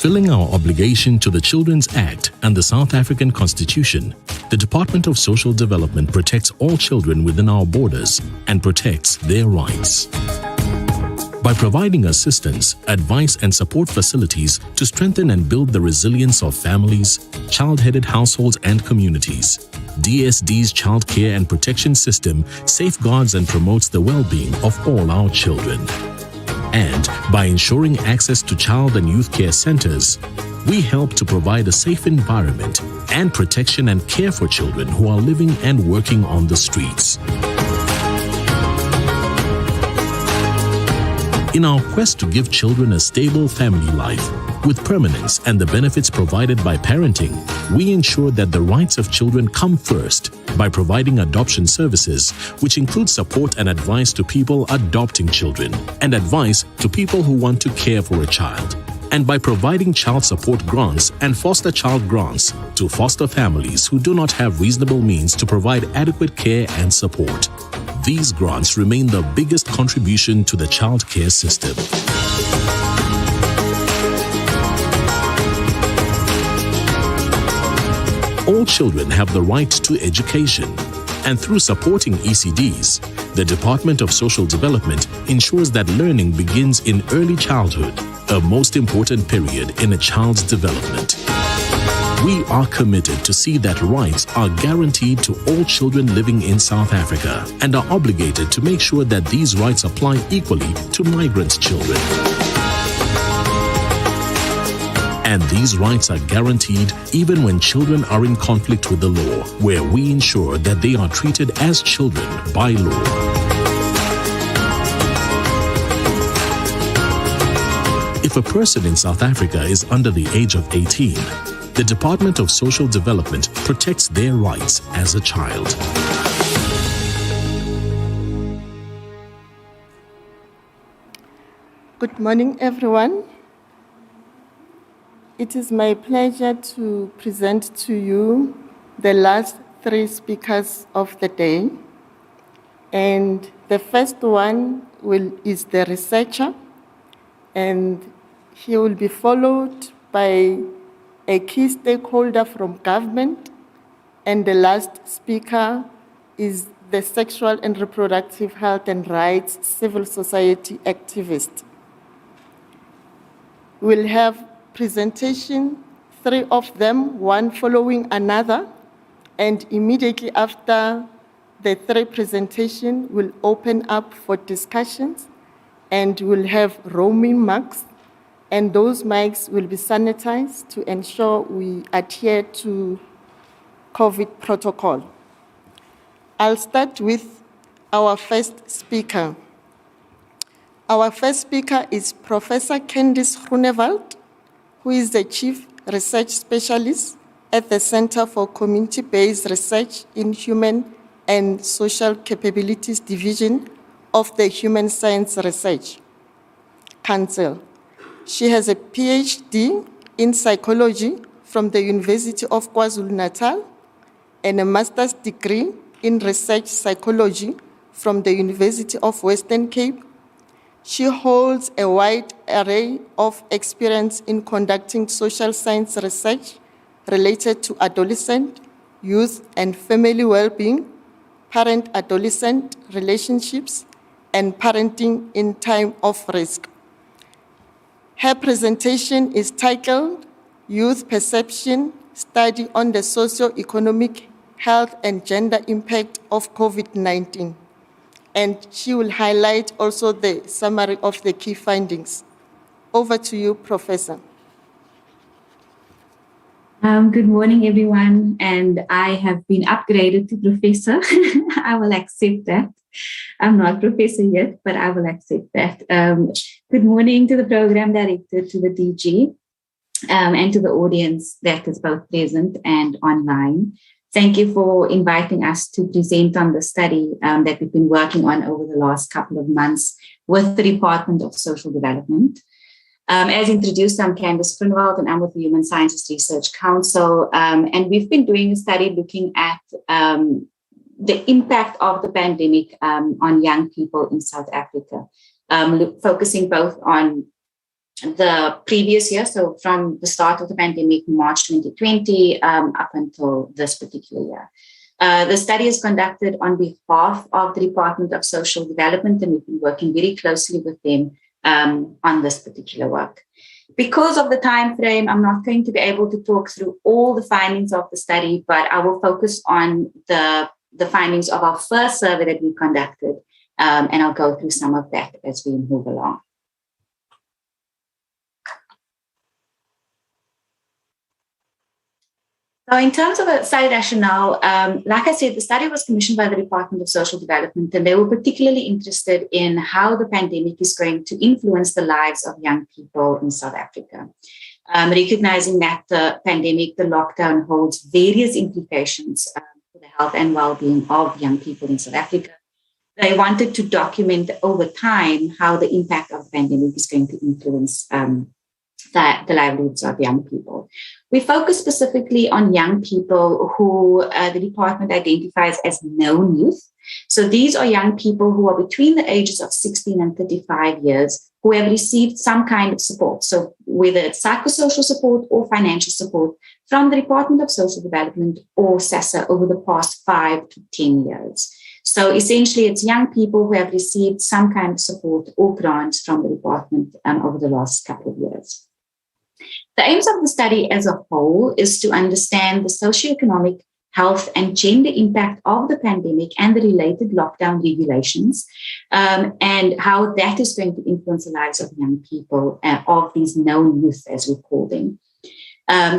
Fulfilling our obligation to the Children's Act and the South African Constitution, the Department of Social Development protects all children within our borders and protects their rights. By providing assistance, advice and support facilities to strengthen and build the resilience of families, child-headed households and communities, DSD's child care and protection system safeguards and promotes the well-being of all our children. And by ensuring access to child and youth care centers, we help to provide a safe environment and protection and care for children who are living and working on the streets. In our quest to give children a stable family life with permanence and the benefits provided by parenting, we ensure that the rights of children come first by providing adoption services, which include support and advice to people adopting children and advice to people who want to care for a child, and by providing child support grants and foster child grants to foster families who do not have reasonable means to provide adequate care and support. These grants remain the biggest contribution to the child care system. All children have the right to education, and through supporting ECDs, the Department of Social Development ensures that learning begins in early childhood, a most important period in a child's development. We are committed to see that rights are guaranteed to all children living in South Africa and are obligated to make sure that these rights apply equally to migrant children. And these rights are guaranteed even when children are in conflict with the law, where we ensure that they are treated as children by law. If a person in South Africa is under the age of 18, the Department of Social Development protects their rights as a child. Good morning, everyone. It is my pleasure to present to you the last three speakers of the day. And the first one is the researcher, and he will be followed by a key stakeholder from government, and the last speaker is the sexual and reproductive health and rights civil society activist. We'll have presentation, three of them, one following another, and immediately after the three presentations, we'll open up for discussions, and we'll have roaming mics, and those mics will be sanitized to ensure we adhere to COVID protocol. I'll start with our first speaker. Our first speaker is Professor Candice Groenewald, who is the Chief Research Specialist at the Center for Community-Based Research in Human and Social Capabilities Division of the Human Science Research Council. She has a PhD in psychology from the University of KwaZulu-Natal and a master's degree in research psychology from the University of Western Cape. She holds a wide array of experience in conducting social science research related to adolescent, youth, and family well-being, parent-adolescent relationships, and parenting in time of risk. Her presentation is titled Youth Perception Study on the Socio-Economic, Health, and Gender Impact of COVID-19. And she will highlight also the summary of the key findings. Over to you, Professor. Good morning, everyone. And I have been upgraded to Professor. I will accept that. I'm not Professor yet, but I will accept that. Good morning to the Program Director, to the DG, and to the audience that is both present and online. Thank you for inviting us to present on the study that we've been working on over the last couple of months with the Department of Social Development. As introduced, I'm Candice Groenewald, and I'm with the Human Sciences Research Council. And we've been doing a study looking at the impact of the pandemic on young people in South Africa, focusing both on the previous year, so from the start of the pandemic, March 2020, up until this particular year. The study is conducted on behalf of the Department of Social Development, and we've been working very closely with them on this particular work. Because of the time frame, I'm not going to be able to talk through all the findings of the study, but I will focus on the findings of our first survey that we conducted, and I'll go through some of that as we move along. So in terms of a study rationale, like I said, the study was commissioned by the Department of Social Development, and they were particularly interested in how the pandemic is going to influence the lives of young people in South Africa. Recognizing that the pandemic, the lockdown, holds various implications for the health and well-being of young people in South Africa. They wanted to document over time how the impact of the pandemic is going to influence the livelihoods of young people. We focus specifically on young people who the department identifies as known youth. So these are young people who are between the ages of 16 and 35 years who have received some kind of support. So whether it's psychosocial support or financial support from the Department of Social Development or SASSA over the past 5 to 10 years. So essentially, it's young people who have received some kind of support or grants from the department over the last couple of years. The aims of the study as a whole is to understand the socioeconomic, health, and gender impact of the pandemic and the related lockdown regulations, and how that is going to influence the lives of young people, of these known youth, as we call them.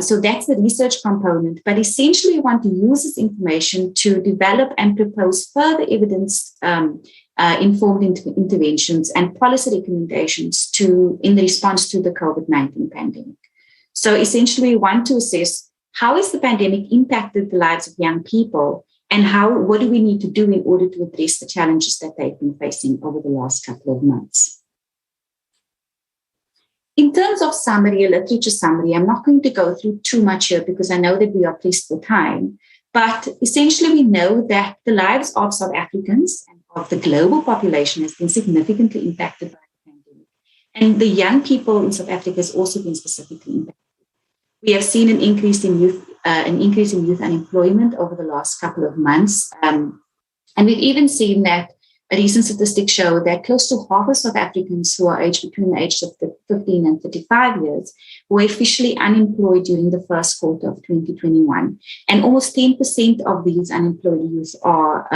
So that's the research component, but essentially we want to use this information to develop and propose further evidence informed interventions and policy recommendations in the response to the COVID-19 pandemic. So essentially we want to assess how has the pandemic impacted the lives of young people, and what do we need to do in order to address the challenges that they've been facing over the last couple of months. In terms of summary, a literature summary, I'm not going to go through too much here because I know that we are pressed for time, but essentially we know that the lives of South Africans and of the global population has been significantly impacted by the pandemic. And the young people in South Africa has also been specifically impacted. We have seen an increase in youth unemployment over the last couple of months. And we've even seen that recent statistics show that close to half of South Africans who are aged between the ages of 15 and 35 years were officially unemployed during the first quarter of 2021. And almost 10% of these unemployed youth are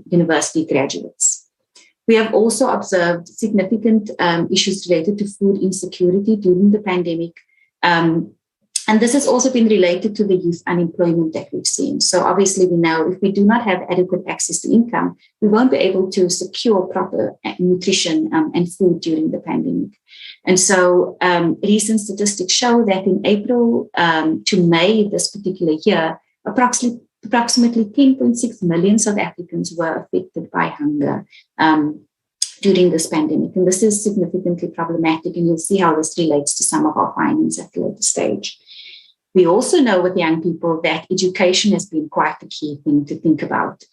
university graduates. We have also observed significant issues related to food insecurity during the pandemic. And this has also been related to the youth unemployment that we've seen. So obviously we know if we do not have adequate access to income, we won't be able to secure proper nutrition and food during the pandemic. And so recent statistics show that in April to May this particular year, approximately 10.6 million South Africans were affected by hunger during this pandemic. And this is significantly problematic, and you'll see how this relates to some of our findings at a later stage. We also know with young people that education has been quite the key thing to think about,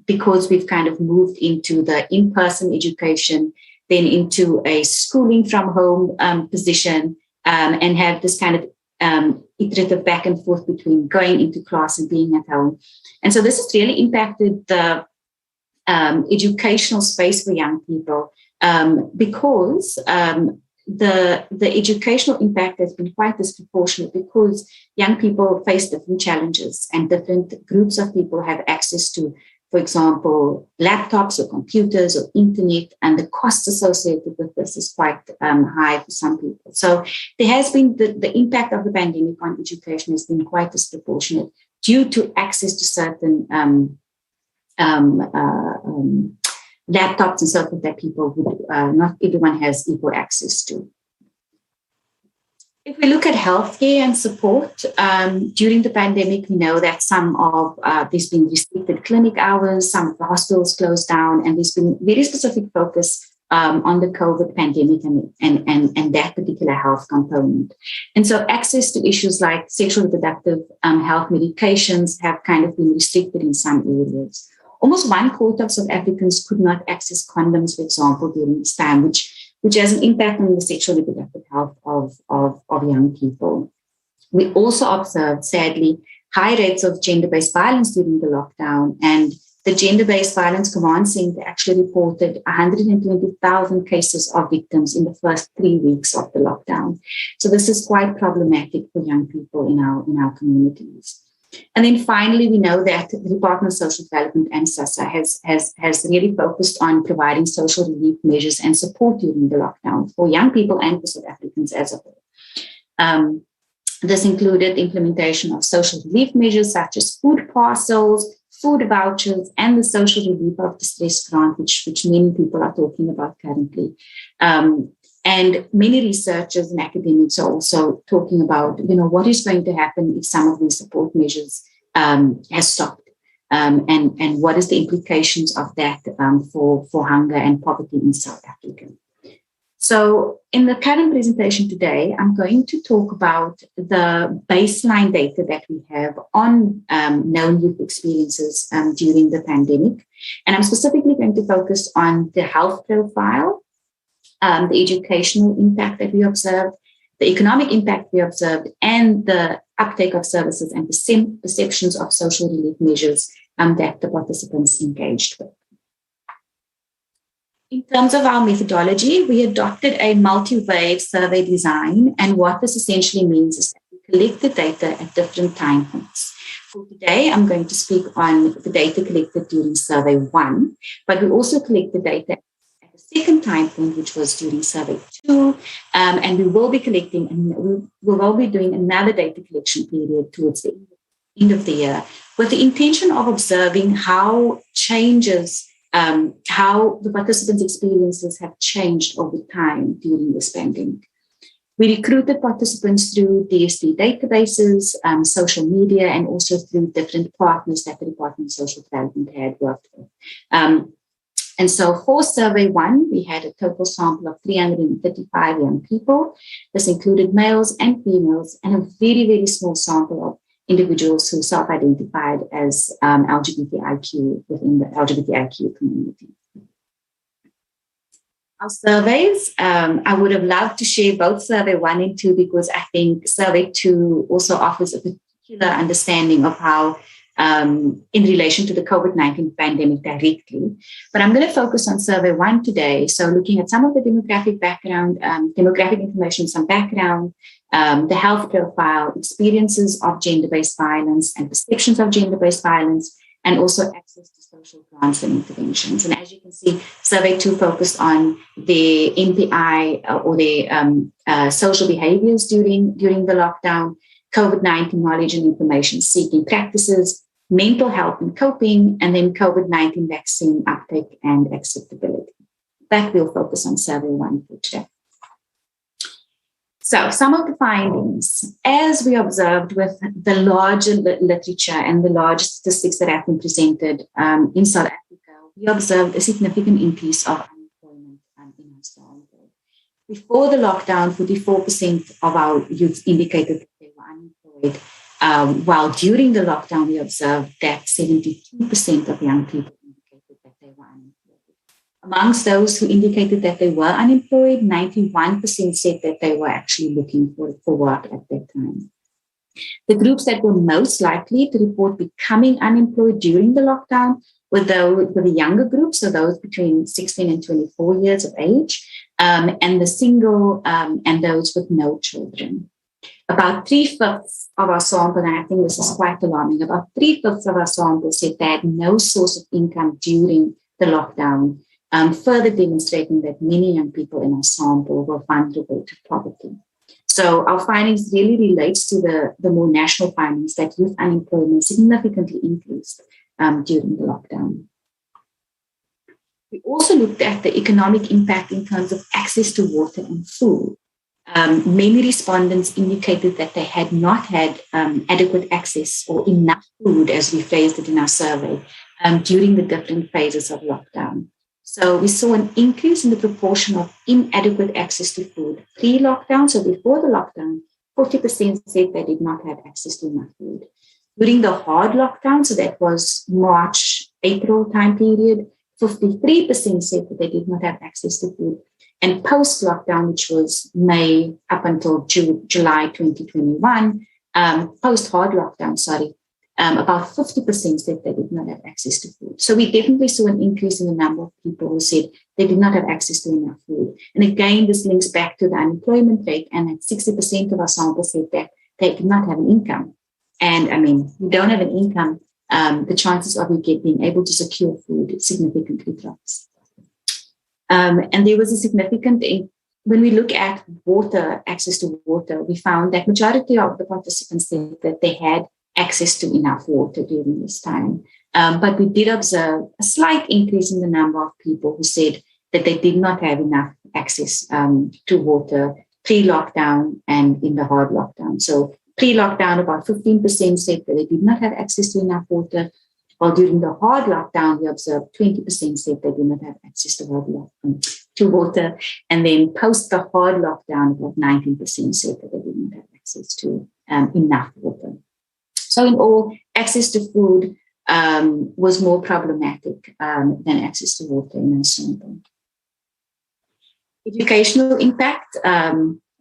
because we've kind of moved into the in-person education, then into a schooling from home position, and have this kind of iterative back and forth between going into class and being at home. And so this has really impacted the educational space for young people, because the educational impact has been quite disproportionate, because young people face different challenges and different groups of people have access to, for example, laptops or computers or internet, and the costs associated with this is quite high for some people. So there has been the impact of the pandemic on education has been quite disproportionate due to access to certain laptops and so forth that people would not everyone has equal access to. If we look at healthcare and support during the pandemic, we know that some of there's been restricted clinic hours, some of the hospitals closed down, and there's been very specific focus on the COVID pandemic and that particular health component. And so access to issues like sexual reproductive health medications have kind of been restricted in some areas. Almost 1/4 of South Africans could not access condoms, for example, during this time, which which has an impact on the sexual and reproductive health of young people. We also observed, sadly, high rates of gender-based violence during the lockdown, and the Gender-Based Violence Command Center actually reported 120,000 cases of victims in the first 3 weeks of the lockdown. So this is quite problematic for young people in our communities. And then finally, we know that the Department of Social Development and SASSA has really focused on providing social relief measures and support during the lockdown for young people and for South Africans as a whole. This included the implementation of social relief measures such as food parcels, food vouchers, and the social relief of distress grant, which many people are talking about currently. And many researchers and academics are also talking about, what is going to happen if some of these support measures has stopped, and what is the implications of that for hunger and poverty in South Africa. So in the current presentation today, I'm going to talk about the baseline data that we have on known youth experiences during the pandemic. And I'm specifically going to focus on the health profile, the educational impact that we observed, the economic impact we observed, and the uptake of services and perceptions of social relief measures that the participants engaged with. In terms of our methodology, we adopted a multi-wave survey design, and what this essentially means is that we collect the data at different time points. For today, I'm going to speak on the data collected during survey 1, but we also collect the data at the second time point, which was during survey 2, and we will be collecting, and we will be doing another data collection period towards the end of the year, with the intention of observing how how the participants' experiences have changed over time during this pandemic. We recruited participants through DSD databases, social media, and also through different partners that the Department of Social Development had worked with. And so for survey 1, we had a total sample of 335 young people. This included males and females, and a very, very small sample of individuals who self-identified as LGBTIQ within the LGBTIQ community. Our surveys, I would have loved to share both survey 1 and 2, because I think survey 2 also offers a particular understanding of how, in relation to the COVID-19 pandemic directly. But I'm going to focus on survey 1 today. So looking at some of the demographic background, demographic information, some background, the health profile, experiences of gender-based violence and perceptions of gender-based violence, and also access to social grants and interventions. And as you can see, survey 2 focused on the MPI or the social behaviors during the lockdown, COVID-19 knowledge and information seeking practices, mental health and coping, and then COVID-19 vaccine uptake and acceptability. That will focus on survey 1 for today. So some of the findings, as we observed with the larger literature and the large statistics that have been presented in South Africa, we observed a significant increase of unemployment in our sample. Before the lockdown, 44% of our youth indicated that they were unemployed, while during the lockdown, we observed that 72% of young people indicated that they were unemployed. Amongst those who indicated that they were unemployed, 91% said that they were actually looking for work at that time. The groups that were most likely to report becoming unemployed during the lockdown were the younger groups, so those between 16 and 24 years of age, and the single and those with no children. About 3/5 of our sample, and I think this is quite alarming, about 3/5 of our sample said they had no source of income during the lockdown, further demonstrating that many young people in our sample were vulnerable to poverty. So our findings really relates to the more national findings that youth unemployment significantly increased during the lockdown. We also looked at the economic impact in terms of access to water and food. Many respondents indicated that they had not had adequate access or enough food, as we phrased it in our survey, during the different phases of lockdown. So we saw an increase in the proportion of inadequate access to food pre-lockdown. So before the lockdown, 40% said they did not have access to enough food. During the hard lockdown, so that was March, April time period, 53% said that they did not have access to food. And post-lockdown, which was May up until July 2021, post-hard lockdown, about 50% said they did not have access to food. So we definitely saw an increase in the number of people who said they did not have access to enough food. And again, this links back to the unemployment rate, and that 60% of our samples said that they did not have an income. And I mean, you don't have an income, the chances of you being able to secure food significantly drops. And there was a significant, when we look at water, access to water, we found that majority of the participants said that they had access to enough water during this time. But we did observe a slight increase in the number of people who said that they did not have enough access to water pre-lockdown and in the hard lockdown. So pre-lockdown, about 15% said that they did not have access to enough water, while during the hard lockdown, we observed 20% said they did not have access to water. And then post the hard lockdown, about 19% said that they did not have access to enough water. So in all, access to food was more problematic than access to water in our sample. Educational impact.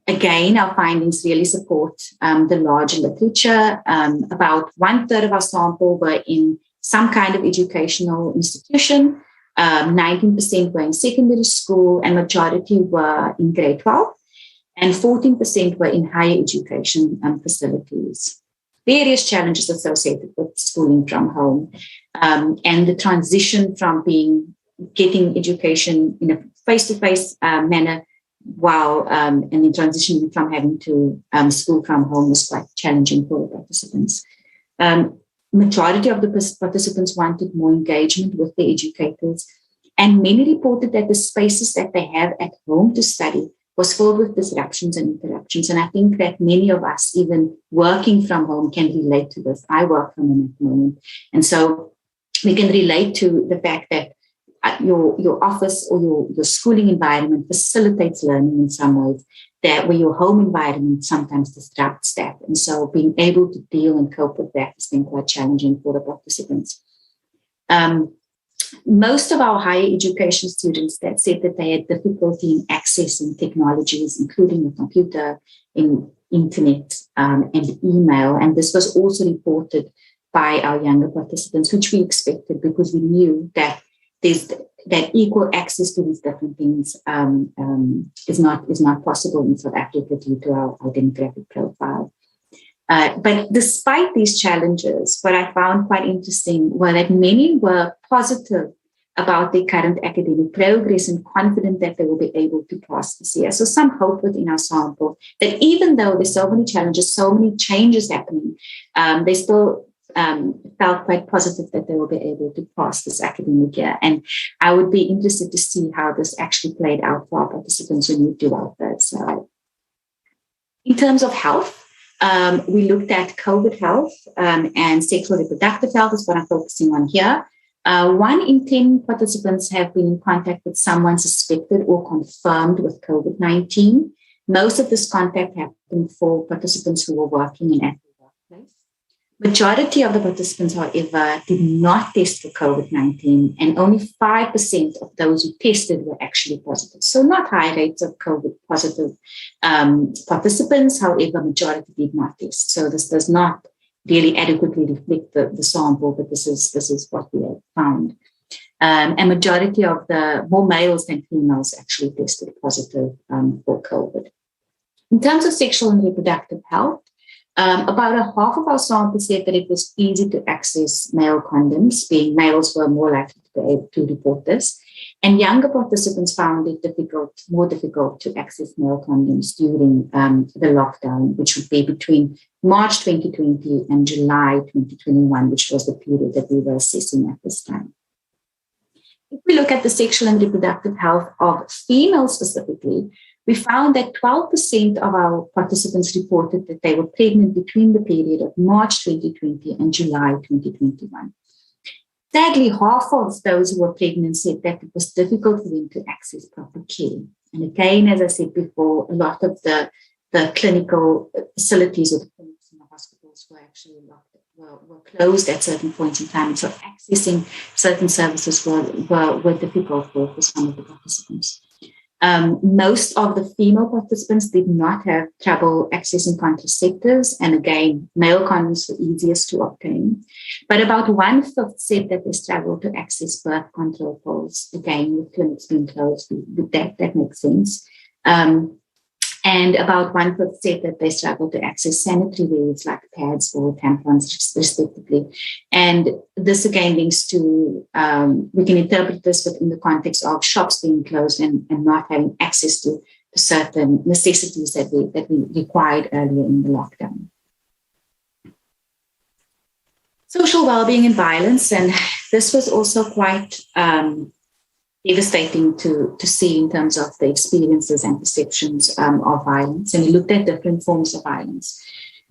Again, our findings really support the larger literature. About 1/3 of our sample were in some kind of educational institution. 19% were in secondary school, and majority were in grade 12. And 14% were in higher education facilities. Various challenges associated with schooling from home, and the transition from getting education in a face-to-face manner, while and then transitioning from having to school from home was quite challenging for the participants. Majority of the participants wanted more engagement with the educators, and many reported that the spaces that they have at home to study was filled with disruptions and interruptions. And I think that many of us, even working from home, can relate to this. I work from home at the moment. And so we can relate to the fact that your office or your schooling environment facilitates learning in some ways, that where your home environment sometimes disrupts that. And so being able to deal and cope with that has been quite challenging for the participants. Most of our higher education students that said that they had difficulty in accessing technologies, including the computer, in internet, and email. And this was also reported by our younger participants, which we expected because we knew that that equal access to these different things is not possible in South Africa due to our demographic profile. But despite these challenges, what I found quite interesting was that many were positive about their current academic progress and confident that they will be able to pass this year. So some hope within our sample that even though there's so many challenges, so many changes happening, they still felt quite positive that they will be able to pass this academic year. And I would be interested to see how this actually played out for our participants when we do our third slide. In terms of health, we looked at COVID health and sexual reproductive health is what I'm focusing on here. 1 in 10 participants have been in contact with someone suspected or confirmed with COVID-19. Most of this contact happened for participants who were working in active workplace. Majority of the participants, however, did not test for COVID-19, and only 5% of those who tested were actually positive. So not high rates of COVID positive participants, however, majority did not test. So this does not really adequately reflect the sample, but this is what we have found. And majority of the more males than females actually tested positive for COVID. In terms of sexual and reproductive health, about a half of our sample said that it was easy to access male condoms, being males were more likely to be able to report this. And younger participants found it more difficult to access male condoms during the lockdown, which would be between March 2020 and July 2021, which was the period that we were assessing at this time. If we look at the sexual and reproductive health of females specifically, we found that 12% of our participants reported that they were pregnant between the period of March 2020 and July 2021. Sadly, half of those who were pregnant said that it was difficult for them to access proper care. And again, as I said before, a lot of the clinical facilities or the clinics in the hospitals were actually were closed at certain points in time. And so accessing certain services were difficult for some of the participants. Most of the female participants did not have trouble accessing contraceptives, and again, male condoms were easiest to obtain. But about 1/5 said that they struggled to access birth control pills, again, with clinics being closed. That makes sense. And about 1/5 said that they struggled to access sanitary wares like pads or tampons, respectively. And this again links to, we can interpret this within the context of shops being closed and not having access to certain necessities that we required earlier in the lockdown. Social well-being and violence, and this was also quite devastating to see in terms of the experiences and perceptions of violence. And we looked at different forms of violence.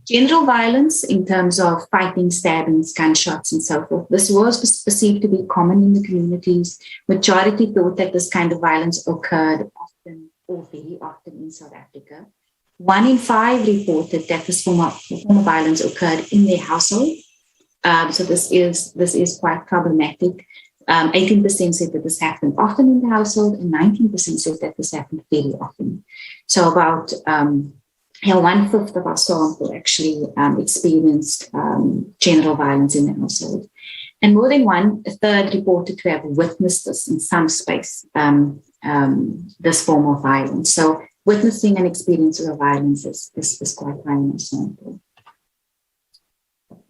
General violence in terms of fighting, stabbings, gunshots, and so forth. This was perceived to be common in the communities. Majority thought that this kind of violence occurred often or very often in South Africa. 1 in 5 reported that this form of violence occurred in their household. So this is quite problematic. 18% said that this happened often in the household, and 19% said that this happened very often. So about 1/5 of our sample actually experienced general violence in the household. And more than 1/3 reported to have witnessed this in some space, this form of violence. So witnessing and experiencing of violence is quite high in our sample.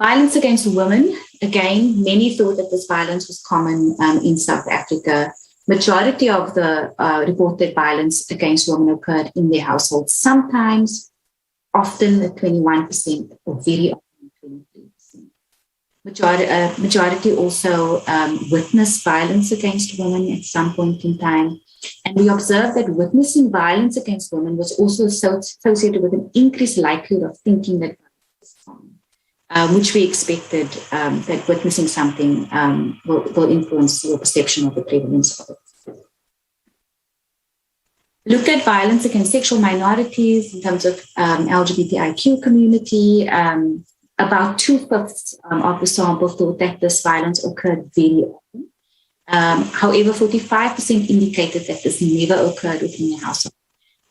Violence against women, again, many thought that this violence was common in South Africa. Majority of the reported violence against women occurred in their households, sometimes, often at 21%, or very often 23%. Majority also witnessed violence against women at some point in time. And we observed that witnessing violence against women was also associated with an increased likelihood of thinking that violence was common. Which we expected that witnessing something will influence your perception of the prevalence of it. Looked at violence against sexual minorities in terms of LGBTIQ community. About 2/5 of the sample thought that this violence occurred very often. However, 45% indicated that this never occurred within the household.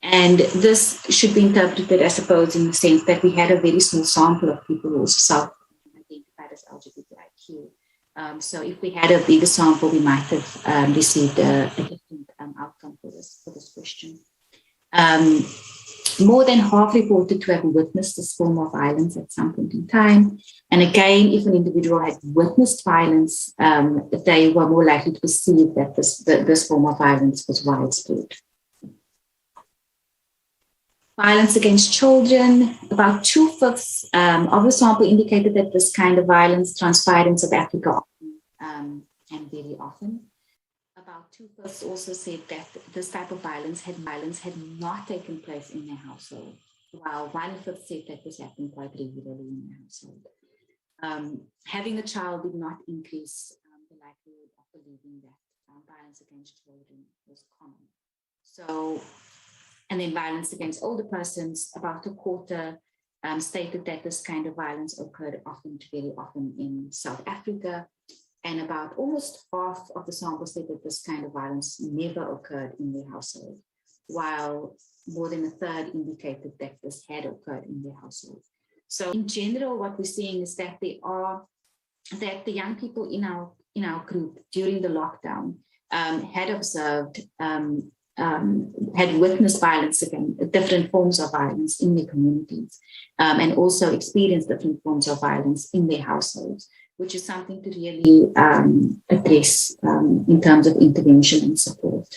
And this should be interpreted, I suppose, in the sense that we had a very small sample of people who also self-identified as LGBTIQ. So if we had a bigger sample, we might have received a different outcome for this question. More than half reported to have witnessed this form of violence at some point in time. And again, if an individual had witnessed violence, they were more likely to perceive that this form of violence was widespread. Violence against children, about 2/5 of the sample indicated that this kind of violence transpired in South Africa often, and very often. About 2/5 also said that this type of violence had not taken place in their household, while 1/5 said that this happened quite regularly in their household. Having a child did not increase the likelihood of believing that violence against children was common. And then violence against older persons, about 1/4 stated that this kind of violence occurred very often in South Africa. And about almost half of the sample said that this kind of violence never occurred in their household, while more than 1/3 indicated that this had occurred in their household. So in general, what we're seeing is that that the young people in our group during the lockdown had observed had witnessed violence against different forms of violence in their communities, and also experienced different forms of violence in their households, which is something to really address in terms of intervention and support.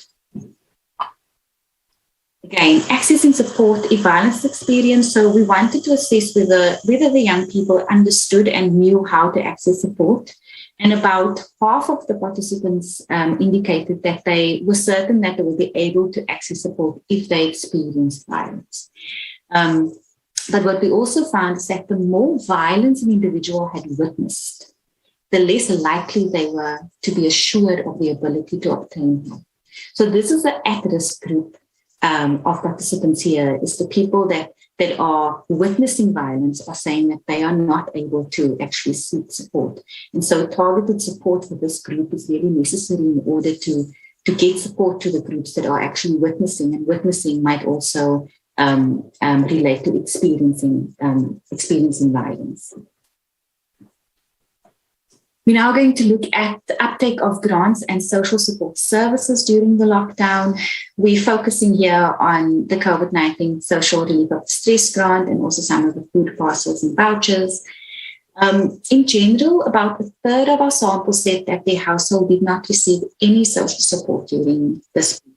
Again, accessing support if violence experience. So we wanted to assess whether the young people understood and knew how to access support. And about half of the participants indicated that they were certain that they would be able to access support if they experienced violence. But what we also found is that the more violence an individual had witnessed, the less likely they were to be assured of the ability to obtain help. So this is the at-risk group of participants here, is the people that are witnessing violence are saying that they are not able to actually seek support. And so targeted support for this group is really necessary in order to get support to the groups that are actually witnessing, and witnessing might also relate to experiencing violence. We're now going to look at the uptake of grants and social support services during the lockdown. We're focusing here on the COVID-19 Social Relief of Distress Grant and also some of the food parcels and vouchers. In general, about a third of our sample said that their household did not receive any social support during this period.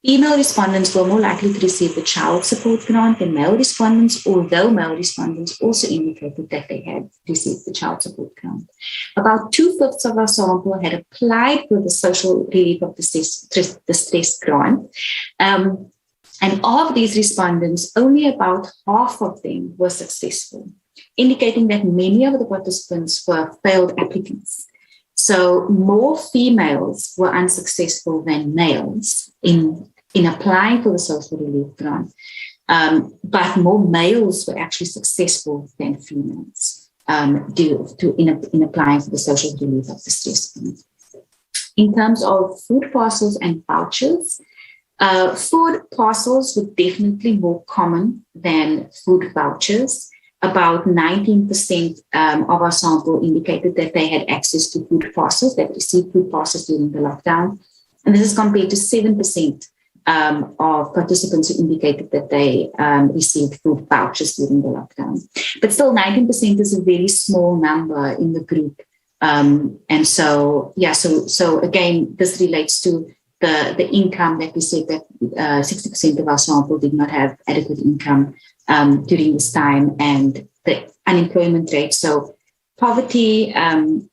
Female respondents were more likely to receive the child support grant than male respondents, although male respondents also indicated that they had received the child support grant. About 2/5 of our sample had applied for the Social Relief of Distress grant. And of these respondents, only about half of them were successful, indicating that many of the participants were failed applicants. So more females were unsuccessful than males in applying for the social relief grant, but more males were actually successful than females in applying for the social relief of distress grant. In terms of food parcels and vouchers, food parcels were definitely more common than food vouchers. About 19% of our sample indicated that they had access to food parcels, that received food parcels during the lockdown. And this is compared to 7% of participants who indicated that they received food vouchers during the lockdown. But still, 19% is a very small number in the group. And so again, this relates to the income that we said that 60% of our sample did not have adequate income during this time, and the unemployment rate. So poverty and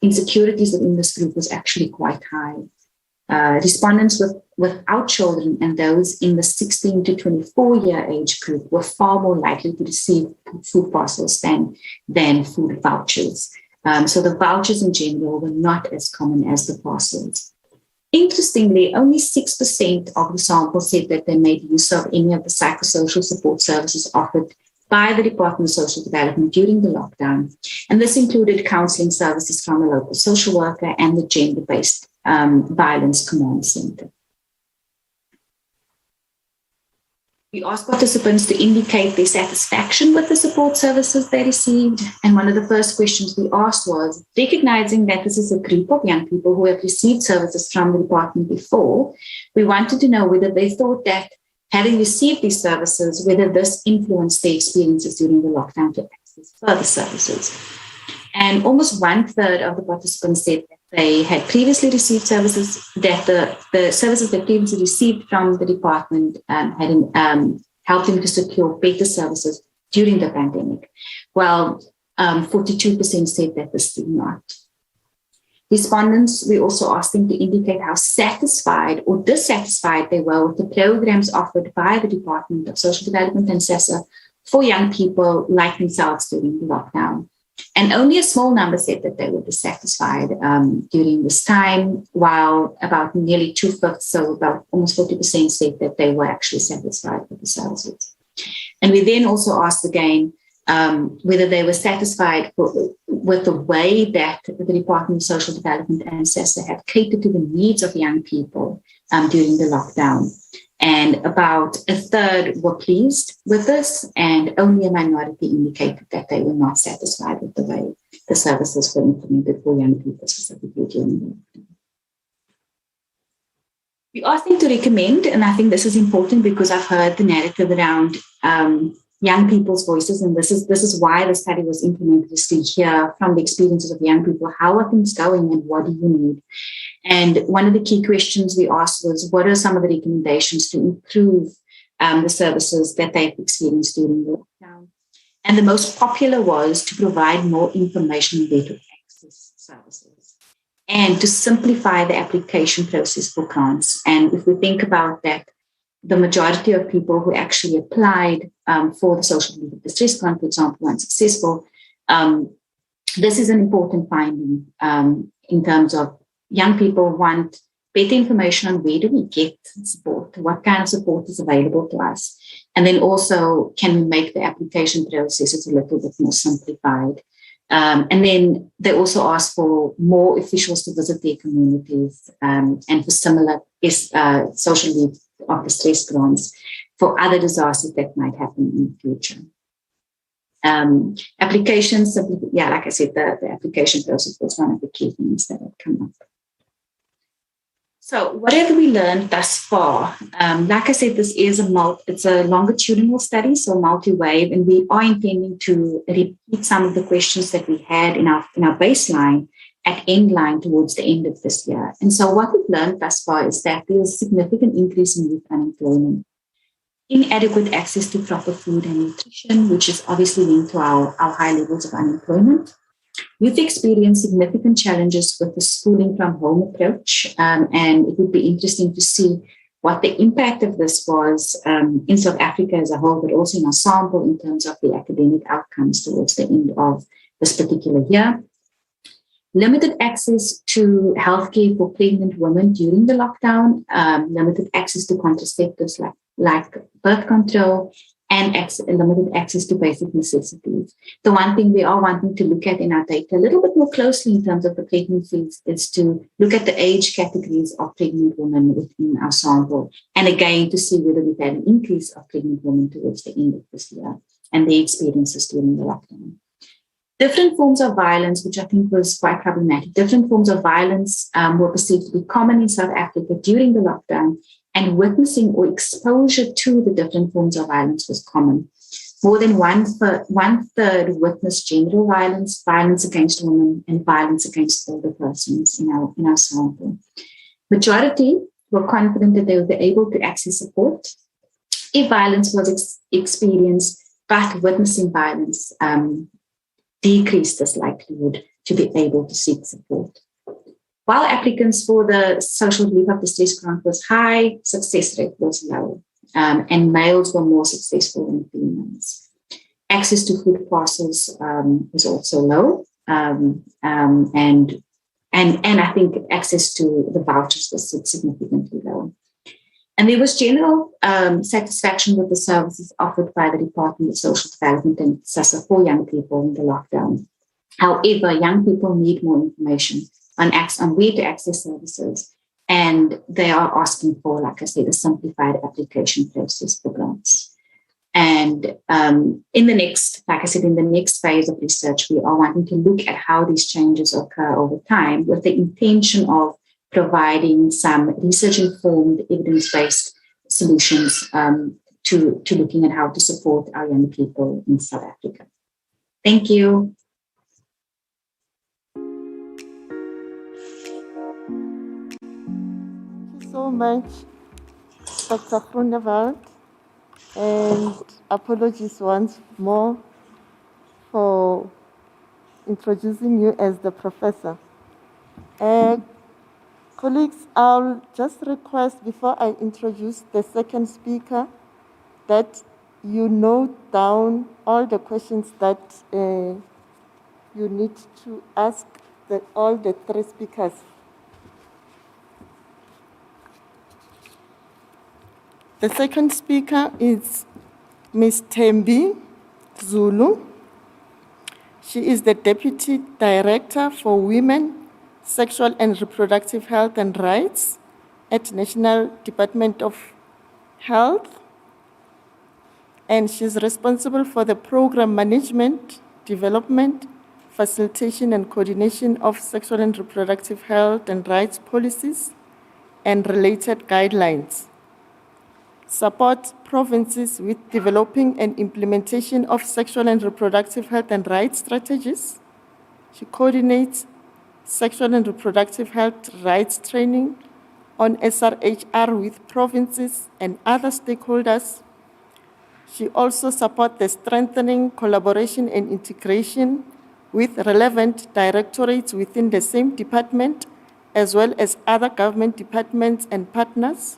insecurities within this group was actually quite high. Respondents without children and those in the 16 to 24-year age group were far more likely to receive food parcels than food vouchers. So the vouchers in general were not as common as the parcels. Interestingly, only 6% of the sample said that they made use of any of the psychosocial support services offered by the Department of Social Development during the lockdown. And this included counseling services from a local social worker and the gender-based violence command center. We asked participants to indicate their satisfaction with the support services they received. And one of the first questions we asked was, recognizing that this is a group of young people who have received services from the department before, we wanted to know whether they thought that having received these services, whether this influenced their experiences during the lockdown to access further services. And almost 1/3 of the participants said that they had previously received services, that the services they previously received from the department had helped them to secure better services during the pandemic, while 42% said that this did not. Respondents, we also asked them to indicate how satisfied or dissatisfied they were with the programs offered by the Department of Social Development and SASSA for young people like themselves during the lockdown. And only a small number said that they were dissatisfied during this time, while about nearly 2/5, so about almost 40% said that they were actually satisfied with the services. And we then also asked again whether they were satisfied with the way that the Department of Social Development and SASSA had catered to the needs of young people during the lockdown. And about 1/3 were pleased with this, and only a minority indicated that they were not satisfied with the way the services were implemented for young people specifically during the lockdown. We asked them to recommend, and I think this is important because I've heard the narrative around young people's voices, and this is why the study was implemented, is to hear from the experiences of young people, how are things going and what do you need? And one of the key questions we asked was, what are some of the recommendations to improve the services that they've experienced during the lockdown? And the most popular was to provide more information on where to access services and to simplify the application process for grants. And if we think about that, the majority of people who actually applied for the social relief of distress grant, for example, were unsuccessful. This is an important finding in terms of young people want better information on where do we get support, what kind of support is available to us, and then also can we make the application processes a little bit more simplified. And then they also asked for more officials to visit their communities and for similar social leave of distress grants for other disasters that might happen in the future. Applications, like I said, the application process was one of the key things that had come up. So what have we learned thus far? Like I said, this is it's a longitudinal study, so multi-wave, and we are intending to repeat some of the questions that we had in our baseline at endline towards the end of this year. And so what we've learned thus far is that there is a significant increase in youth unemployment, inadequate access to proper food and nutrition, which is obviously linked to our high levels of unemployment. Youth experience significant challenges with the schooling from home approach, and it would be interesting to see what the impact of this was in South Africa as a whole, but also in our sample in terms of the academic outcomes towards the end of this particular year. Limited access to healthcare for pregnant women during the lockdown, limited access to contraceptives like birth control, and limited access to basic necessities. The one thing we are wanting to look at in our data a little bit more closely in terms of the pregnancies is to look at the age categories of pregnant women within our sample, and again to see whether we've had an increase of pregnant women towards the end of this year and their experiences during the lockdown. Different forms of violence, which I think was quite problematic, different forms of violence were perceived to be common in South Africa during the lockdown, and witnessing or exposure to the different forms of violence was common. More than one third witnessed general violence, violence against women, and violence against older persons in our sample. Majority were confident that they would be able to access support if violence was experienced, but witnessing violence decreased this likelihood to be able to seek support. While applicants for the social leave of distress grant was high, success rate was low, and males were more successful than females. Access to food parcels was also low, and I think access to the vouchers was significantly low. And there was general satisfaction with the services offered by the Department of Social Development and SASSA for young people in the lockdown. However, young people need more information on where to access services, and they are asking for, like I said, a simplified application process for grants. And in the next phase of research, we are wanting to look at how these changes occur over time with the intention of providing some research-informed, evidence-based solutions to looking at how to support our young people in South Africa. Thank you. So much, Dr. Groenewald, and apologies once more for introducing you as the professor. Colleagues, I'll just request before I introduce the second speaker that you note down all the questions that you need to ask all the three speakers. The second speaker is Ms. Thembi Zulu. She is the Deputy Director for Women, Sexual and Reproductive Health and Rights at National Department of Health. And she's responsible for the program management, development, facilitation and coordination of sexual and reproductive health and rights policies and related guidelines. Support provinces with developing and implementation of sexual and reproductive health and rights strategies. She coordinates sexual and reproductive health rights training on SRHR with provinces and other stakeholders. She also supports the strengthening collaboration and integration with relevant directorates within the same department, as well as other government departments and partners.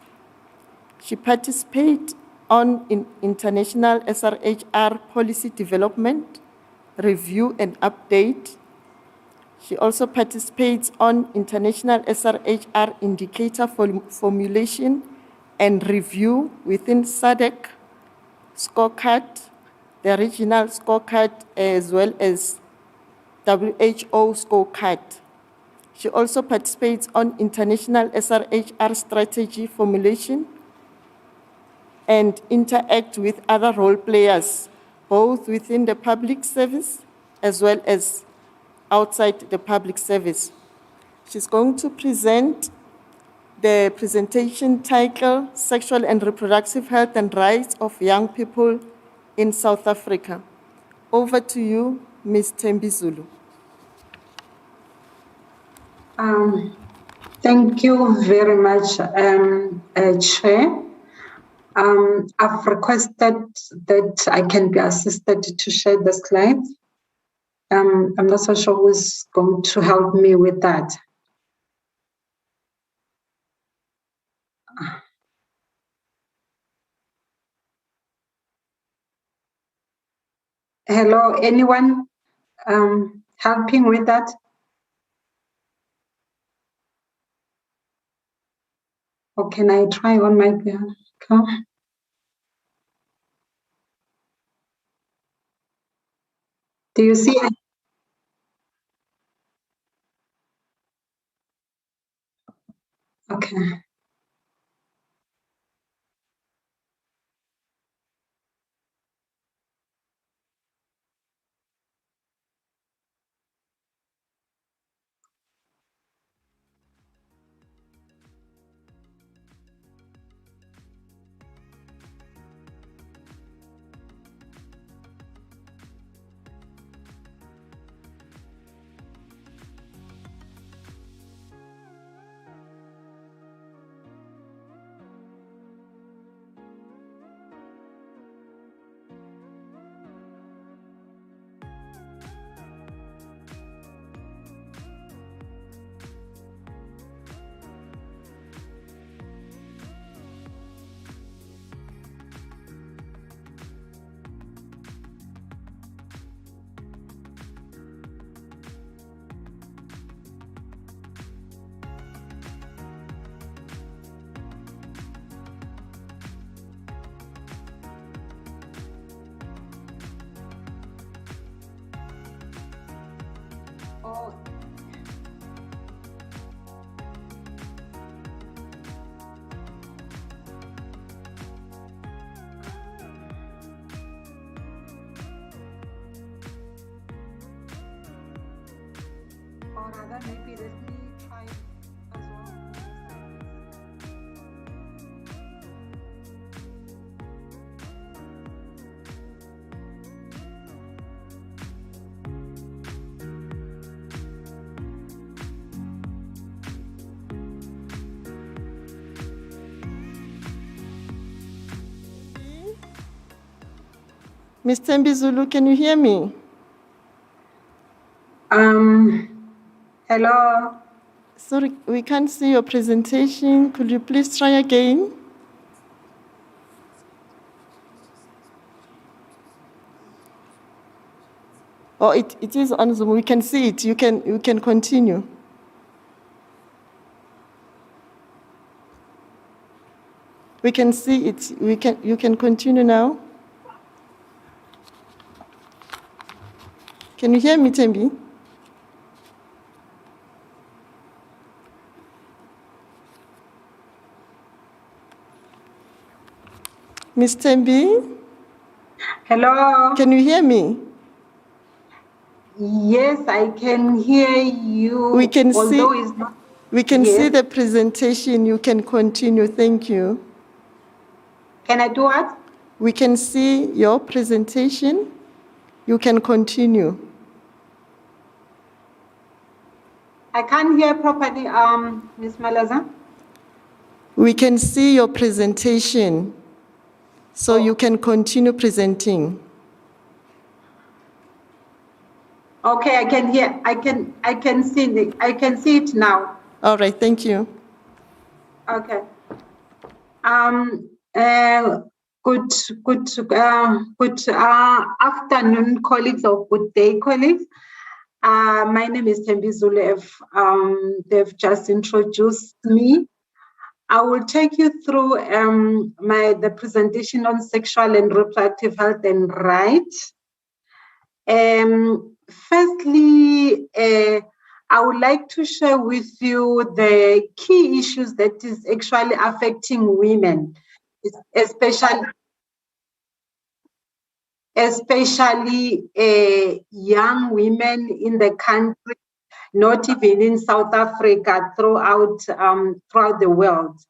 She participates in international SRHR policy development, review and update. She also participates on international SRHR indicator formulation and review within SADC scorecard, the regional scorecard, as well as WHO scorecard. She also participates on international SRHR strategy formulation and interact with other role players, both within the public service as well as outside the public service. She's going to present the presentation titled Sexual and Reproductive Health and Rights of Young People in South Africa. Over to you, Ms. Thembi Zulu. Thank you very much, Chair. I've requested that I can be assisted to share the slides. I'm not so sure who's going to help me with that. Hello, anyone helping with that? Or can I try on my behalf? Do you see it? Okay. Oh. Or rather, maybe let me try as well. Ms. Thembi Zulu, can you hear me? Hello. Sorry, we can't see your presentation. Could you please try again? Oh, it is on Zoom. We can see it. You can continue. We can see it. You can continue now. Can you hear me, Thembi? Ms. Thembi? Hello. Can you hear me? Yes, I can hear you. We can although see. It's not. We can Yes. see the presentation. You can continue. Thank you. Can I do what? We can see your presentation. You can continue. I can't hear properly, Ms. Malaza. We can see your presentation, so you can continue presenting. Okay, I can hear. I can see it. I can see it now. All right, thank you. Okay. Good afternoon, colleagues, or good day, colleagues. My name is Thembi Zulu. They've just introduced me. I will take you through the presentation on sexual and reproductive health and rights. Firstly, I would like to share with you the key issues that is actually affecting women, especially young women in the country, not even in South Africa, throughout the world.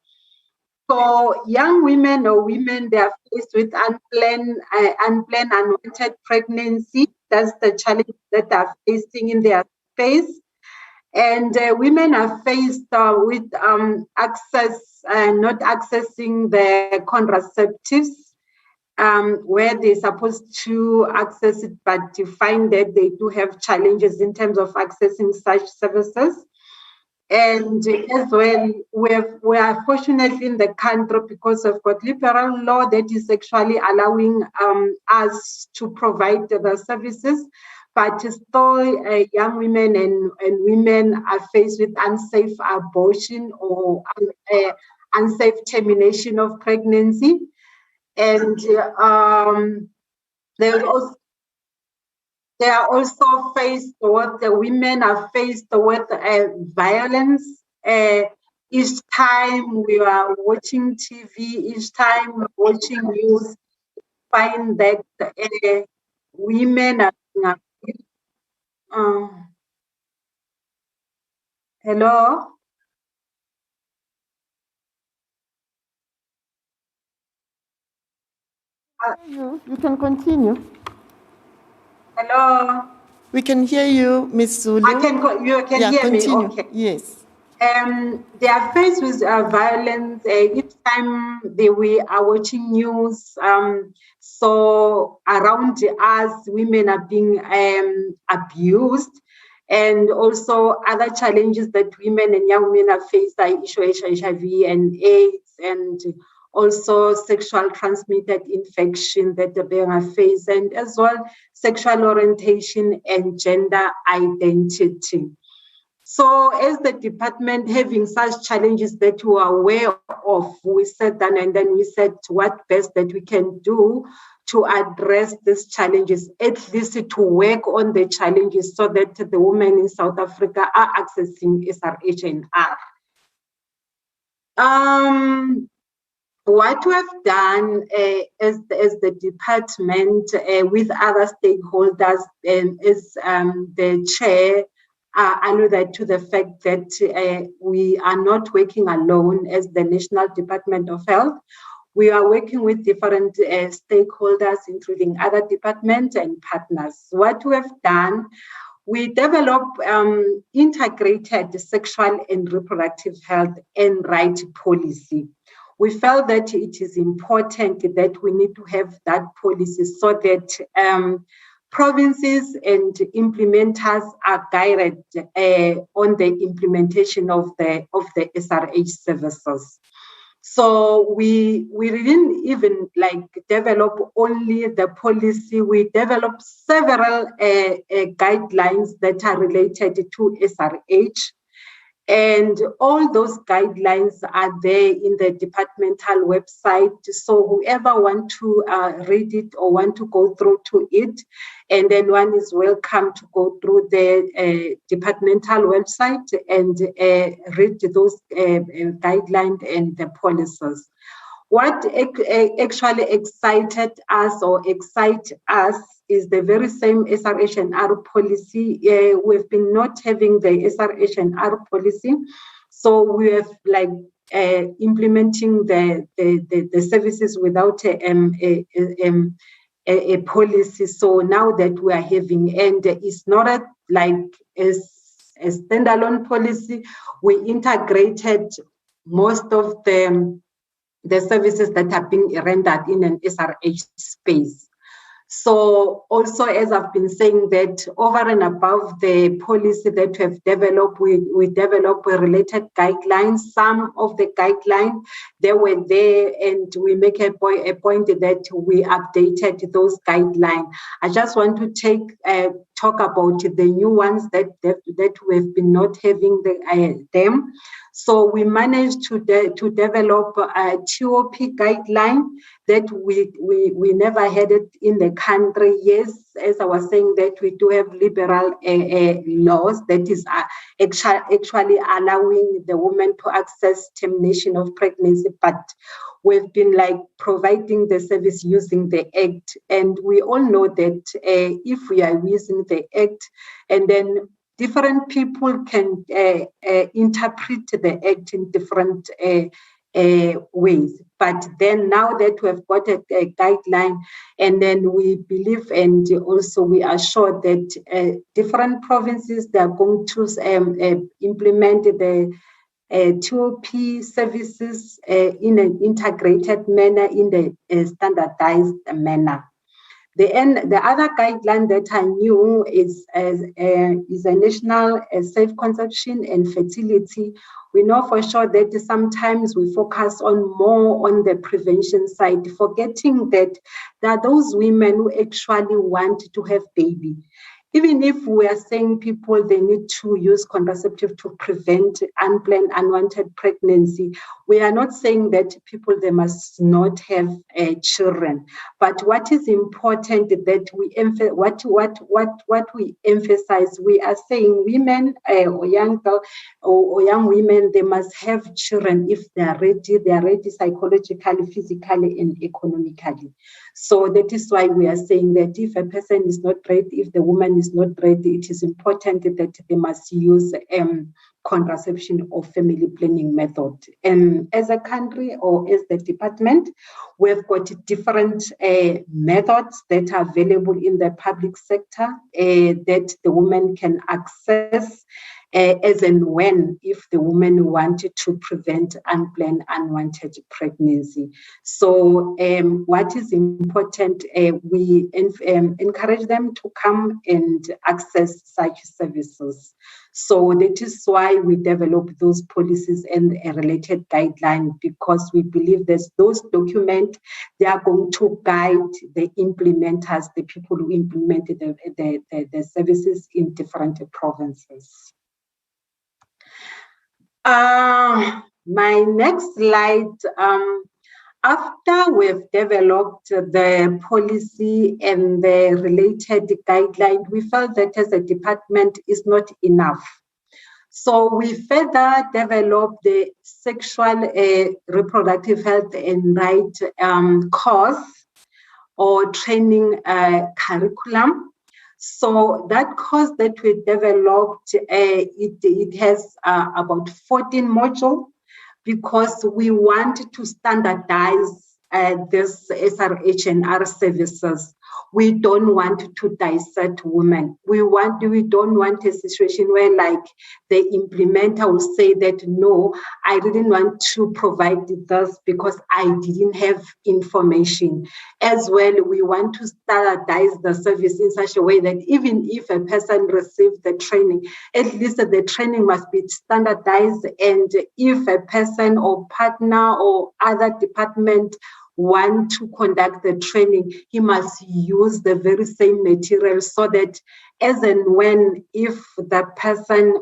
So young women or women, they are faced with unplanned, unwanted pregnancy. That's the challenge that they're facing in their space. And women are faced with not accessing the contraceptives where they're supposed to access it, but to find that they do have challenges in terms of accessing such services. And as well, we are fortunate in the country because we've got liberal law that is actually allowing us to provide the services. But still, young women and women are faced with unsafe abortion or unsafe termination of pregnancy. And they are also faced with, the women are faced with violence. Each time we are watching TV, each time we're watching news, find that women are being abused. Hello? You can continue. Hello? We can hear you, Ms. Zulu. You can hear continue. me? Okay. Yes. They are faced with violence each time we are watching news. So around us, women are being abused, and also other challenges that women and young women are faced are issue HIV and AIDS, and also sexual transmitted infection that they are faced, and as well sexual orientation and gender identity. So as the department having such challenges that we are aware of, we sat down and then we said what best that we can do to address these challenges, at least to work on the challenges so that the women in South Africa are accessing SRHNR. What we have done as the department with other stakeholders is the chair alluded to the fact that we are not working alone as the National Department of Health. We are working with different stakeholders, including other departments and partners. What we have done, we developed integrated sexual and reproductive health and right policy. We felt that it is important that we need to have that policy so that provinces and implementers are guided on the implementation of the SRH services. So we didn't even develop only the policy. We developed several guidelines that are related to SRH. And all those guidelines are there in the departmental website. So whoever want to read it or want to go through to it, and then one is welcome to go through the departmental website and read those guidelines and the policies. What actually excited us or excites us is the very same SRHNR policy. We've been not having the SRHNR policy, so we have implementing the services without a policy. So now that we are having, and it's not a standalone policy, we integrated most of the services that are being rendered in an SRH space. So also, as I've been saying, that over and above the policy that we have developed, we developed related guidelines. Some of the guidelines, they were there, and we make a point that we updated those guidelines. I just want to talk about the new ones that we've been not having them. So we managed to develop a TOP guideline that we never had it in the country. Yes, as I was saying, that we do have liberal laws that is actually allowing the woman to access termination of pregnancy, but we've been providing the service using the Act. And we all know that if we are using the Act, and then different people can interpret the Act in different ways. But then now that we've got a guideline, and then we believe and also we are sure that different provinces, they are going to implement the TOP services in an integrated manner, in the standardized manner. The other guideline that I knew is a national safe conception and fertility. We know for sure that sometimes we focus more on the prevention side, forgetting that there are those women who actually want to have baby. Even if we are saying people, they need to use contraceptive to prevent unplanned, unwanted pregnancy, we are not saying that people, they must not have children. But what is important that what we emphasize, we are saying women or young girls or young women, they must have children if they are ready psychologically, physically, and economically. So that is why we are saying that if a person is not ready, if the woman is not ready, it is important that they must use contraception or family planning method. And as a country or as the department, we've got different methods that are available in the public sector that the woman can access as and when, if the woman wanted to prevent unplanned, unwanted pregnancy. So what is important, we encourage them to come and access such services. So that is why we develop those policies and a related guideline, because we believe that those documents, they are going to guide the implementers, the people who implemented the services in different provinces. My next slide, after we've developed the policy and the related guideline, we felt that as a department is not enough. So we further developed the sexual reproductive health and right course or training curriculum. So that course that we developed, it has about 14 modules, because we want to standardize this SRH&R services. We don't want to dissect women. We don't want a situation where the implementer will say that, no, I didn't want to provide this because I didn't have information. As well, we want to standardize the service in such a way that even if a person receives the training, at least the training must be standardized. And if a person or partner or other department want to conduct the training, he must use the very same material, so that as and when, if the person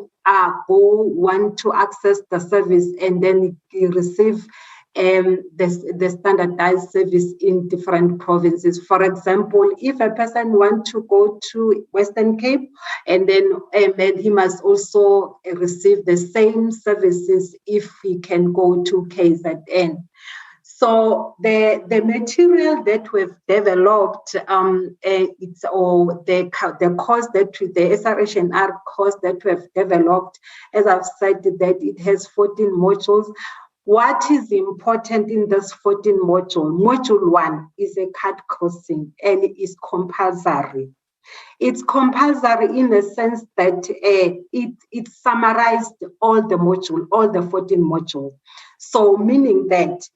want to access the service and then he receive the standardized service in different provinces. For example, if a person wants to go to Western Cape, and then he must also receive the same services if he can go to KZN. So the material that we've developed, it's the course that the SRH&R course that we've developed, as I've said, that it has 14 modules. What is important in this 14 module? Module 1 is a cut crossing, and it is compulsory. It's compulsory in the sense that it summarized all the module, all the 14 modules. So meaning that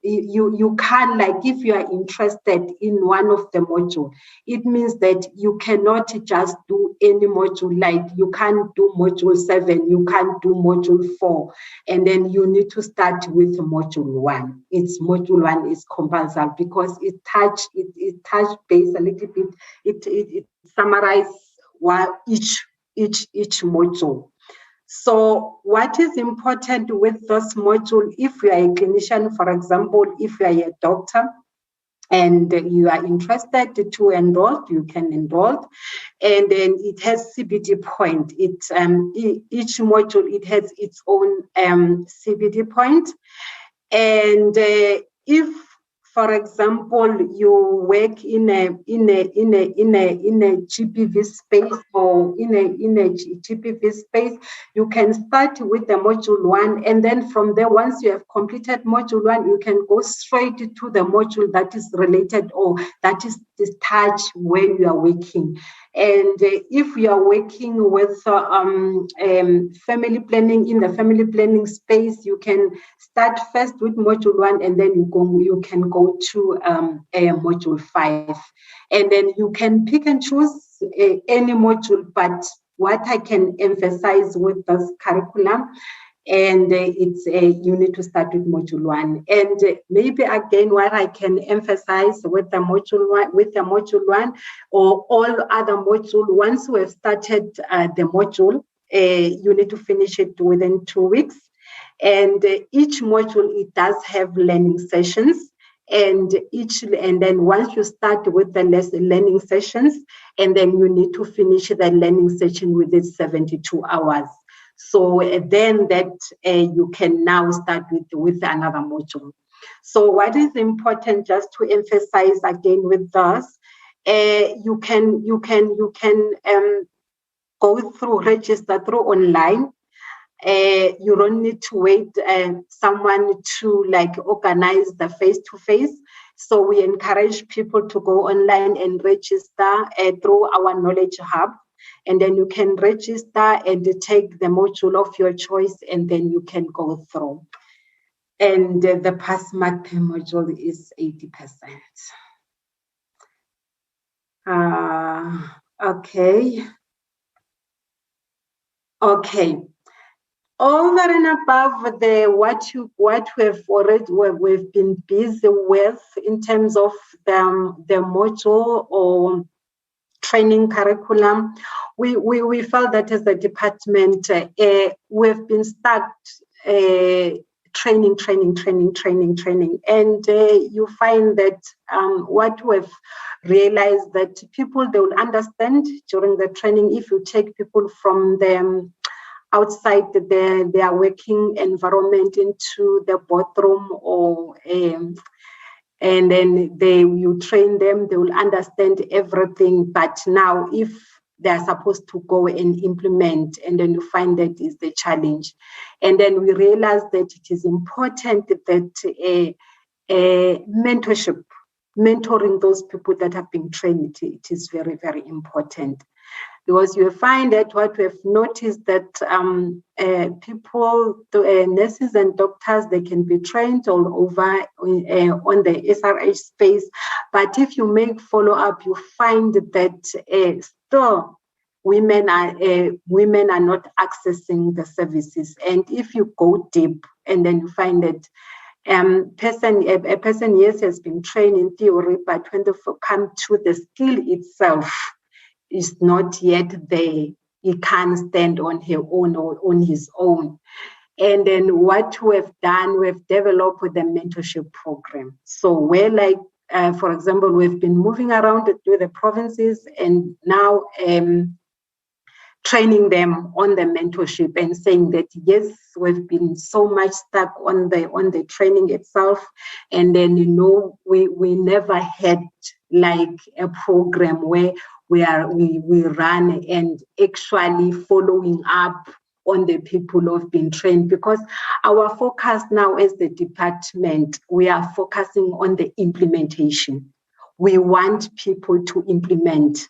you can, if you are interested in one of the module, it means that you cannot just do any module, you can't do module 7, you can't do module 4, and then you need to start with module 1. It's module 1 is compulsory because it touch base a little bit, it summarizes each module. So what is important with this module, if you are a clinician, for example, if you are a doctor, and you are interested to enroll, you can enroll. And then it has CBD point. Each module, it has its own CBD point. And if, for example, you work in a GPV space or in a GPV space, you can start with the module 1, and then from there, once you have completed module 1, you can go straight to the module that is related or that is touched where you are working. And if you are working with family planning, in the family planning space, you can start first with module 1, and then you can go to module 5. And then you can pick and choose any module, but what I can emphasize with this curriculum, and it's you need to start with module 1. And maybe again, what I can emphasize with the module 1 or all other modules, once we have started the module, you need to finish it within 2 weeks. And each module, it does have learning sessions. And then once you start with the learning sessions, and then you need to finish the learning session within 72 hours. So then that you can now start with another module. So what is important, just to emphasize again with this, you can go through, register through online. You don't need to wait someone to organize the face-to-face. So we encourage people to go online and register through our Knowledge Hub. And then you can register and take the module of your choice, and then you can go through. And the pass mark per module is 80%. Okay. Over and above what we've been busy with in terms of the module or training curriculum, we felt that as a department we've been stuck training, and you find that what we've realized that people, they will understand during the training if you take people from them outside their working environment into the boardroom or and then you train them, they will understand everything. But now if they're supposed to go and implement, and then you find that is the challenge. And then we realize that it is important that mentoring those people that have been trained, it is very, very important. Because you find that what we have noticed that people, nurses and doctors, they can be trained all over on the SRH space. But if you make follow-up, you find that still women are not accessing the services. And if you go deep, and then you find that a person, yes, has been trained in theory, but when they come to the skill itself, is not yet there. He can't stand on her own or on his own. And then what we've done, we've developed the mentorship program. So we're for example, we've been moving around to the provinces and now training them on the mentorship and saying that, yes, we've been so much stuck on the training itself. And then, we never had a program where we run and actually following up on the people who have been trained, because our focus now as the department, we are focusing on the implementation. We want people to implement.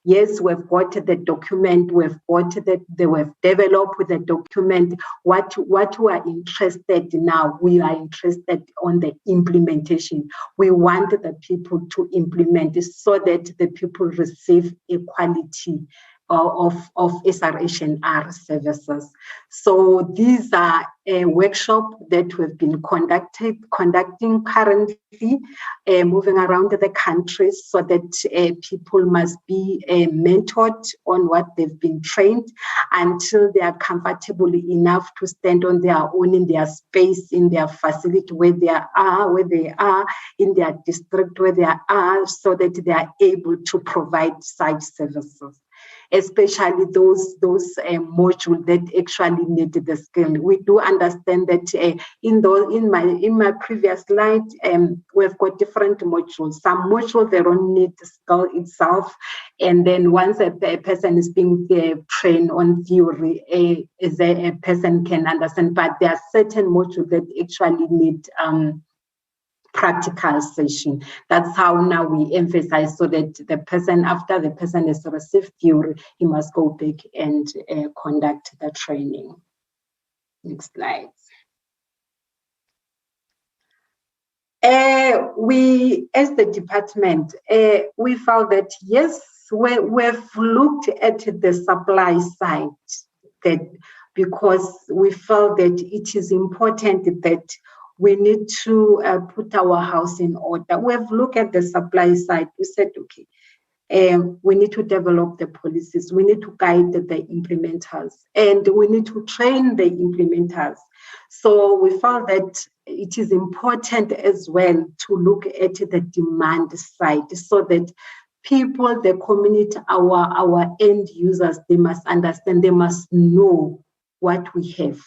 Yes, we've got the document, we've developed the document. What we are interested now, we are interested on the implementation. We want the people to implement so that the people receive a quality SRH&R services. So these are a workshop that we've been conducting currently, moving around the country, so that people must be mentored on what they've been trained until they are comfortable enough to stand on their own in their space, in their facility where they are, in their district where they are, so that they are able to provide such services, especially those modules that actually need the skill. We do understand that in my previous slide, we've got different modules. Some modules they don't need the skill itself, and then once a person is being trained on theory, a person can understand. But there are certain modules that actually need practical session. That's how now we emphasize, so that the person, after the person has received theory, he must go back and conduct the training. Next slide. We, as the department, we felt that yes, we've looked at the supply side, that because we felt that it is important that we need to put our house in order. We've looked at the supply side. We said, okay, we need to develop the policies. We need to guide the implementers, and we need to train the implementers. So we felt that it is important as well to look at the demand side, so that people, the community, our end users, they must understand, they must know what we have.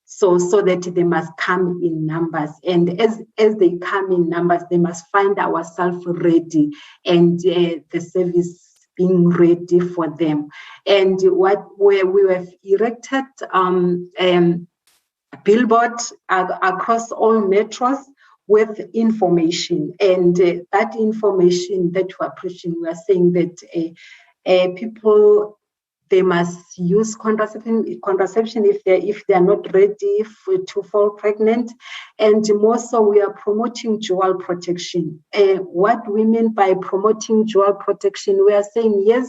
So that they must come in numbers, and as they come in numbers, they must find ourselves ready, and the service being ready for them. And where we have erected billboards across all metros with information, and that information that we are preaching, we are saying that people, they must use contraception if they are not ready to fall pregnant. And more so, we are promoting dual protection. What we mean by promoting dual protection, we are saying yes,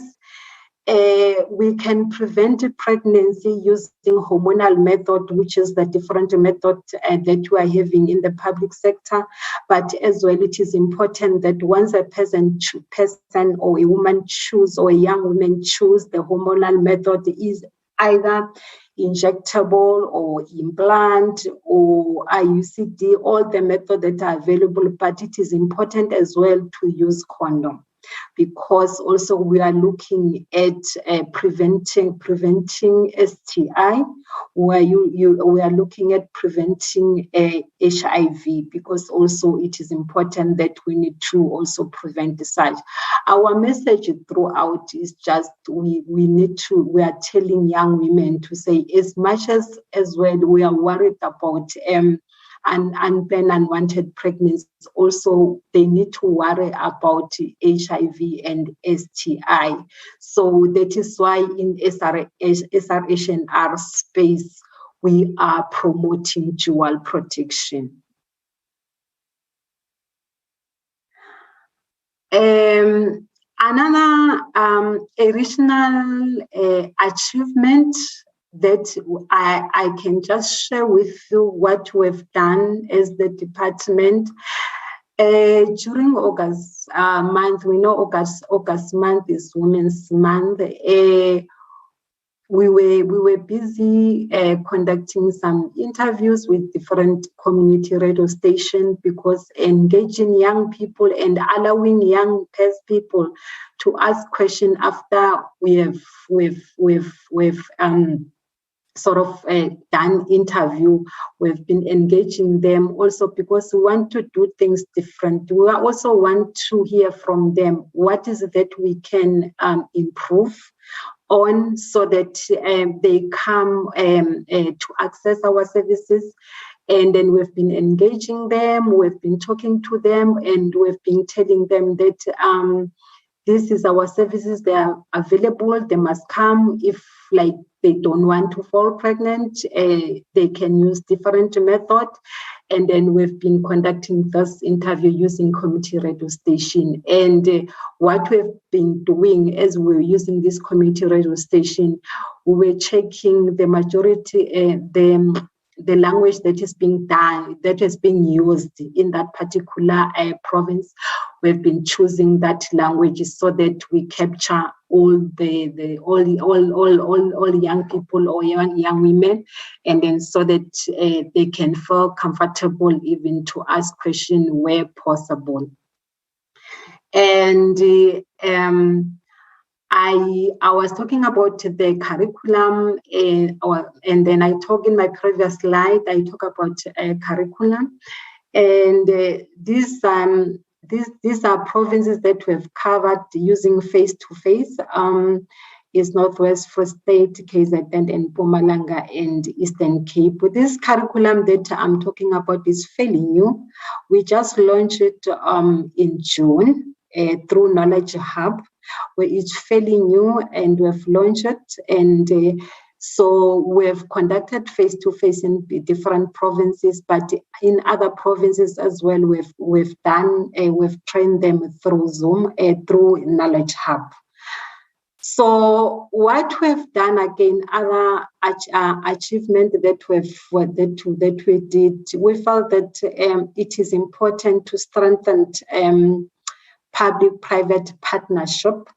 we can prevent pregnancy using hormonal method, which is the different method that we are having in the public sector. But as well, it is important that once a person or a woman choose, or a young woman choose the hormonal method, is either injectable or implant or IUCD, all the methods that are available. But it is important as well to use condom, because also we are looking at preventing STI, where we are looking at preventing HIV, because also it is important that we need to also prevent such. Our message throughout is just we are telling young women to say, as much as well we are worried about unplanned unwanted pregnancies, also they need to worry about HIV and STI. So that is why in SRH&R space, we are promoting dual protection. Another additional achievement that I can just share with you what we've done as the department. During August month, we know August month is Women's Month. We were busy conducting some interviews with different community radio stations, because engaging young people and allowing young people to ask questions after we've sort of done interview. We've been engaging them also because we want to do things different. We also want to hear from them what is it that we can improve on, so that they come to access our services. And then we've been engaging them, we've been talking to them, and we've been telling them that this is our services, they are available, they must come. If they don't want to fall pregnant, they can use different methods. And then we've been conducting this interview using community radio station. And what we've been doing as we're using this community radio station, we were checking the majority, the language that is being done, that is being used in that particular province. We've been choosing that language so that we capture all young people or young women, and then so that they can feel comfortable even to ask questions where possible. And I was talking about the curriculum, and then I talk in my previous slide, I talk about curriculum. And these are provinces that we've covered using face-to-face. Is Northwest Free State, KZN, and Mpumalanga, and Eastern Cape. This curriculum that I'm talking about is fairly new. We just launched it in June through Knowledge Hub, where it's fairly new, and we've launched it. And so we've conducted face-to-face in different provinces, but in other provinces as well, we've trained them through Zoom, through Knowledge Hub. So what we've done, again, other achievement that we did, we felt that it is important to strengthen public-private partnership,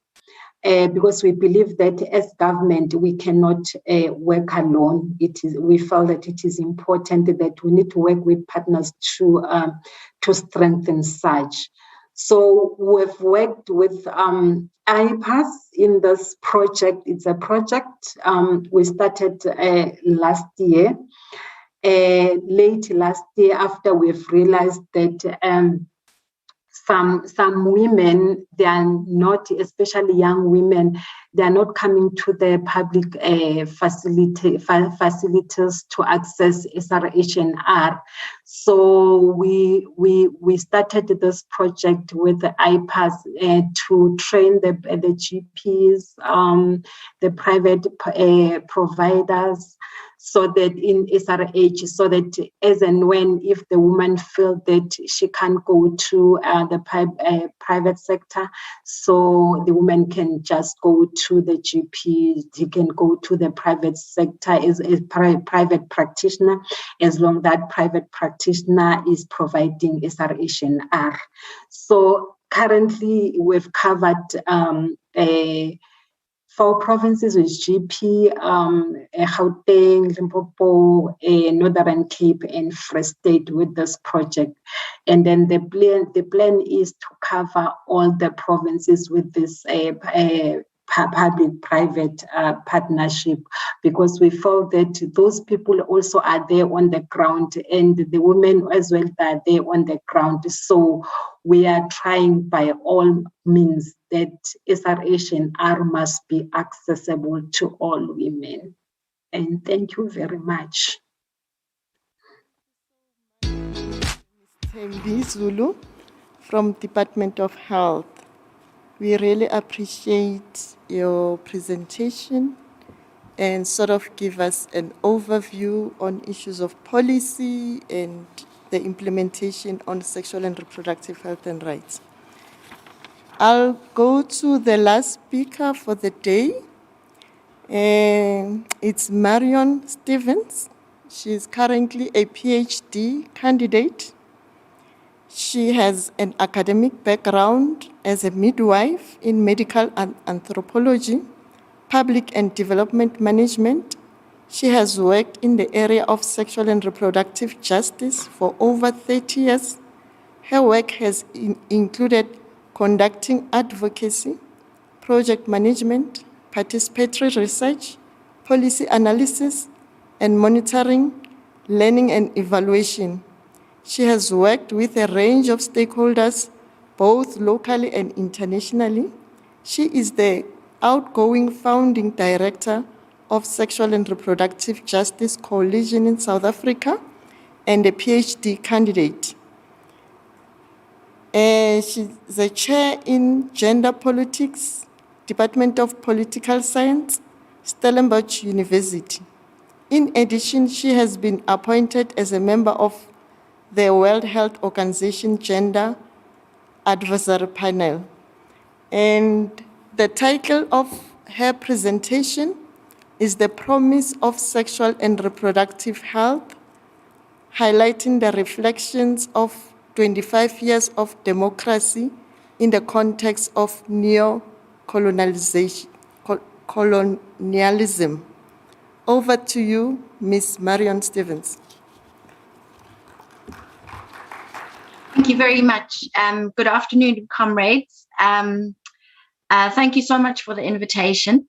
because we believe that as government we cannot work alone. We felt that it is important that we need to work with partners to strengthen such. So we've worked with IPAS in this project. It's a project we started last year, late last year, after we've realized that some women, they are not, especially young women, they are not coming to the public facilities to access SRHNR. So we started this project with the IPAS to train the GPs, the private providers, so that in SRH, so that as and when, if the woman feels that she can't go to the private sector, so the woman can just go to the GP, she can go to the private sector as private practitioner, as long that private practitioner is providing SRHNR. So currently we've covered 4 provinces with GP, Gauteng, Limpopo, Northern Cape, and Free State with this project. And then the plan is to cover all the provinces with this public-private partnership, because we felt that those people also are there on the ground, and the women as well are there on the ground. So we are trying by all means that SRHNR must be accessible to all women. And thank you very much. Thembi Zulu from Department of Health. We really appreciate your presentation and sort of give us an overview on issues of policy and the implementation on sexual and reproductive health and rights. I'll go to the last speaker for the day. It's Marion Stevens. She's currently a PhD candidate. She has an academic background as a midwife in medical anthropology, public and development management. She has worked in the area of sexual and reproductive justice for over 30 years. Her work has included conducting advocacy, project management, participatory research, policy analysis, and monitoring, learning and evaluation. She has worked with a range of stakeholders, both locally and internationally. She is the outgoing founding director of Sexual and Reproductive Justice Coalition in South Africa and a PhD candidate. She's the chair in Gender Politics, Department of Political Science, Stellenbosch University. In addition, she has been appointed as a member of the World Health Organization Gender Advisory Panel. And the title of her presentation is The Promise of Sexual and Reproductive Health, highlighting the reflections of 25 years of democracy in the context of colonialism. Over to you, Ms. Marion Stevens. Thank you very much. Good afternoon, comrades. Thank you so much for the invitation.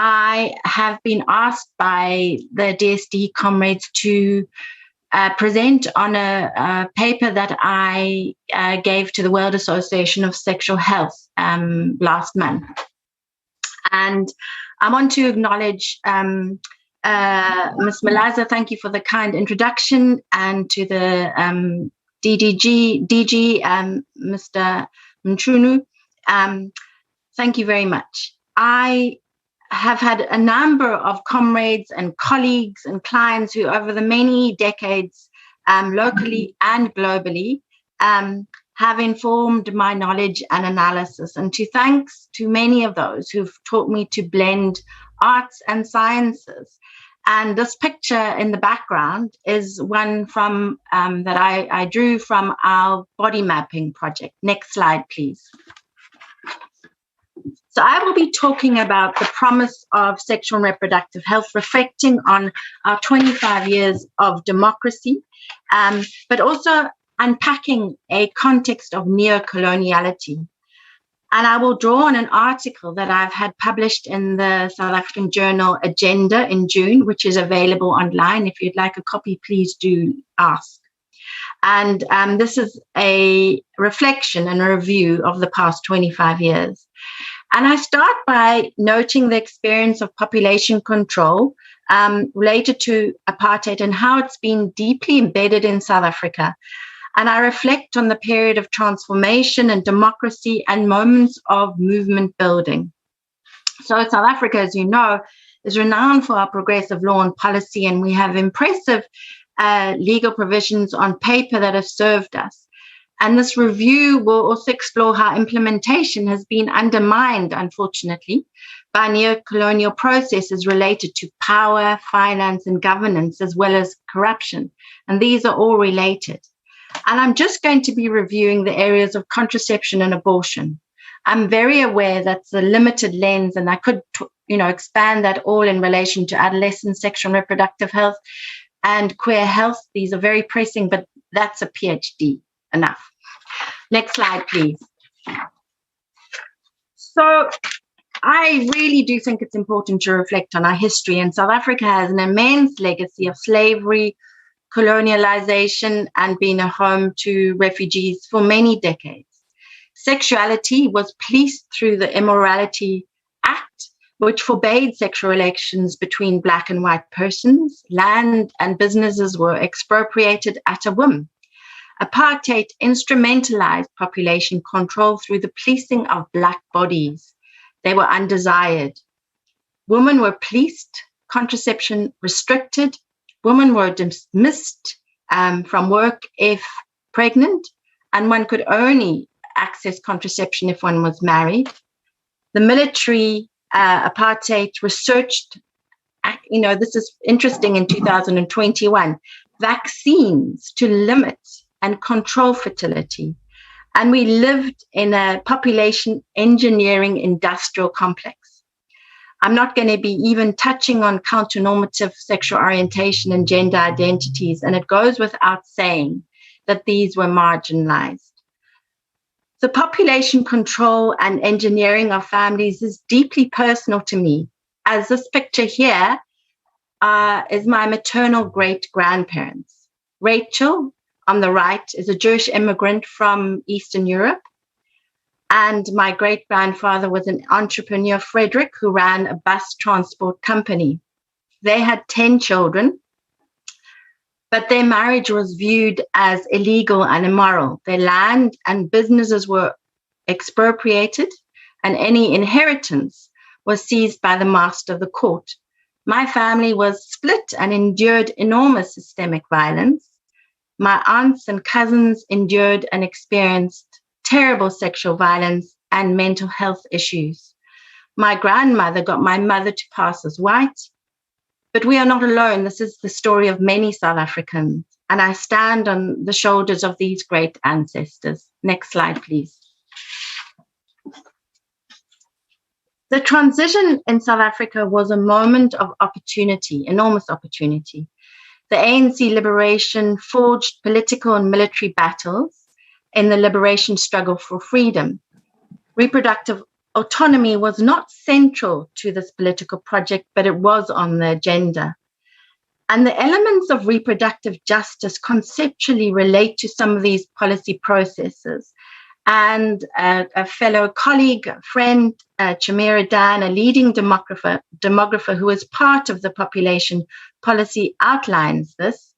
I have been asked by the DSD comrades to present on a paper that I gave to the World Association of Sexual Health last month. And I want to acknowledge Ms. Malaza, thank you for the kind introduction, and to the DG, Mr. Mchunu. Thank you very much. I have had a number of comrades and colleagues and clients who over the many decades, locally and globally, have informed my knowledge and analysis. And thanks to many of those who've taught me to blend arts and sciences. And this picture in the background is one from that I drew from our body mapping project. Next slide, please. So I will be talking about the promise of sexual and reproductive health, reflecting on our 25 years of democracy, but also unpacking a context of neo-coloniality. And I will draw on an article that I've had published in the South African journal Agenda in June, which is available online. If you'd like a copy, please do ask. And this is a reflection and a review of the past 25 years. And I start by noting the experience of population control related to apartheid and how it's been deeply embedded in South Africa. And I reflect on the period of transformation and democracy and moments of movement building. So South Africa, as you know, is renowned for our progressive law and policy, and we have impressive legal provisions on paper that have served us. And this review will also explore how implementation has been undermined, unfortunately, by neo-colonial processes related to power, finance, and governance, as well as corruption. And these are all related. And I'm just going to be reviewing the areas of contraception and abortion. I'm very aware that's a limited lens, and I could, expand that all in relation to adolescent sexual and reproductive health and queer health. These are very pressing, but that's a PhD. Enough. Next slide, please. So I really do think it's important to reflect on our history, and South Africa has an immense legacy of slavery, colonialization, and being a home to refugees for many decades. Sexuality was policed through the Immorality Act, which forbade sexual relations between Black and white persons. Land and businesses were expropriated at a whim. Apartheid instrumentalized population control through the policing of Black bodies. They were undesired. Women were policed, contraception restricted. Women were dismissed from work if pregnant, and one could only access contraception if one was married. The military apartheid researched, this is interesting, in 2021, vaccines to limit and control fertility. And we lived in a population engineering industrial complex. I'm not going to be even touching on counter-normative sexual orientation and gender identities, and it goes without saying that these were marginalized. The population control and engineering of families is deeply personal to me, as this picture here is my maternal great-grandparents. Rachel, on the right, is a Jewish immigrant from Eastern Europe. And my great-grandfather was an entrepreneur, Frederick, who ran a bus transport company. They had 10 children, but their marriage was viewed as illegal and immoral. Their land and businesses were expropriated, and any inheritance was seized by the master of the court. My family was split and endured enormous systemic violence. My aunts and cousins endured and experienced terrible sexual violence and mental health issues. My grandmother got my mother to pass as white, but we are not alone. This is the story of many South Africans, and I stand on the shoulders of these great ancestors. Next slide, please. The transition in South Africa was a moment of opportunity, enormous opportunity. The ANC liberation forged political and military battles in the liberation struggle for freedom. Reproductive autonomy was not central to this political project, but it was on the agenda. And the elements of reproductive justice conceptually relate to some of these policy processes. And a fellow colleague, friend, Chamira Dan, a leading demographer who is part of the population policy, outlines this,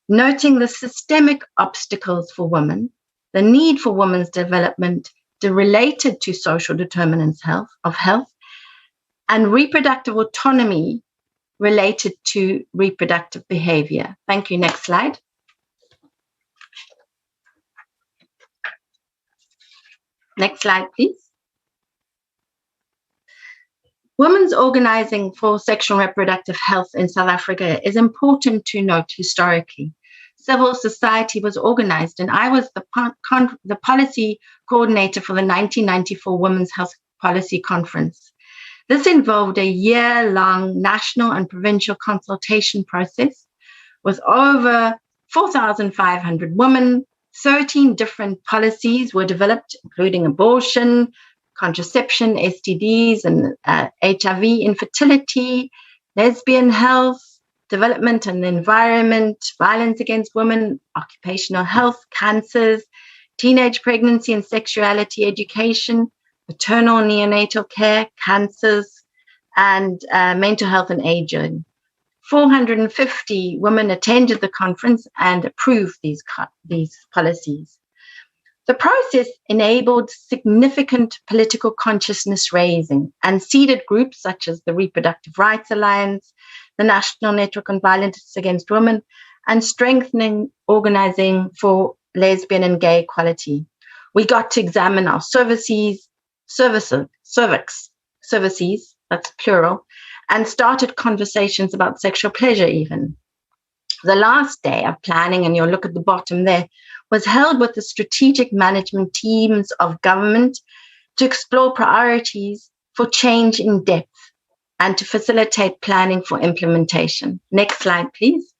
noting the systemic obstacles for women, the need for women's development related to social determinants of health, and reproductive autonomy related to reproductive behavior. Thank you. Next slide. Next slide, please. Women's organizing for sexual and reproductive health in South Africa is important to note historically. Civil society was organized, and I was the policy coordinator for the 1994 Women's Health Policy Conference. This involved a year-long national and provincial consultation process with over 4,500 women. 13 different policies were developed, including abortion, contraception, STDs, and HIV, infertility, lesbian health, development and the environment, violence against women, occupational health, cancers, teenage pregnancy and sexuality education, maternal and neonatal care, cancers, and mental health and aging. 450 women attended the conference and approved these policies. The process enabled significant political consciousness raising and seeded groups such as the Reproductive Rights Alliance, the National Network on Violence Against Women, and strengthening organizing for lesbian and gay equality. We got to examine our services, that's plural, and started conversations about sexual pleasure even. The last day of planning, and you'll look at the bottom there, was held with the strategic management teams of government to explore priorities for change in depth and to facilitate planning for implementation. Next slide, please.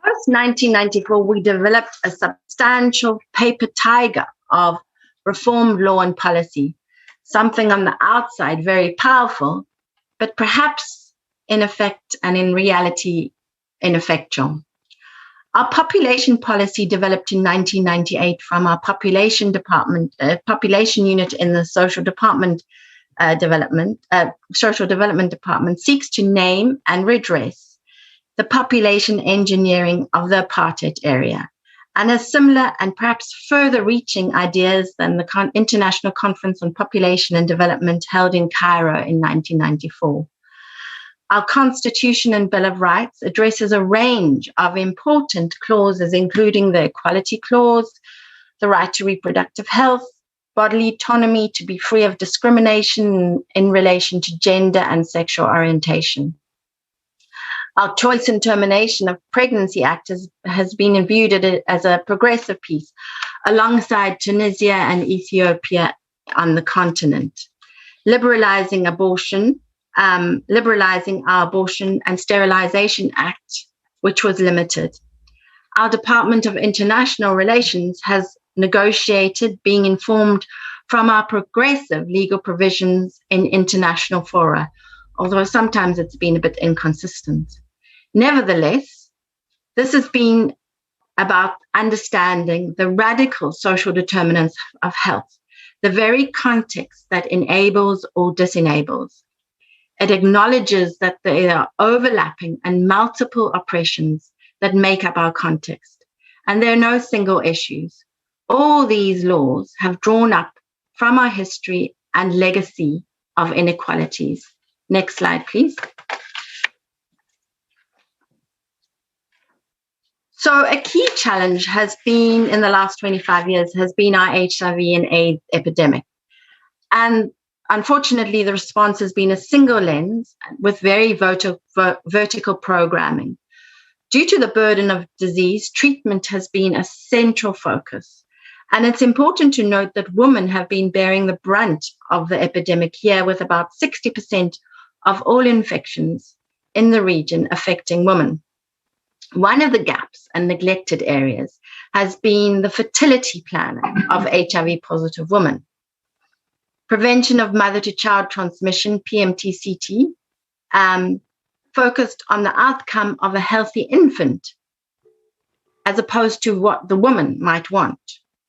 Post 1994, we developed a substantial paper tiger of reformed law and policy, something on the outside very powerful, but perhaps in effect and in reality ineffectual. Our population policy developed in 1998 from our population unit in the social development department seeks to name and redress the population engineering of the apartheid area, and has similar and perhaps further reaching ideas than the International Conference on Population and Development held in Cairo in 1994. Our Constitution and Bill of Rights addresses a range of important clauses, including the Equality Clause, the right to reproductive health, bodily autonomy to be free of discrimination in relation to gender and sexual orientation. Our Choice and Termination of Pregnancy Act has been viewed as a progressive piece alongside Tunisia and Ethiopia on the continent, liberalizing our Abortion and Sterilization Act, which was limited. Our Department of International Relations has negotiated, being informed from our progressive legal provisions in international fora, although sometimes it's been a bit inconsistent. Nevertheless, this has been about understanding the radical social determinants of health, the very context that enables or disenables. It acknowledges that there are overlapping and multiple oppressions that make up our context, and there are no single issues. All these laws have drawn up from our history and legacy of inequalities. Next slide, please. So a key challenge has been in the last 25 years has been our HIV and AIDS epidemic. And unfortunately, the response has been a single lens with very vertical programming. Due to the burden of disease, treatment has been a central focus. And it's important to note that women have been bearing the brunt of the epidemic here, with about 60% of all infections in the region affecting women. One of the gaps and neglected areas has been the fertility planning of HIV-positive women. Prevention of mother-to-child transmission, PMTCT, focused on the outcome of a healthy infant as opposed to what the woman might want.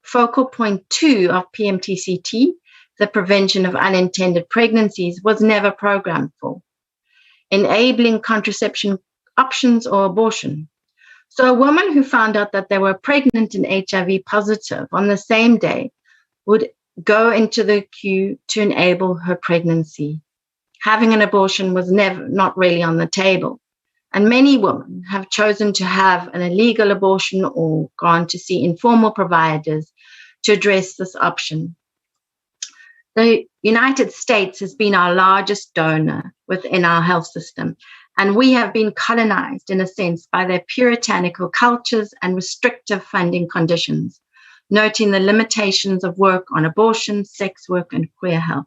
Focal point 2 of PMTCT, the prevention of unintended pregnancies, was never programmed for. Enabling contraception options or abortion. So a woman who found out that they were pregnant and HIV positive on the same day would go into the queue to enable her pregnancy. Having an abortion was not really on the table. And many women have chosen to have an illegal abortion or gone to see informal providers to address this option. The United States has been our largest donor within our health system, and we have been colonized, in a sense, by their puritanical cultures and restrictive funding conditions, noting the limitations of work on abortion, sex work, and queer health.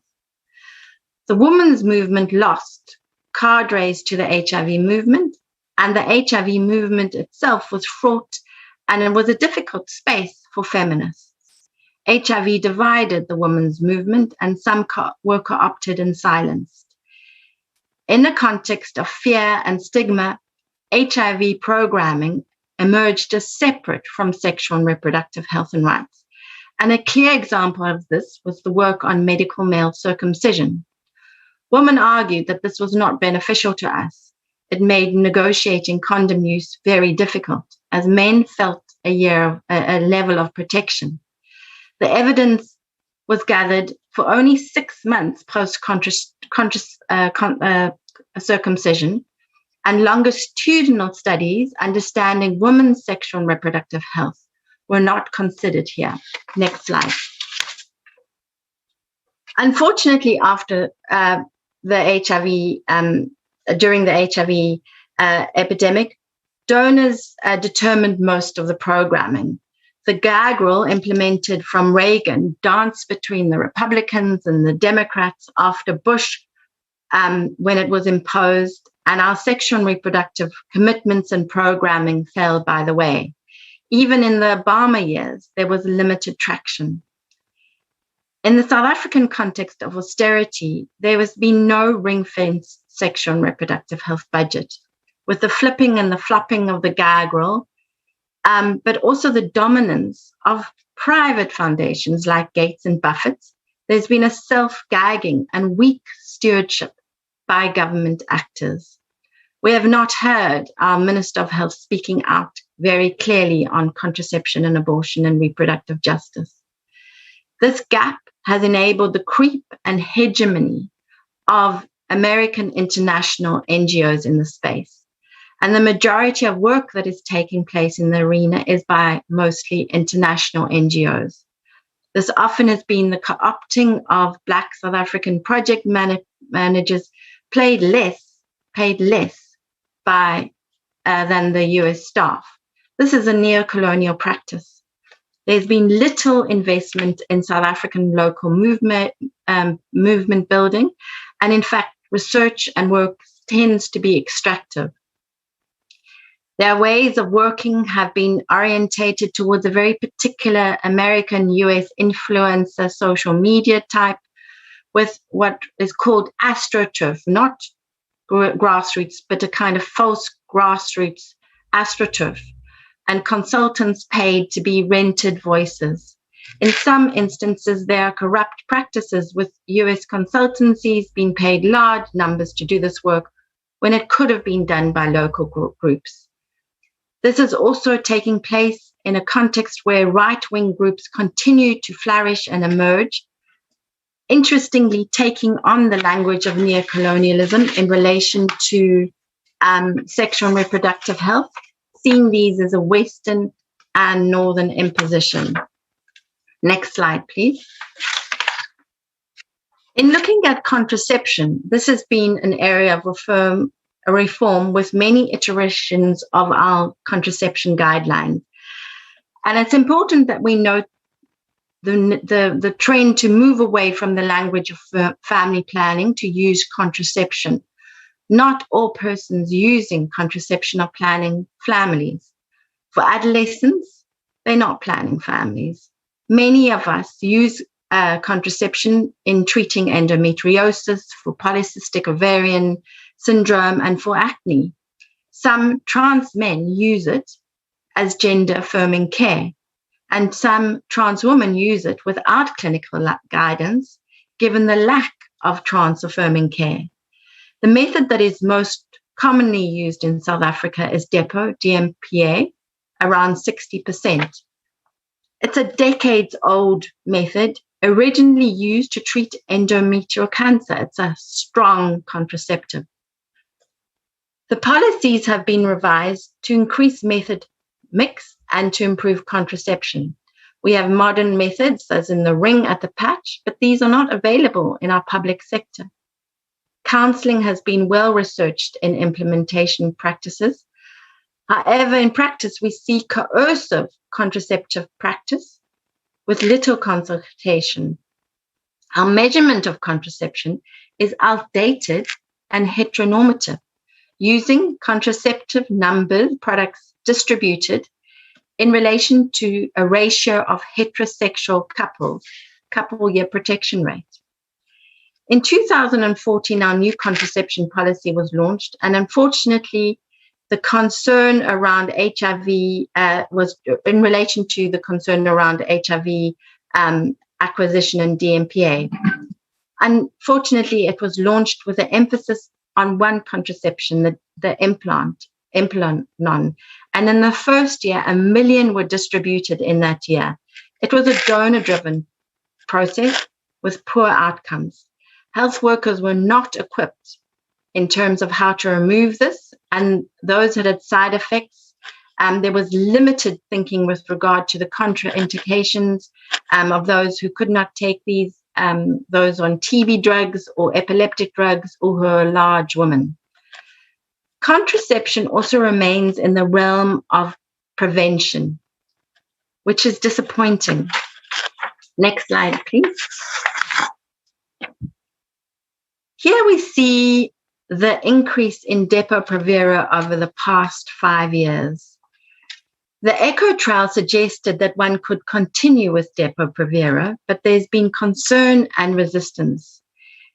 The women's movement lost cadres to the HIV movement, and the HIV movement itself was fraught, and it was a difficult space for feminists. HIV divided the women's movement, and some were co-opted and silenced. In the context of fear and stigma, HIV programming emerged as separate from sexual and reproductive health and rights. And a clear example of this was the work on medical male circumcision. Women argued that this was not beneficial to us. It made negotiating condom use very difficult, as men felt a level of protection. The evidence was gathered for only 6 months post-circumcision, and longitudinal studies understanding women's sexual and reproductive health were not considered here. Next slide. Unfortunately, after the HIV, during the HIV epidemic, donors determined most of the programming. The gag rule implemented from Reagan danced between the Republicans and the Democrats after Bush when it was imposed, and our sexual and reproductive commitments and programming fell by the way. Even in the Obama years, there was limited traction. In the South African context of austerity, there has been no ring-fenced sexual and reproductive health budget, with the flipping and the flopping of the gag rule, but also the dominance of private foundations like Gates and Buffett's. There's been a self-gagging and weak stewardship by government actors. We have not heard our Minister of Health speaking out very clearly on contraception and abortion and reproductive justice. This gap has enabled the creep and hegemony of American international NGOs in the space. And the majority of work that is taking place in the arena is by mostly international NGOs. This often has been the co-opting of Black South African project managers paid less by than the US staff. This is a neo-colonial practice. There's been little investment in South African local movement building, and in fact, research and work tends to be extractive. Their ways of working have been orientated towards a very particular American US influencer social media type, with what is called astroturf, not grassroots, but a kind of false grassroots astroturf, and consultants paid to be rented voices. In some instances, there are corrupt practices, with US consultancies being paid large numbers to do this work when it could have been done by local groups. This is also taking place in a context where right-wing groups continue to flourish and emerge, interestingly taking on the language of neocolonialism in relation to sexual and reproductive health, seeing these as a Western and Northern imposition. Next slide, please. In looking at contraception, this has been an area of reform with many iterations of our contraception guidelines. And it's important that we note the trend to move away from the language of family planning to use contraception. Not all persons using contraception are planning families. For adolescents, they're not planning families. Many of us use contraception in treating endometriosis, for polycystic ovarian syndrome, and for acne. Some trans men use it as gender-affirming care, and some trans women use it without clinical guidance, given the lack of trans-affirming care. The method that is most commonly used in South Africa is DEPO, DMPA, around 60%. It's a decades-old method, originally used to treat endometrial cancer. It's a strong contraceptive. The policies have been revised to increase method mix and to improve contraception. We have modern methods, as in the ring at the patch, but these are not available in our public sector. Counseling has been well researched in implementation practices. However, in practice, we see coercive contraceptive practice with little consultation. Our measurement of contraception is outdated and heteronormative, using contraceptive numbers, products distributed in relation to a ratio of heterosexual couples, couple year protection rate. In 2014, our new contraception policy was launched, and unfortunately, the concern around HIV was in relation to the concern around HIV acquisition and DMPA. Unfortunately, it was launched with an emphasis on one contraception, the implanon. And in the first year, 1 million were distributed in that year. It was a donor-driven process with poor outcomes. Health workers were not equipped in terms of how to remove this, and those that had side effects, there was limited thinking with regard to the contraindications of those who could not take these, those on TB drugs or epileptic drugs, or who are large women. Contraception also remains in the realm of prevention, which is disappointing. Next slide, please. Here we see the increase in Depo-Provera over the past 5 years. The ECHO trial suggested that one could continue with Depo-Provera, but there's been concern and resistance.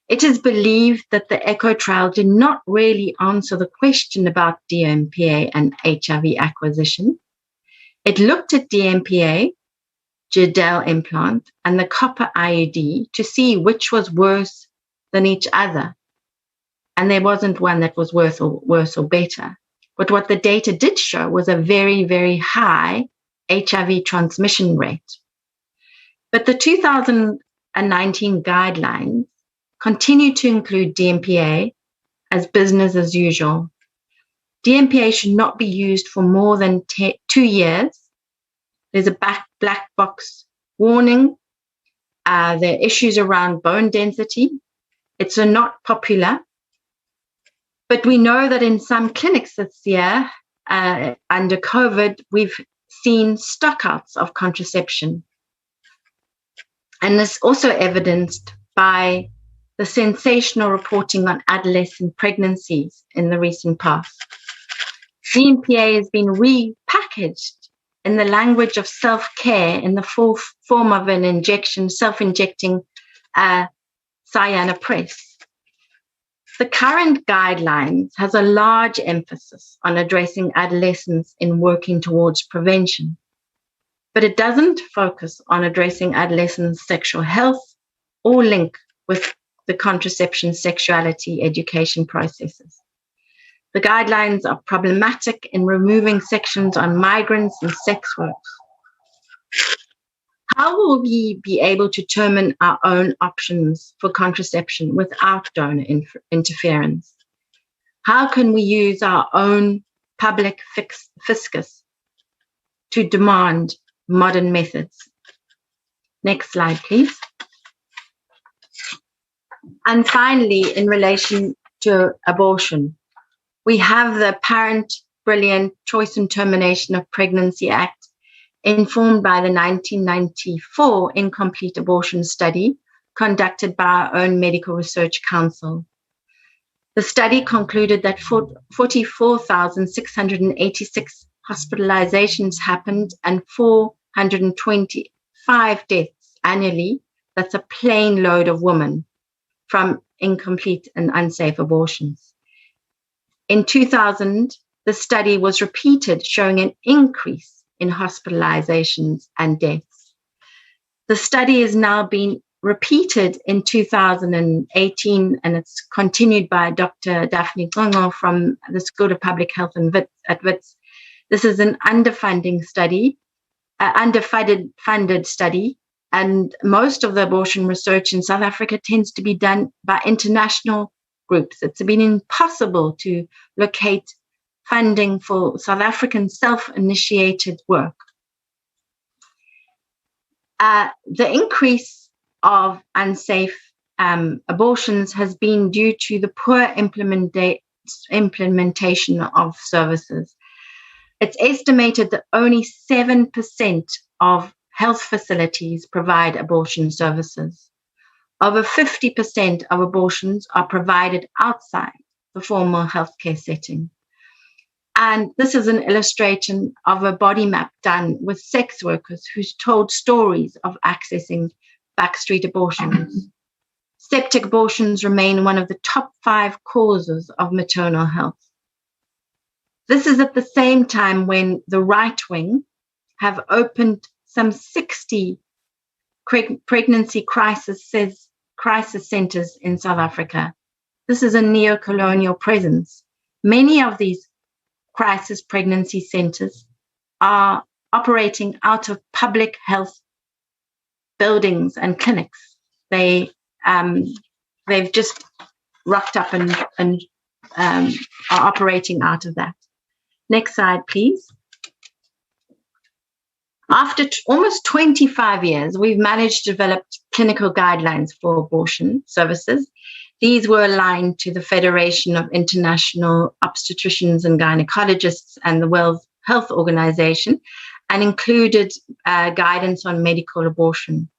It is believed that the ECHO trial did not really answer the question about DMPA and HIV acquisition. It looked at DMPA, Gel implant, and the copper IUD to see which was worse than each other. And there wasn't one that was worse or better. But what the data did show was a very, very high HIV transmission rate. But the 2019 guidelines continue to include DMPA as business as usual. DMPA should not be used for more than 2 years. There's a black box warning. There are issues around bone density. It's not popular. But we know that in some clinics this year, under COVID, we've seen stockouts of contraception. And this also evidenced by the sensational reporting on adolescent pregnancies in the recent past. DMPA has been repackaged in the language of self-care in the full form of an injection, self-injecting cyanopress. The current guidelines has a large emphasis on addressing adolescents in working towards prevention, but it doesn't focus on addressing adolescents' sexual health or link with the contraception sexuality education processes. The guidelines are problematic in removing sections on migrants and sex work. How will we be able to determine our own options for contraception without donor interference? How can we use our own public fiscus to demand modern methods. Next slide, please. And finally, in relation to abortion, we have the apparent brilliant Choice and Termination of Pregnancy Act, informed by the 1994 incomplete abortion study conducted by our own Medical Research Council. The study concluded that 44,686 hospitalizations happened and 425 deaths annually. That's a plane load of women from incomplete and unsafe abortions. In 2000, the study was repeated, showing an increase in hospitalizations and deaths. The study is now being repeated in 2018, and it's continued by Dr. Daphne Ngongo from the School of Public Health at Wits. This is an underfunded study, and most of the abortion research in South Africa tends to be done by international groups. It's been impossible to locate funding for South African self-initiated work. The increase of unsafe abortions has been due to the poor implementation of services. It's estimated that only 7% of health facilities provide abortion services. Over 50% of abortions are provided outside the formal healthcare setting. And this is an illustration of a body map done with sex workers who's told stories of accessing backstreet abortions. Septic abortions remain one of the top 5 causes of maternal health. This is at the same time when the right wing have opened some 60 pregnancy crisis centers in South Africa. This is a neo-colonial presence. Many of these crisis pregnancy centers are operating out of public health buildings and clinics. They've just rocked up and are operating out of that. Next slide, please. After almost 25 years, we've managed to develop clinical guidelines for abortion services. These were aligned to the Federation of International Obstetricians and Gynecologists and the World Health Organization, and included guidance on medical abortion.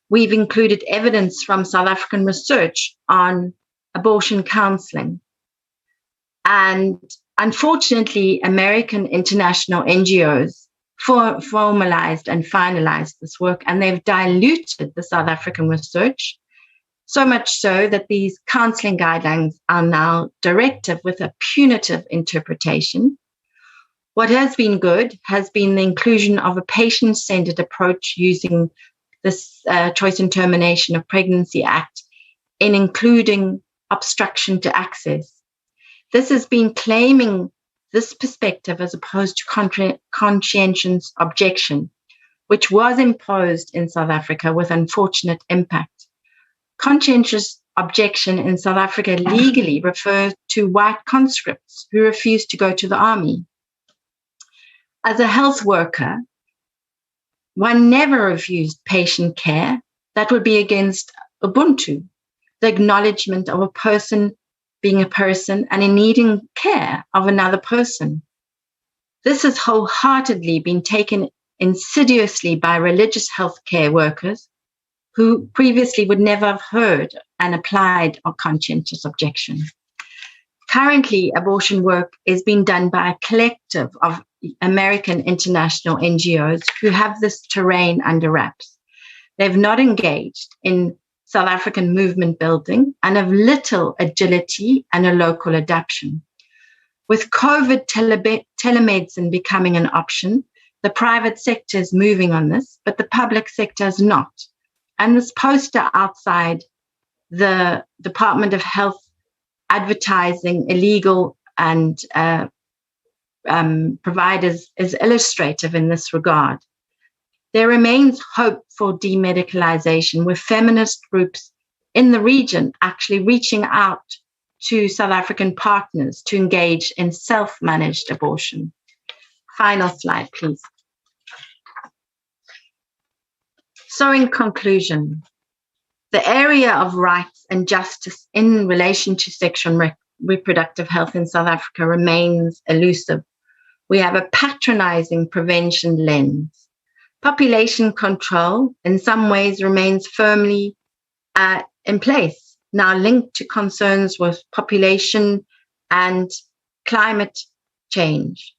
We've included evidence from South African research on abortion counseling. And unfortunately, American international NGOs formalized and finalized this work, and they've diluted the South African research, so much so that these counseling guidelines are now directive with a punitive interpretation. What has been good has been the inclusion of a patient-centered approach using this Choice and Termination of Pregnancy Act in including obstruction to access. This has been claiming this perspective as opposed to conscientious objection, which was imposed in South Africa with unfortunate impact. Conscientious objection in South Africa legally refers to white conscripts who refuse to go to the army. As a health worker, one never refused patient care. That would be against Ubuntu, the acknowledgement of a person being a person and in needing care of another person. This has wholeheartedly been taken insidiously by religious healthcare workers who previously would never have heard and applied a conscientious objection. Currently, abortion work is being done by a collective of American international NGOs who have this terrain under wraps. They've not engaged in South African movement building and have little agility and a local adaptation. With COVID telemedicine becoming an option, the private sector is moving on this, but the public sector is not. And this poster outside the Department of Health advertising illegal and providers is illustrative in this regard. There remains hope for demedicalization, with feminist groups in the region actually reaching out to South African partners to engage in self-managed abortion. Final slide, please. So in conclusion, the area of rights and justice in relation to sexual and reproductive health in South Africa remains elusive. We have a patronizing prevention lens. Population control in some ways remains firmly in place, now linked to concerns with population and climate change,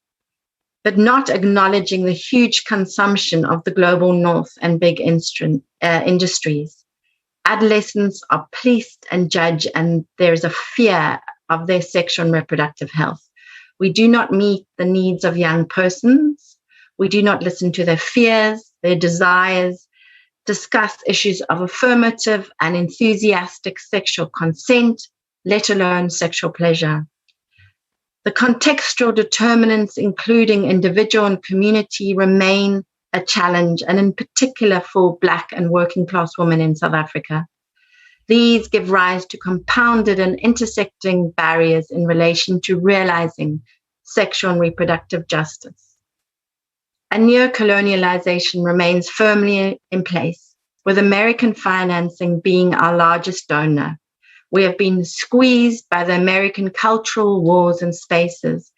but not acknowledging the huge consumption of the global north and big industries. Adolescents are policed and judged, and there's a fear of their sexual and reproductive health. We do not meet the needs of young persons. We do not listen to their fears, their desires, discuss issues of affirmative and enthusiastic sexual consent, let alone sexual pleasure. The contextual determinants, including individual and community, remain a challenge, and in particular for Black and working class women in South Africa. These give rise to compounded and intersecting barriers in relation to realizing sexual and reproductive justice. And neo-colonialization remains firmly in place, with American financing being our largest donor. We have been squeezed by the American cultural wars and spaces,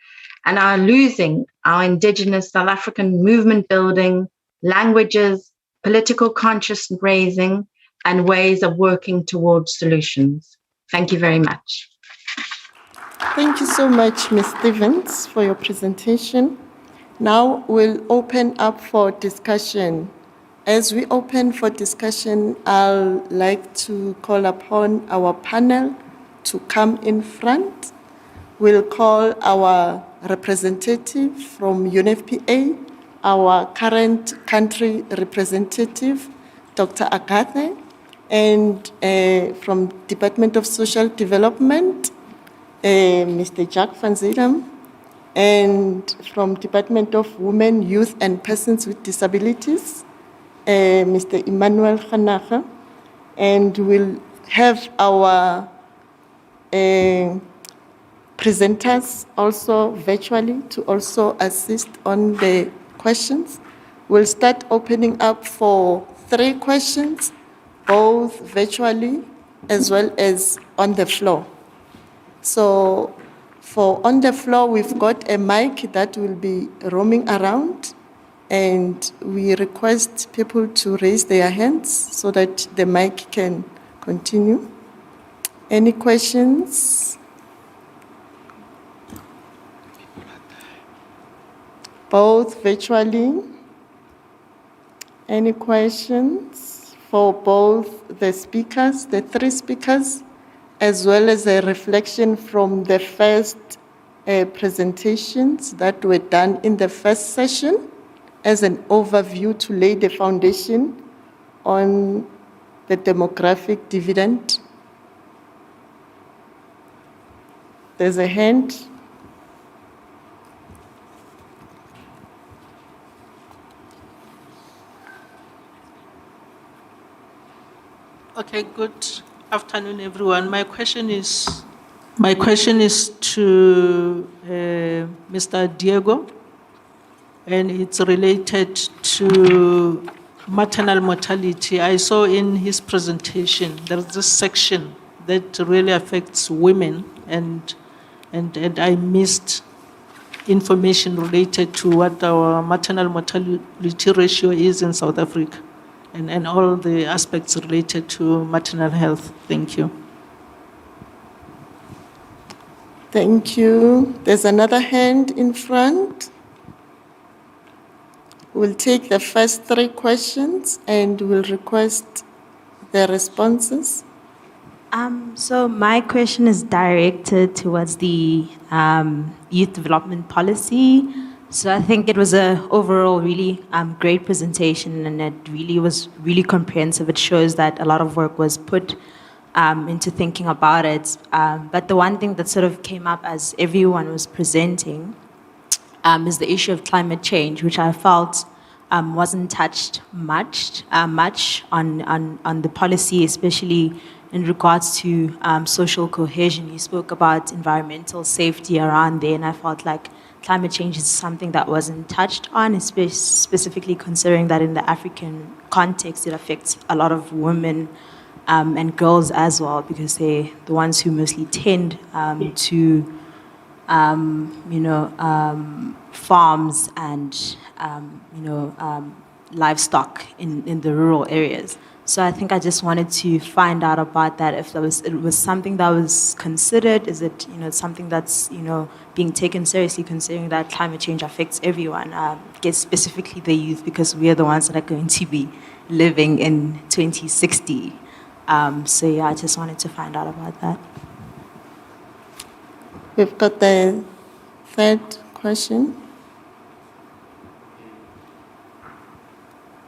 and are losing our indigenous South African movement building, languages, political consciousness raising, and ways of working towards solutions. Thank you very much. Thank you so much, Ms. Stevens, for your presentation. Now we'll open up for discussion. As we open for discussion, I'd like to call upon our panel to come in front. We'll call our representative from UNFPA, our current country representative, Dr. Agathe, and from Department of Social Development, Mr. Jack van Zedam, and from Department of Women, Youth and Persons with Disabilities, Mr. Emmanuel Khanaga, and we'll have our presenters also virtually to also assist on the questions. We'll start opening up for 3 questions, both virtually as well as on the floor. So for on the floor, we've got a mic that will be roaming around, and we request people to raise their hands so that the mic can continue. Any questions? Both virtually. Any questions for both the speakers, the 3 speakers, as well as a reflection from the first presentations that were done in the first session as an overview to lay the foundation on the demographic dividend? There's a hand. Okay, good afternoon, everyone. My question is to Mr. Diego, and it's related to maternal mortality. I saw in his presentation there's this section that really affects women, and I missed information related to what our maternal mortality ratio is in South Africa, and all the aspects related to maternal health. Thank you. Thank you. There's another hand in front. We'll take the first 3 questions and we'll request the responses. So my question is directed towards the youth development policy. So I think it was a overall really great presentation, and it really was really comprehensive. It shows that a lot of work was put into thinking about it. But the one thing that sort of came up as everyone was presenting is the issue of climate change, which I felt wasn't touched much on the policy, especially in regards to social cohesion. You spoke about environmental safety around there, and I felt like climate change is something that wasn't touched on, specifically considering that in the African context, it affects a lot of women and girls as well, because they're the ones who mostly tend to, farms and, livestock in the rural areas. So I think I just wanted to find out about that, if it was something that was considered. Is it, something that's, being taken seriously, considering that climate change affects everyone, I guess specifically the youth, because we are the ones that are going to be living in 2060. So yeah, I just wanted to find out about that. We've got the third question.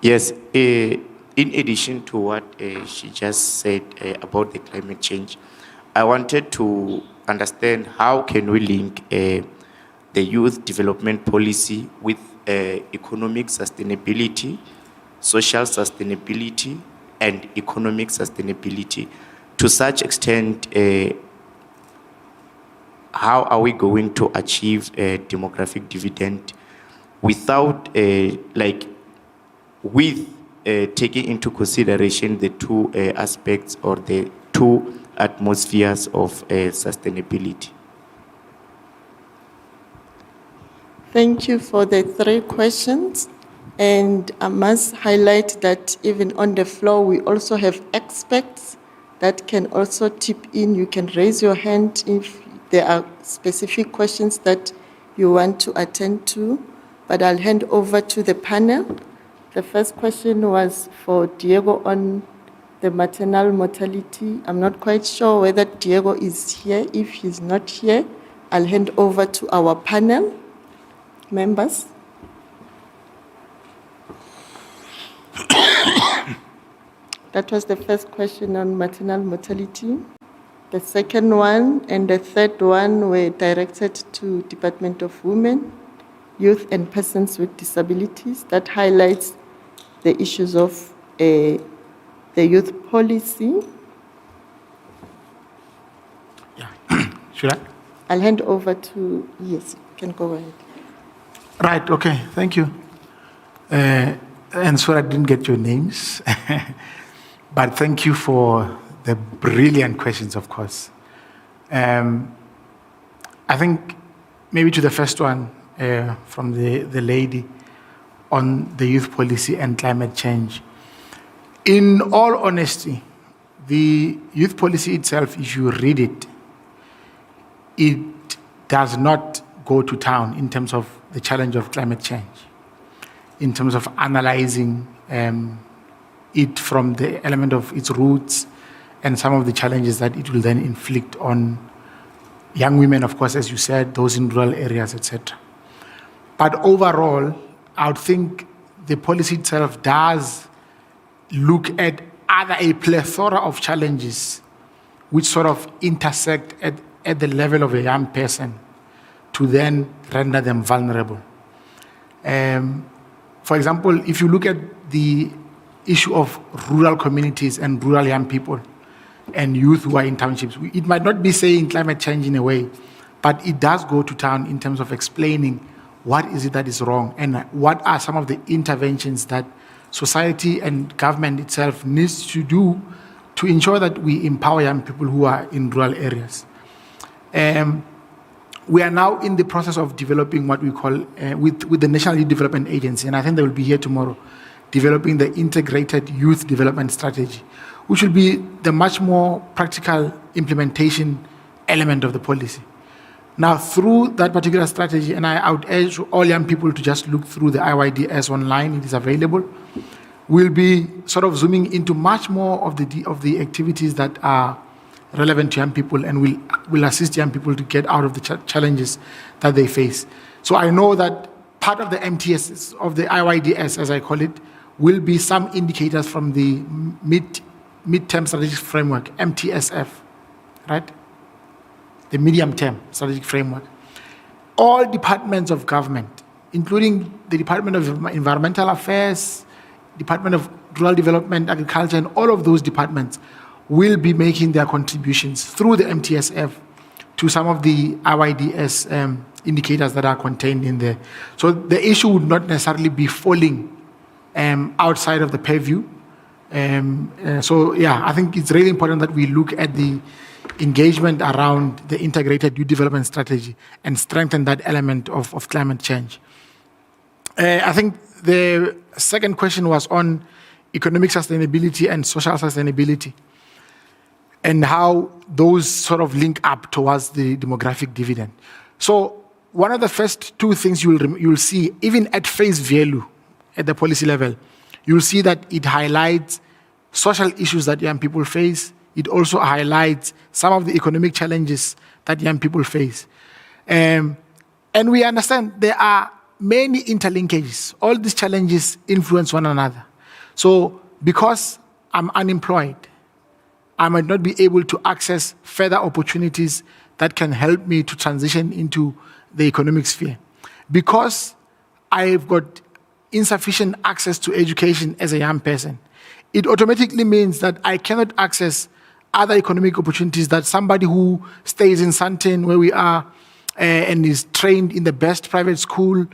Yes, in addition to what she just said about the climate change, I wanted to understand how can we link the youth development policy with economic sustainability, social sustainability, and economic sustainability. To such extent, how are we going to achieve a demographic dividend without, taking into consideration the two aspects or the two atmospheres of sustainability? Thank you for the three questions. And I must highlight that even on the floor, we also have experts that can also tip in. You can raise your hand if there are specific questions that you want to attend to, but I'll hand over to the panel. The first question was for Diego on the maternal mortality. I'm not quite sure whether Diego is here. If he's not here, I'll hand over to our panel members. That was the first question on maternal mortality. The second one and the third one were directed to Department of Women, Youth and Persons with Disabilities. That highlights the issues of the youth policy. Yeah. Should I? I'll hand over to, yes, you can go ahead. Right, okay, thank you. And sorry I didn't get your names, but thank you for the brilliant questions, of course. I think maybe to the first one from the lady on the youth policy and climate change. In all honesty, the youth policy itself, if you read it, it does not go to town in terms of the challenge of climate change, in terms of analyzing it from the element of its roots and some of the challenges that it will then inflict on young women, of course, as you said, those in rural areas, etc. But overall, I would think the policy itself does look at a plethora of challenges which sort of intersect at the level of a young person to then render them vulnerable. For example, if you look at the issue of rural communities and rural young people and youth who are in townships, it might not be saying climate change in a way, but it does go to town in terms of explaining what is it that is wrong and what are some of the interventions that society and government itself needs to do to ensure that we empower young people who are in rural areas. We are now in the process of developing what we call, with the National Youth Development Agency, and I think they will be here tomorrow, developing the Integrated Youth Development Strategy, which will be the much more practical implementation element of the policy. Now, through that particular strategy, and I would urge all young people to just look through the IYDS online, it is available, we'll be sort of zooming into much more of the activities that are relevant to young people and will assist young people to get out of the challenges that they face. So I know that part of the MTS, of the IYDS, as I call it, will be some indicators from the mid-term strategic framework, MTSF, right? The medium-term strategic framework. All departments of government, including the Department of Environmental Affairs, Department of Rural Development, Agriculture, and all of those departments will be making their contributions through the MTSF to some of the RYDS indicators that are contained in there. So the issue would not necessarily be falling outside of the purview. So yeah, I think it's really important that we look at the engagement around the integrated youth development strategy and strengthen that element of climate change. I think the second question was on economic sustainability and social sustainability and how those sort of link up towards the demographic dividend. So one of the first two things you'll see, even at face value at the policy level, you'll see that it highlights social issues that young people face. It also highlights some of the economic challenges that young people face. And we understand there are many interlinkages. All these challenges influence one another. So because I'm unemployed, I might not be able to access further opportunities that can help me to transition into the economic sphere. Because I've got insufficient access to education as a young person, it automatically means that I cannot access other economic opportunities that somebody who stays in Sandton, where we are, and is trained in the best private school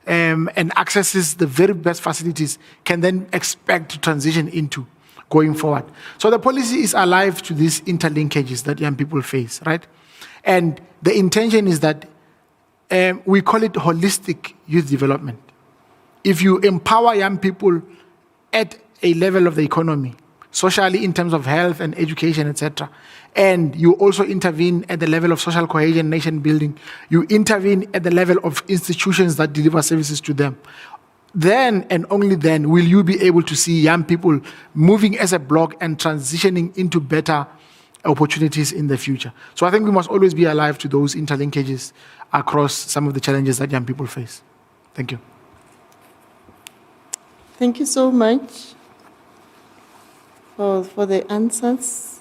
and accesses the very best facilities can then expect to transition into going forward. So the policy is alive to these interlinkages that young people face, right? And the intention is that we call it holistic youth development. If you empower young people at a level of the economy, socially in terms of health and education, etc., and you also intervene at the level of social cohesion, nation building, you intervene at the level of institutions that deliver services to them, then and only then will you be able to see young people moving as a block and transitioning into better opportunities in the future. So I think we must always be alive to those interlinkages across some of the challenges that young people face. Thank you. Thank you so much for the answers.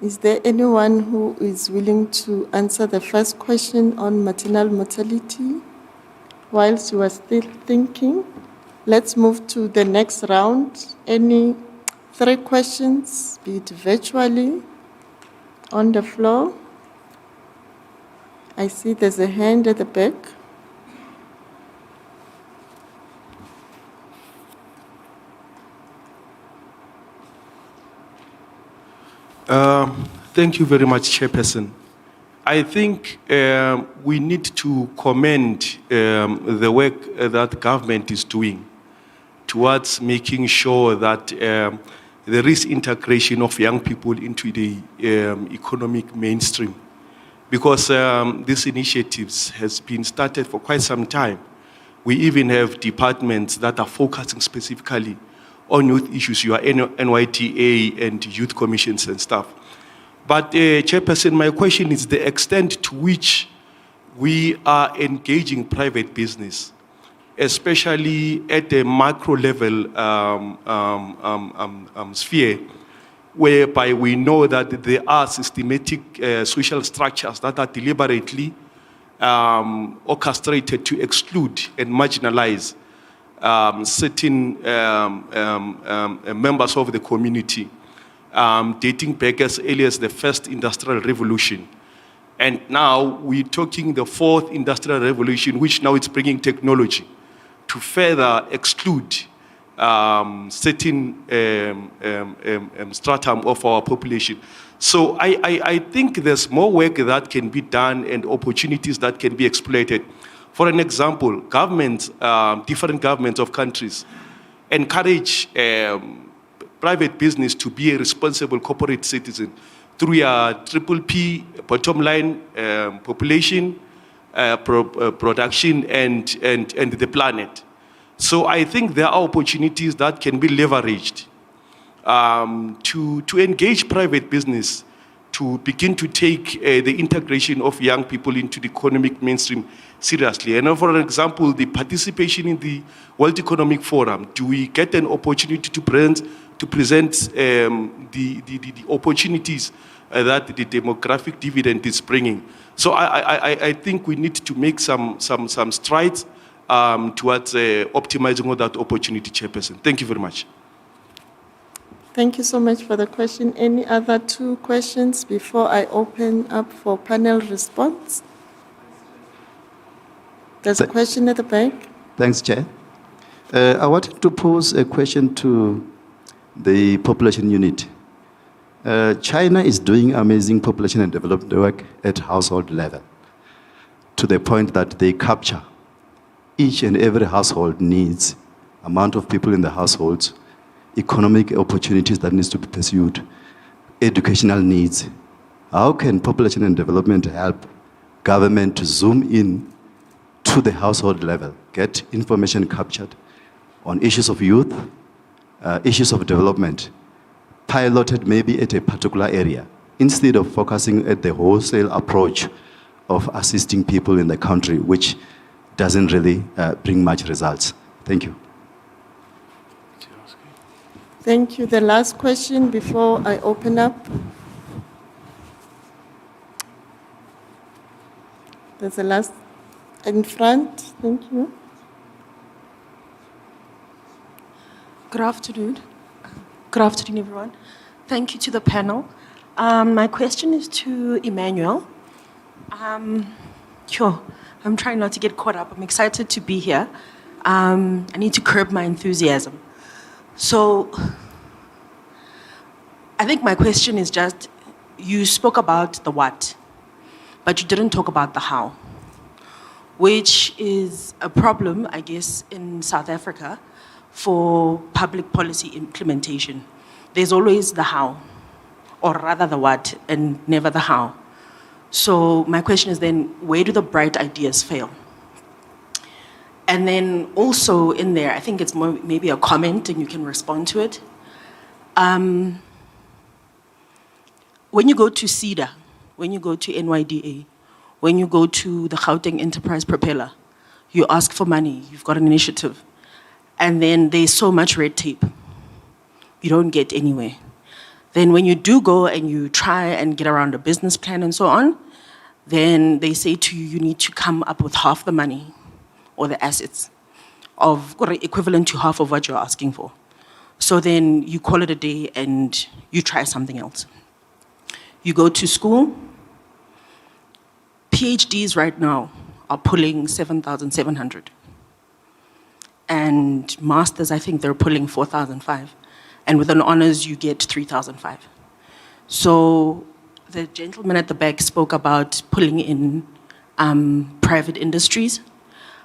Is there anyone who is willing to answer the first question on maternal mortality? Whilst you are still thinking, let's move to the next round. Any 3 questions, be it virtually, on the floor? I see there's a hand at the back. Thank you very much, Chairperson. I think we need to commend the work that government is doing towards making sure that there is integration of young people into the economic mainstream. Because these initiatives has been started for quite some time. We even have departments that are focusing specifically on youth issues, your NYTA and youth commissions and stuff. But Chairperson, my question is the extent to which we are engaging private business, especially at the macro level sphere, whereby we know that there are systematic social structures that are deliberately orchestrated to exclude and marginalize certain members of the community, dating back as early as the first industrial revolution. And now we're talking the 4th industrial revolution, which now it's bringing technology to further exclude certain stratum of our population. So I think there's more work that can be done and opportunities that can be exploited. For an example, governments, different governments of countries encourage private business to be a responsible corporate citizen through your PPP, bottom line, population, production, and the planet. So I think there are opportunities that can be leveraged to engage private business to begin to take the integration of young people into the economic mainstream seriously. And for example, the participation in the World Economic Forum, do we get an opportunity to present the opportunities that the demographic dividend is bringing? So I think we need to make some strides towards optimizing all that opportunity, Chairperson. Thank you very much. Thank you so much for the question. Any other 2 questions before I open up for panel response? There's a question at the back. Thanks, Chair. I wanted to pose a question to the population unit. China is doing amazing population and development work at household level, to the point that they capture each and every household needs, amount of people in the households, economic opportunities that needs to be pursued, educational needs. How can population and development help government to zoom in to the household level, get information captured on issues of youth, issues of development, piloted maybe at a particular area, instead of focusing at the wholesale approach of assisting people in the country, which doesn't really bring much results? Thank you. Thank you. The last question before I open up. There's the last in front. Thank you. Good afternoon. Good afternoon, everyone. Thank you to the panel. My question is to Emmanuel. Sure, I'm trying not to get caught up. I'm excited to be here. I need to curb my enthusiasm. So, I think my question is just, you spoke about the what, but you didn't talk about the how, which is a problem, I guess, in South Africa for public policy implementation. There's always the how, or rather the what, and never the how. So my question is then, where do the bright ideas fail? And then also in there, I think it's more maybe a comment and you can respond to it. When you go to CEDA, when you go to NYDA, when you go to the Gauteng Enterprise Propeller, you ask for money, you've got an initiative, and then there's so much red tape, you don't get anywhere. Then when you do go and you try and get around a business plan and so on, then they say to you, you need to come up with half the money or the assets of equivalent to half of what you're asking for. So then you call it a day and you try something else. You go to school. PhDs right now are pulling 7,700. And masters, I think they're pulling 4,005. And with an honors, you get 3,005. So the gentleman at the back spoke about pulling in private industries.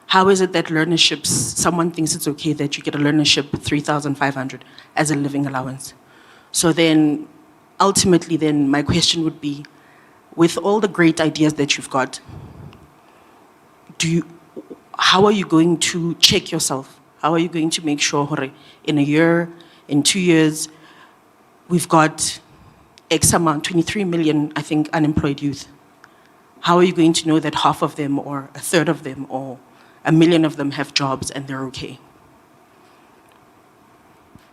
How is it that learnerships, someone thinks it's okay that you get a learnership 3,500 as a living allowance? So then, ultimately then, my question would be, with all the great ideas that you've got, how are you going to check yourself? How are you going to make sure in a year, in 2 years, we've got X amount, 23 million, I think, unemployed youth? How are you going to know that half of them or a third of them or 1 million of them have jobs and they're okay?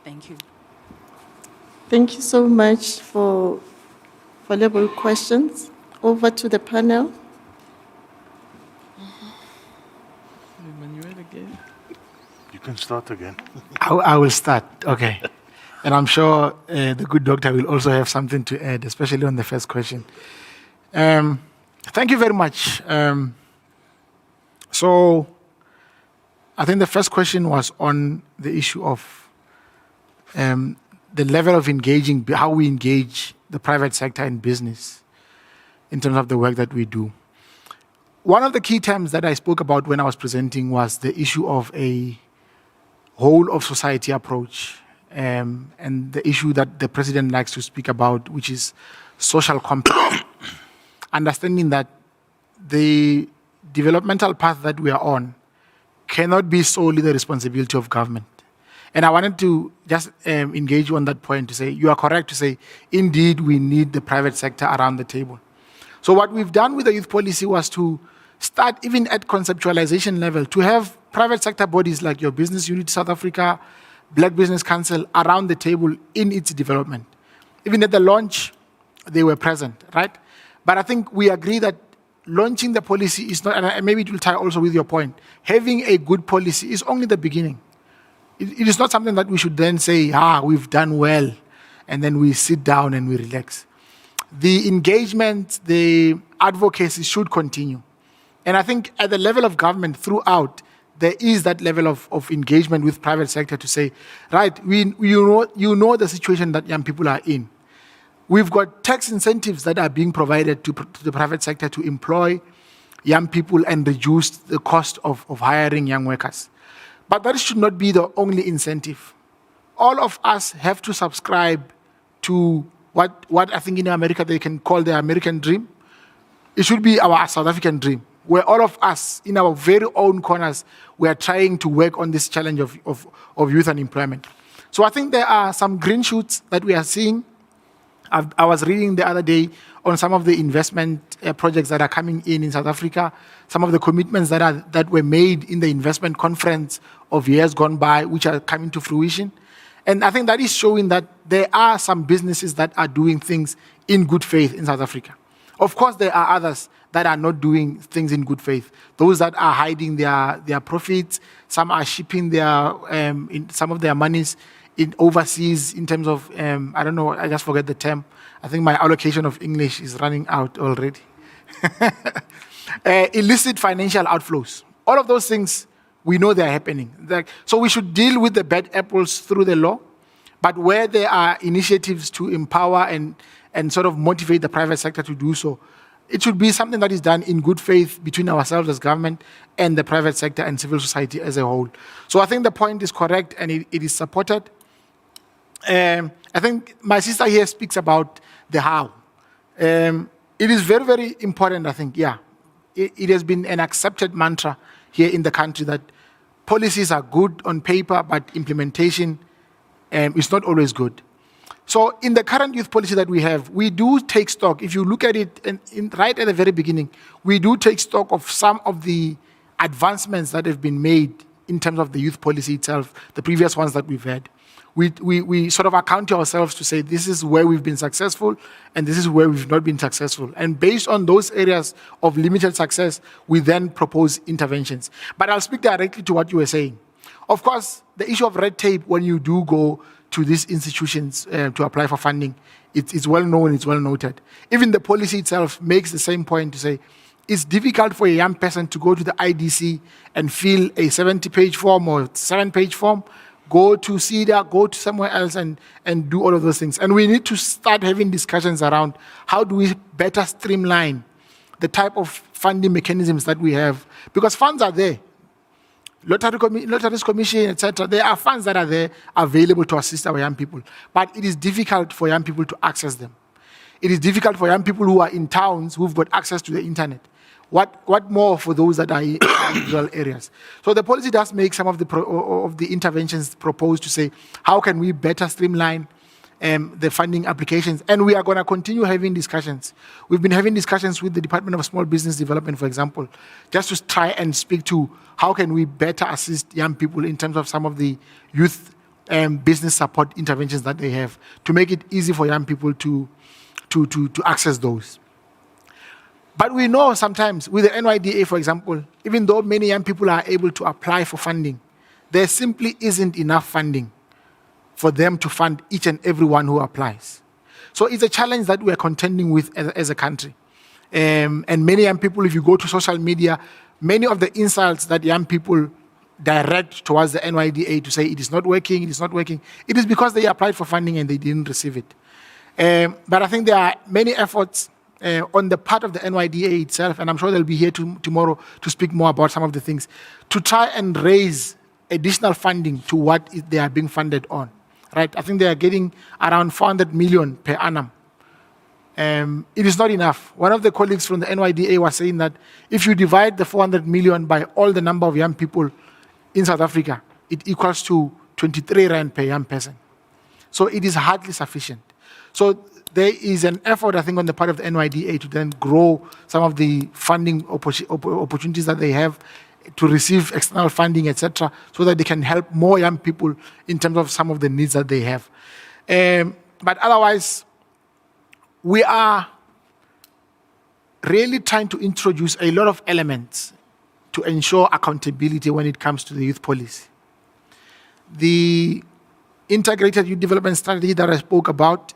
Thank you. Thank you so much for valuable questions. Over to the panel. Emmanuel again. You can start again. I will start, okay. And I'm sure the good doctor will also have something to add, especially on the first question. Thank you very much. So, I think the first question was on the issue of the level of engaging, how we engage the private sector in business in terms of the work that we do. One of the key terms that I spoke about when I was presenting was the issue of a whole of society approach, and the issue that the president likes to speak about, which is social compact. Understanding that the developmental path that we are on cannot be solely the responsibility of government. And I wanted to just engage you on that point to say, you are correct to say, indeed, we need the private sector around the table. So what we've done with the youth policy was to start even at conceptualization level, to have private sector bodies like your Business Unit South Africa, Black Business Council around the table in its development. Even at the launch, they were present, right? But I think we agree that launching the policy is not, and maybe it will tie also with your point, having a good policy is only the beginning. It is not something that we should then say, we've done well, and then we sit down and we relax. The engagement, the advocacy should continue. And I think at the level of government throughout, there is that level of engagement with private sector to say, right, you know the situation that young people are in. We've got tax incentives that are being provided to the private sector to employ young people and reduce the cost of hiring young workers. But that should not be the only incentive. All of us have to subscribe to what I think in America they can call the American dream. It should be our South African dream, where all of us in our very own corners, we are trying to work on this challenge of youth unemployment. So I think there are some green shoots that we are seeing. I was reading the other day on some of the investment projects that are coming in South Africa, some of the commitments that were made in the investment conference of years gone by, which are coming to fruition. And I think that is showing that there are some businesses that are doing things in good faith in South Africa. Of course, there are others that are not doing things in good faith. Those that are hiding their profits, some are shipping some of their monies in overseas in terms of, I don't know, I just forget the term. I think my allocation of English is running out already. Illicit financial outflows. All of those things, we know they're happening. So we should deal with the bad apples through the law, but where there are initiatives to empower and sort of motivate the private sector to do so, it should be something that is done in good faith between ourselves as government and the private sector and civil society as a whole. So I think the point is correct and it is supported. I think my sister here speaks about the how. It is very, very important, I think, It has been an accepted mantra here in the country that policies are good on paper, but implementation is not always good. So in the current youth policy that we have, we do take stock. If you look at it right at the very beginning, we do take stock of some of the advancements that have been made in terms of the youth policy itself, the previous ones that we've had. We sort of account to ourselves to say this is where we've been successful and this is where we've not been successful. And based on those areas of limited success, we then propose interventions. But I'll speak directly to what you were saying. Of course, the issue of red tape when you do go to these institutions to apply for funding, it's well known, it's well noted. Even the policy itself makes the same point to say it's difficult for a young person to go to the IDC and fill a 70-page form or 7-page form, go to CEDA, go to somewhere else and do all of those things. And we need to start having discussions around how do we better streamline the type of funding mechanisms that we have. Because funds are there. Lotteries Commission, etc. There are funds that are there available to assist our young people. But it is difficult for young people to access them. It is difficult for young people who are in towns who've got access to the internet. What more for those that are in rural areas? So the policy does make some of the interventions proposed to say, how can we better streamline the funding applications? And we are going to continue having discussions. We've been having discussions with the Department of Small Business Development, for example, just to try and speak to how can we better assist young people in terms of some of the youth business support interventions that they have to make it easy for young people to access those. But we know sometimes with the NYDA, for example, even though many young people are able to apply for funding, there simply isn't enough funding for them to fund each and every one who applies. So it's a challenge that we are contending with as a country. And many young people, if you go to social media, many of the insults that young people direct towards the NYDA to say it is not working, it is because they applied for funding and they didn't receive it. But I think there are many efforts on the part of the NYDA itself, and I'm sure they'll be here tomorrow to speak more about some of the things, to try and raise additional funding to what they are being funded on. Right? I think they are getting around 400 million per annum. It is not enough. One of the colleagues from the NYDA was saying that if you divide the 400 million by all the number of young people in South Africa, it equals to 23 rand per young person. So it is hardly sufficient. So there is an effort, I think, on the part of the NYDA to then grow some of the funding opportunities that they have to receive external funding, etc., so that they can help more young people in terms of some of the needs that they have. But otherwise, we are really trying to introduce a lot of elements to ensure accountability when it comes to the youth policy. The integrated youth development strategy that I spoke about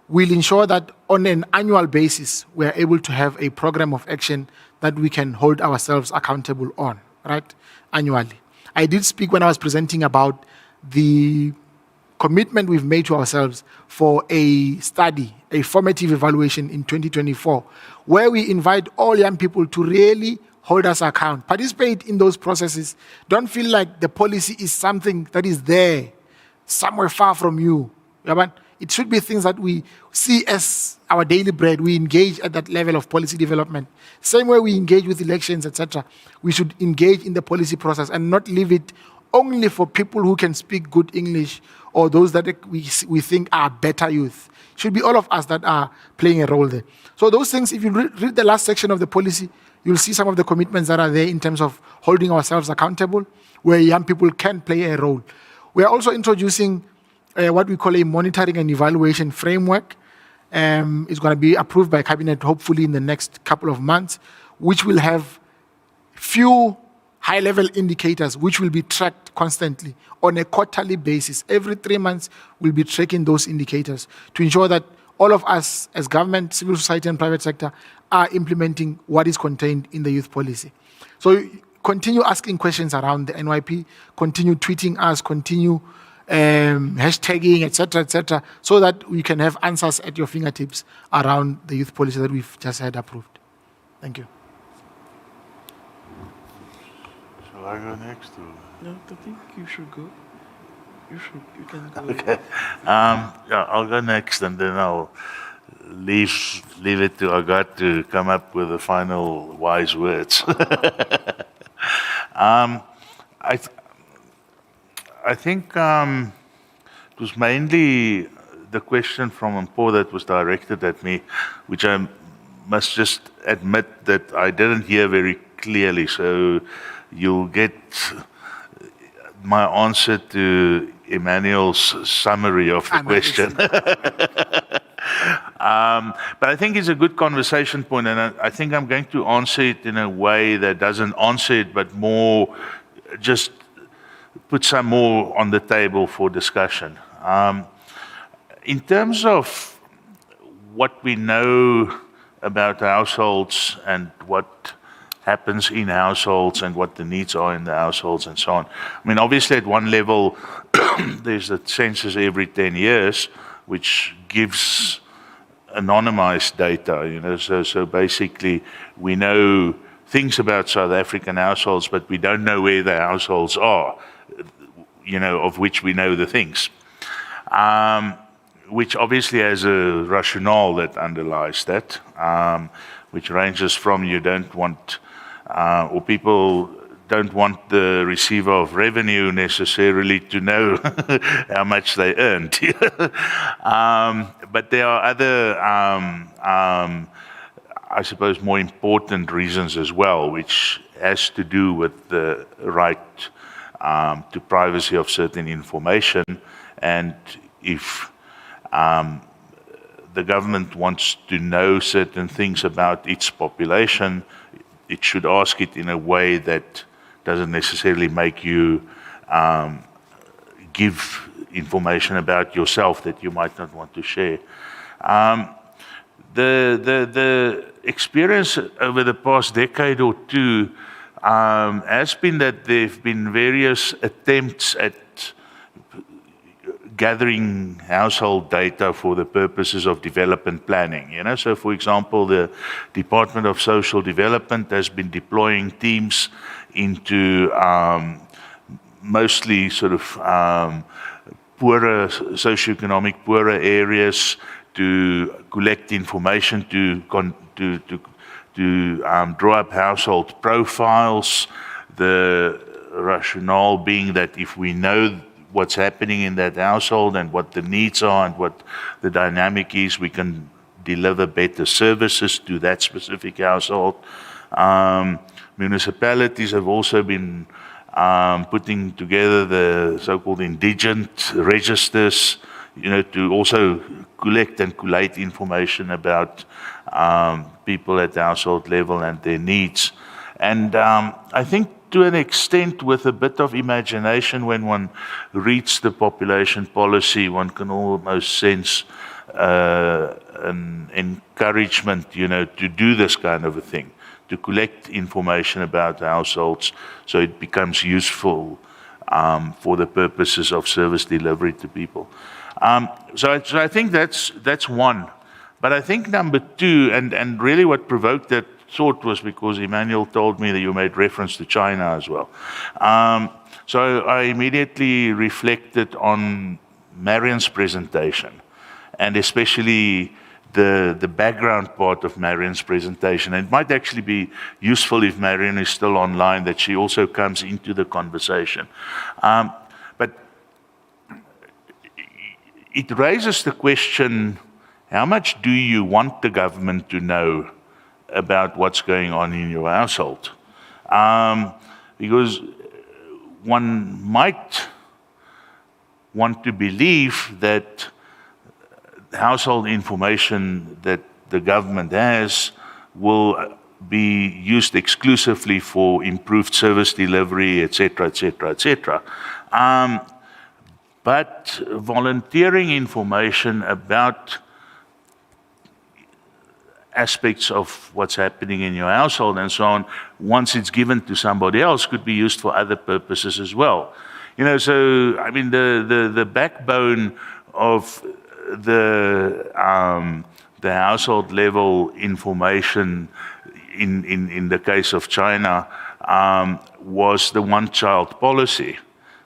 will ensure that on an annual basis, we are able to have a program of action that we can hold ourselves accountable on, right, annually. I did speak when I was presenting about the commitment we've made to ourselves for a study, a formative evaluation in 2024, where we invite all young people to really hold us account, participate in those processes. Don't feel like the policy is something that is there, somewhere far from you. It should be things that we see as our daily bread. We engage at that level of policy development. Same way we engage with elections, etc. We should engage in the policy process and not leave it only for people who can speak good English or those that we think are better youth. It should be all of us that are playing a role there. So those things, if you read the last section of the policy, you'll see some of the commitments that are there in terms of holding ourselves accountable, where young people can play a role. We are also introducing what we call a monitoring and evaluation framework. It's going to be approved by Cabinet hopefully in the next couple of months, which will have few high-level indicators which will be tracked constantly on a quarterly basis. Every 3 months, we'll be tracking those indicators to ensure that all of us as government, civil society, and private sector are implementing what is contained in the youth policy. So continue asking questions around the NYP, continue tweeting us, continue hashtagging, etc., so that we can have answers at your fingertips around the youth policy that we've just had approved. Thank you. Shall I go next? Or? No, I think you should go. You can go. Okay. Yeah, I'll go next, and then I'll leave it to Agat to come up with the final wise words. I think it was mainly the question from Mpo that was directed at me, which I must just admit that I didn't hear very clearly. So you'll get my answer to Emmanuel's summary of the question. But I think it's a good conversation point, and I think I'm going to answer it in a way that doesn't answer it, but more just put some more on the table for discussion. In terms of what we know about households and what happens in households and what the needs are in the households and so on. I mean, obviously at one level, there's the census every 10 years, which gives anonymized data, you know, so basically we know things about South African households, but we don't know where the households are, you know, of which we know the things. Which obviously has a rationale that underlies that, which ranges from you don't want, or people don't want the receiver of revenue necessarily to know how much they earned. But there are other, I suppose, more important reasons as well, which has to do with the right to privacy of certain information. And if the government wants to know certain things about its population, it should ask it in a way that doesn't necessarily make you give information about yourself that you might not want to share. The experience over the past decade or two has been that there have been various attempts at gathering household data for the purposes of development planning. You know, so for example, the Department of Social Development has been deploying teams into mostly sort of poorer, socioeconomic poorer areas to collect information to draw up household profiles. The rationale being that if we know what's happening in that household and what the needs are and what the dynamic is, we can deliver better services to that specific household. Municipalities have also been putting together the so-called indigent registers to also collect and collate information about people at the household level and their needs. And I think to an extent, with a bit of imagination, when one reads the population policy, one can almost sense an encouragement, to do this kind of a thing, to collect information about households so it becomes useful for the purposes of service delivery to people. So I think that's one. But I think number two, and really what provoked that thought was because Emmanuel told me that you made reference to China as well. So I immediately reflected on Marion's presentation, and especially the background part of Marion's presentation. And it might actually be useful if Marion is still online, that she also comes into the conversation. But it raises the question, how much do you want the government to know about what's going on in your household? Because one might want to believe that household information that the government has will be used exclusively for improved service delivery, etc., etc., etc. But volunteering information about aspects of what's happening in your household and so on, once it's given to somebody else, could be used for other purposes as well. So I mean, the backbone of the household level information in the case of China was the one-child policy.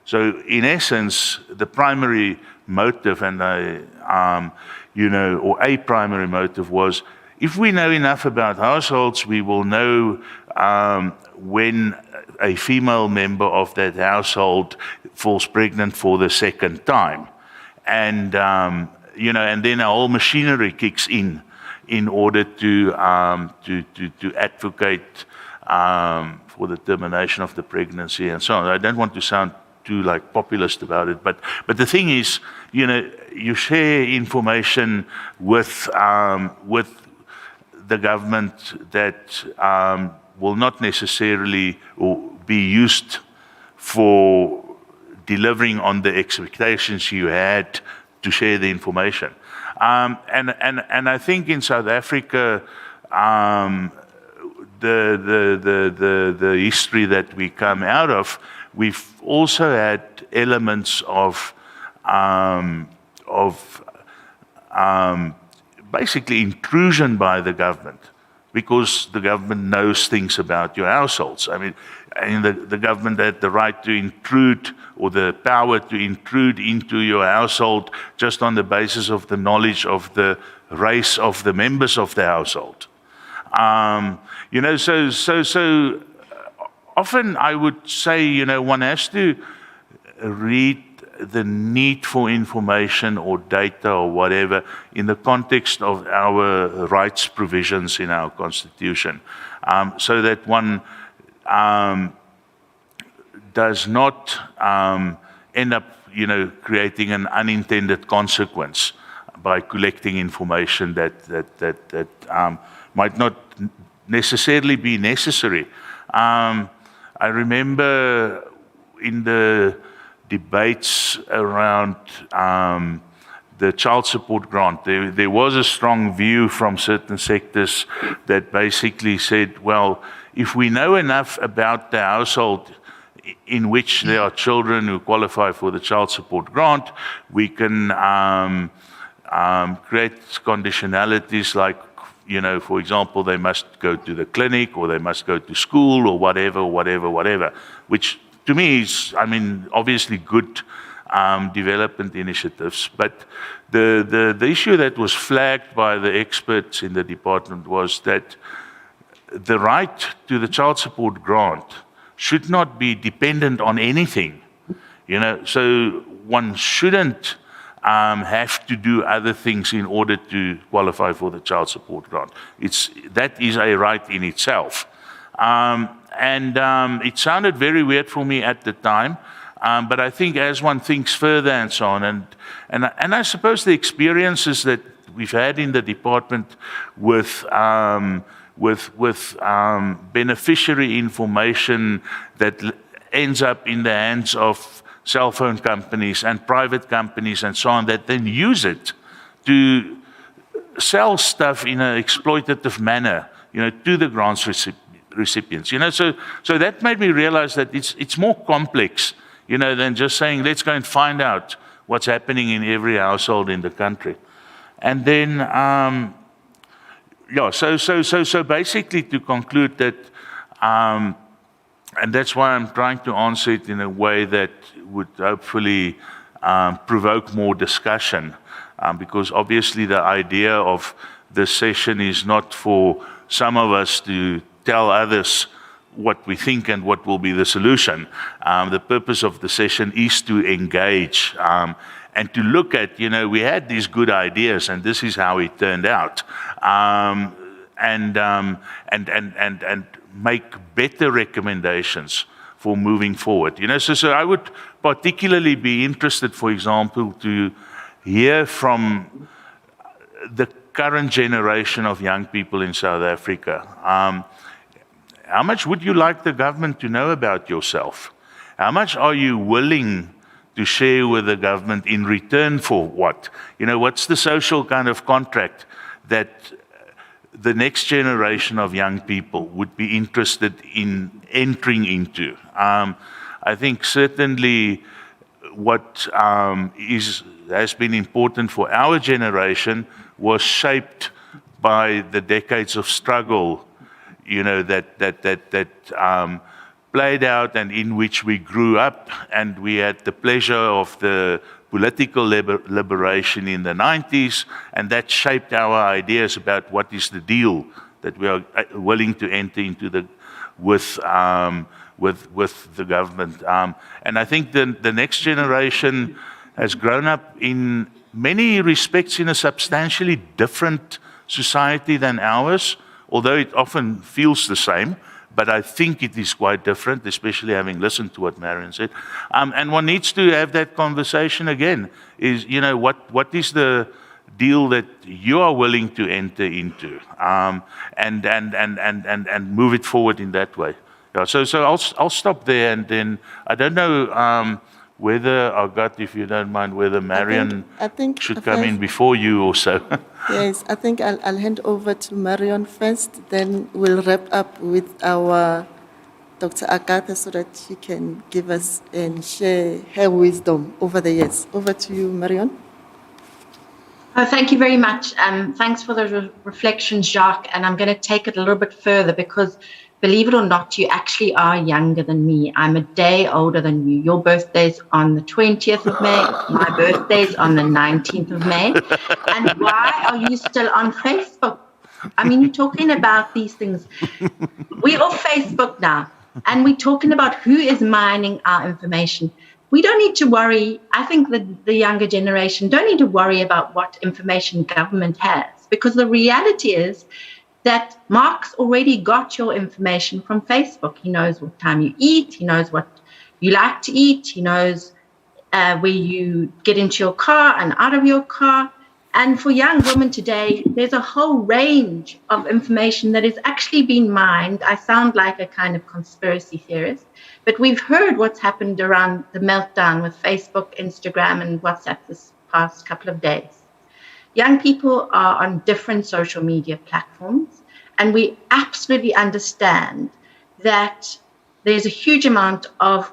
So in essence, the primary motive, or a primary motive was, if we know enough about households, we will know when a female member of that household falls pregnant for the second time. And, and then a whole machinery kicks in order to advocate for the termination of the pregnancy and so on. I don't want to sound too populist about it, but the thing is, you share information with the government that will not necessarily be used for delivering on the expectations you had to share the information. And I think in South Africa, the history that we come out of, we've also had elements of basically intrusion by the government, because the government knows things about your households. I mean, the government had the right to intrude, or the power to intrude into your household just on the basis of the knowledge of the race of the members of the household. So often I would say, one has to read the need for information or data or whatever in the context of our rights provisions in our Constitution, so that one does not end up, creating an unintended consequence by collecting information that might not necessarily be necessary. I remember in the debates around the child support grant, there was a strong view from certain sectors that basically said, well, if we know enough about the household in which there are children who qualify for the child support grant, we can create conditionalities like, for example, they must go to the clinic, or they must go to school, or whatever, which to me is, obviously good development initiatives. But the issue that was flagged by the experts in the department was that the right to the child support grant should not be dependent on anything. So one shouldn't have to do other things in order to qualify for the child support grant. That is a right in itself. And it sounded very weird for me at the time, But I think as one thinks further and so on, and I suppose the experiences that we've had in the department with beneficiary information that ends up in the hands of cell phone companies and private companies and so on, that then use it to sell stuff in an exploitative manner, to the grants recipients. So that made me realize that it's more complex, than just saying, let's go and find out what's happening in every household in the country. And then, so basically to conclude that, and that's why I'm trying to answer it in a way that would hopefully provoke more discussion, because obviously the idea of this session is not for some of us to tell others what we think and what will be the solution. The purpose of the session is to engage and to look at, we had these good ideas and this is how it turned out, and make better recommendations for moving forward. So I would particularly be interested, for example, to hear from the current generation of young people in South Africa. How much would you like the government to know about yourself? How much are you willing to share with the government in return for what? What's the social kind of contract that the next generation of young people would be interested in entering into? I think certainly what has been important for our generation was shaped by the decades of struggle, that played out and in which we grew up, and we had the pleasure of the political liberation in the 90s, and that shaped our ideas about what is the deal that we are willing to enter into with the government. And I think the next generation has grown up in many respects in a substantially different society than ours, although it often feels the same. But I think it is quite different, especially having listened to what Marion said. And one needs to have that conversation again, is, what is the deal that you are willing to enter into, and move it forward in that way. Yeah, so I'll stop there, and then I don't know whether, Agat, if you don't mind, whether Marion I think should come in before you or so. Yes, I think I'll hand over to Marion first, then we'll wrap up with our Dr. Agatha so that she can give us and share her wisdom over the years. Over to you, Marion. Thank you very much. Thanks for the reflections, Jacques, and I'm going to take it a little bit further because, believe it or not, you actually are younger than me. I'm a day older than you. Your birthday's on the 20th of May. My birthday's on the 19th of May. And why are you still on Facebook? I mean, you're talking about these things. We're off Facebook now, and we're talking about who is mining our information. We don't need to worry. I think that the younger generation don't need to worry about what information government has, because the reality is that Mark's already got your information from Facebook. He knows what time you eat. He knows what you like to eat. He knows where you get into your car and out of your car. And for young women today, there's a whole range of information that is actually being mined. I sound like a kind of conspiracy theorist, but we've heard what's happened around the meltdown with Facebook, Instagram, and WhatsApp this past couple of days. Young people are on different social media platforms, and we absolutely understand that there's a huge amount of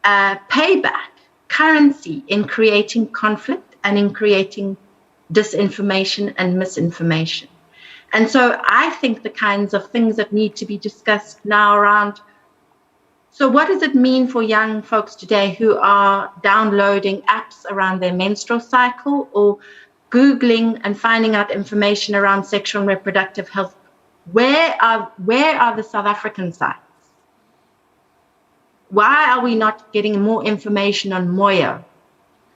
payback currency in creating conflict and in creating disinformation and misinformation. And so I think the kinds of things that need to be discussed now around, so what does it mean for young folks today who are downloading apps around their menstrual cycle or Googling and finding out information around sexual and reproductive health? Where are the South African sites? Why are we not getting more information on Moyo?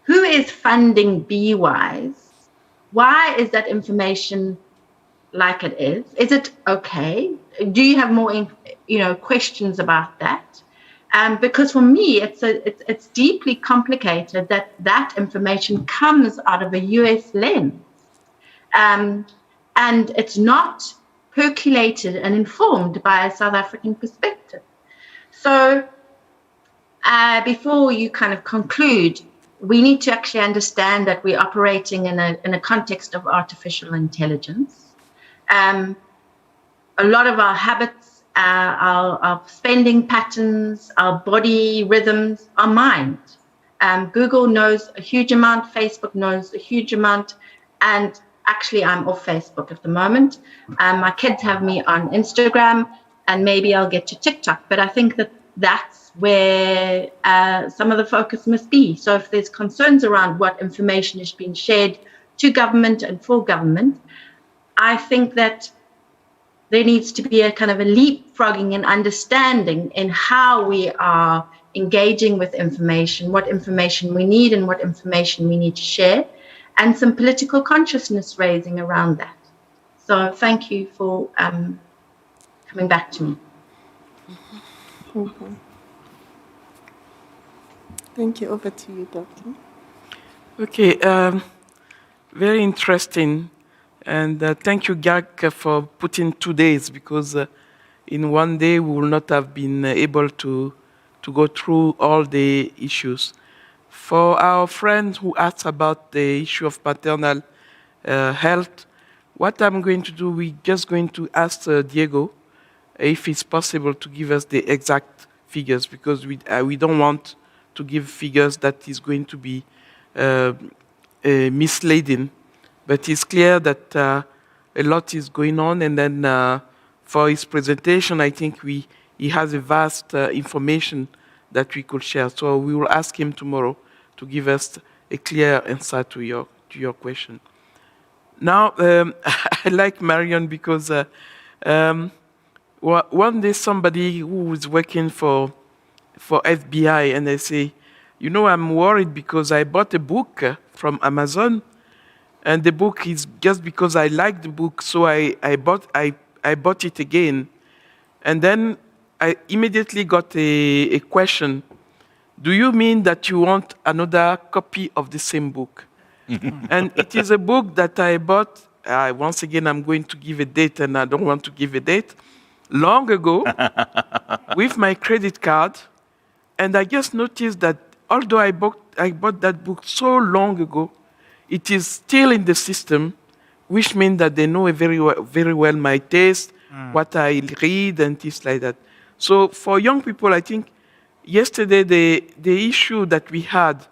Who is funding BeWise? Why is that information like it is? Is it okay? Do you have more, questions about that? Because for me, it's deeply complicated that information comes out of a US lens. And it's not percolated and informed by a South African perspective. So before you kind of conclude, we need to actually understand that we're operating in a context of artificial intelligence. A lot of our habits, our spending patterns, our body rhythms are mined. Google knows a huge amount, Facebook knows a huge amount, and actually I'm off Facebook at the moment. My kids have me on Instagram, and maybe I'll get to TikTok, but I think that's where some of the focus must be. So if there's concerns around what information is being shared to government and for government, I think that there needs to be a kind of a leapfrogging and understanding in how we are engaging with information, what information we need and what information we need to share, and some political consciousness raising around that. So thank you for coming back to me. Mm-hmm. Thank you. Over to you, Doctor. Okay, very interesting. And thank you, Gak, for putting 2 days, because in 1 day we will not have been able to go through all the issues. For our friend who asked about the issue of maternal health, what I'm going to do, we're just going to ask Diego if it's possible to give us the exact figures, because we don't want to give figures that is going to be misleading. But it's clear that a lot is going on, and then for his presentation, I think he has a vast information that we could share. So we will ask him tomorrow to give us a clear answer to your question. Now, I like Marion because one day somebody who was working for FBI, and they say, you know, I'm worried because I bought a book from Amazon, and the book is just because I like the book, so I bought it again. And then I immediately got a question. Do you mean that you want another copy of the same book? And it is a book that I bought, once again, I'm going to give a date, and I don't want to give a date, long ago, with my credit card. And I just noticed that although I bought that book so long ago, it is still in the system, which means that they know very well my taste, what I read, and things like that. So for young people, I think yesterday the issue that we had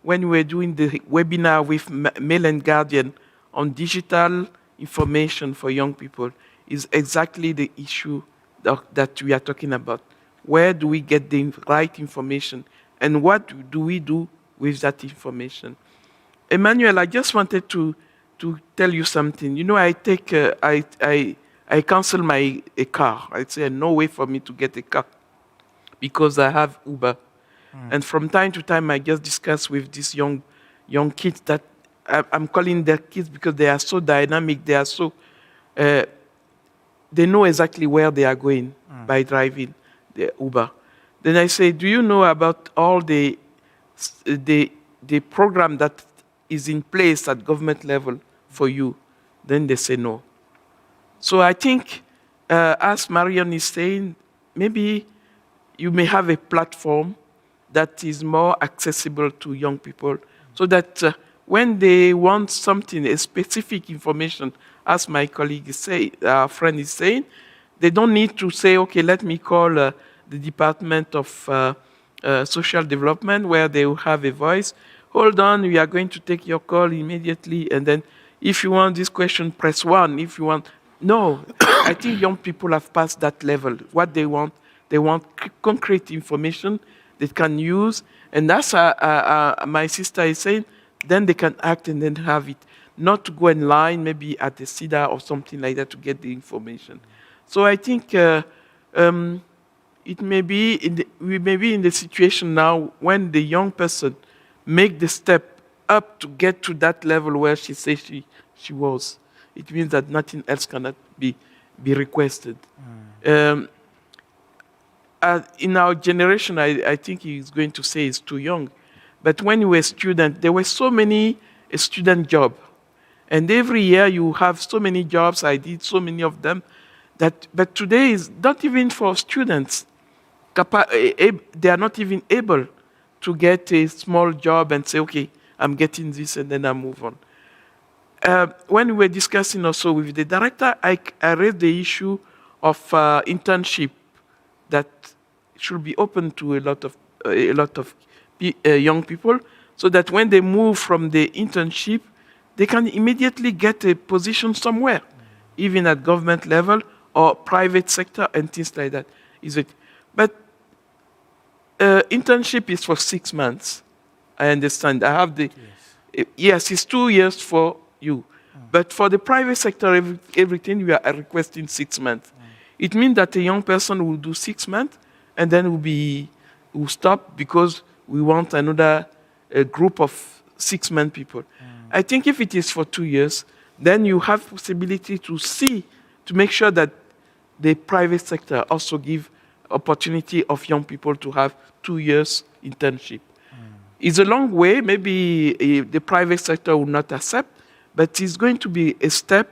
when we were doing the webinar with Mail and Guardian on digital information for young people is exactly the issue that we are talking about. Where do we get the right information, and what do we do with that information? Emmanuel, I just wanted to tell you something. You know, I cancel a car. I say no way for me to get a car because I have Uber. And from time to time, I just discuss with these young kids that I'm calling their kids because they are so dynamic. They are so they know exactly where they are going by driving the Uber. Then I say, do you know about all the program that is in place at government level for you? Then they say no. So I think, as Marion is saying, maybe you may have a platform that is more accessible to young people, so that when they want something, a specific information, as my colleague is saying, our friend is saying, they don't need to say, okay, let me call the Department of Social Development, where they will have a voice. Hold on, we are going to take your call immediately, and then if you want this question, press 1. If you want, no. I think young people have passed that level. What they want concrete information they can use, and that's my sister is saying, then they can act and then have it. Not to go in line, maybe at the CIDA or something like that to get the information. So I think we may be in the situation now when the young person make the step up to get to that level where she says she was. It means that nothing else cannot be requested. in our generation, I think he's going to say it's too young. But when you were a student, there were so many student jobs. And every year you have so many jobs. I did so many of them. But today is not even for students. They are not even able to get a small job and say, okay, I'm getting this, and then I move on. When we were discussing also with the director, I raised the issue of internship that should be open to a lot of young people, so that when they move from the internship, they can immediately get a position somewhere, even at government level or private sector and things like that. But internship is for 6 months. I understand. I have the yes, it's 2 years for you, but for the private sector, everything we are requesting 6 months. It means that a young person will do 6 months and then will stop because we want another group of 6 month people. I think if it is for 2 years, then you have possibility to make sure that the private sector also give opportunity of young people to have 2 years internship. It's a long way. Maybe the private sector will not accept, but it's going to be a step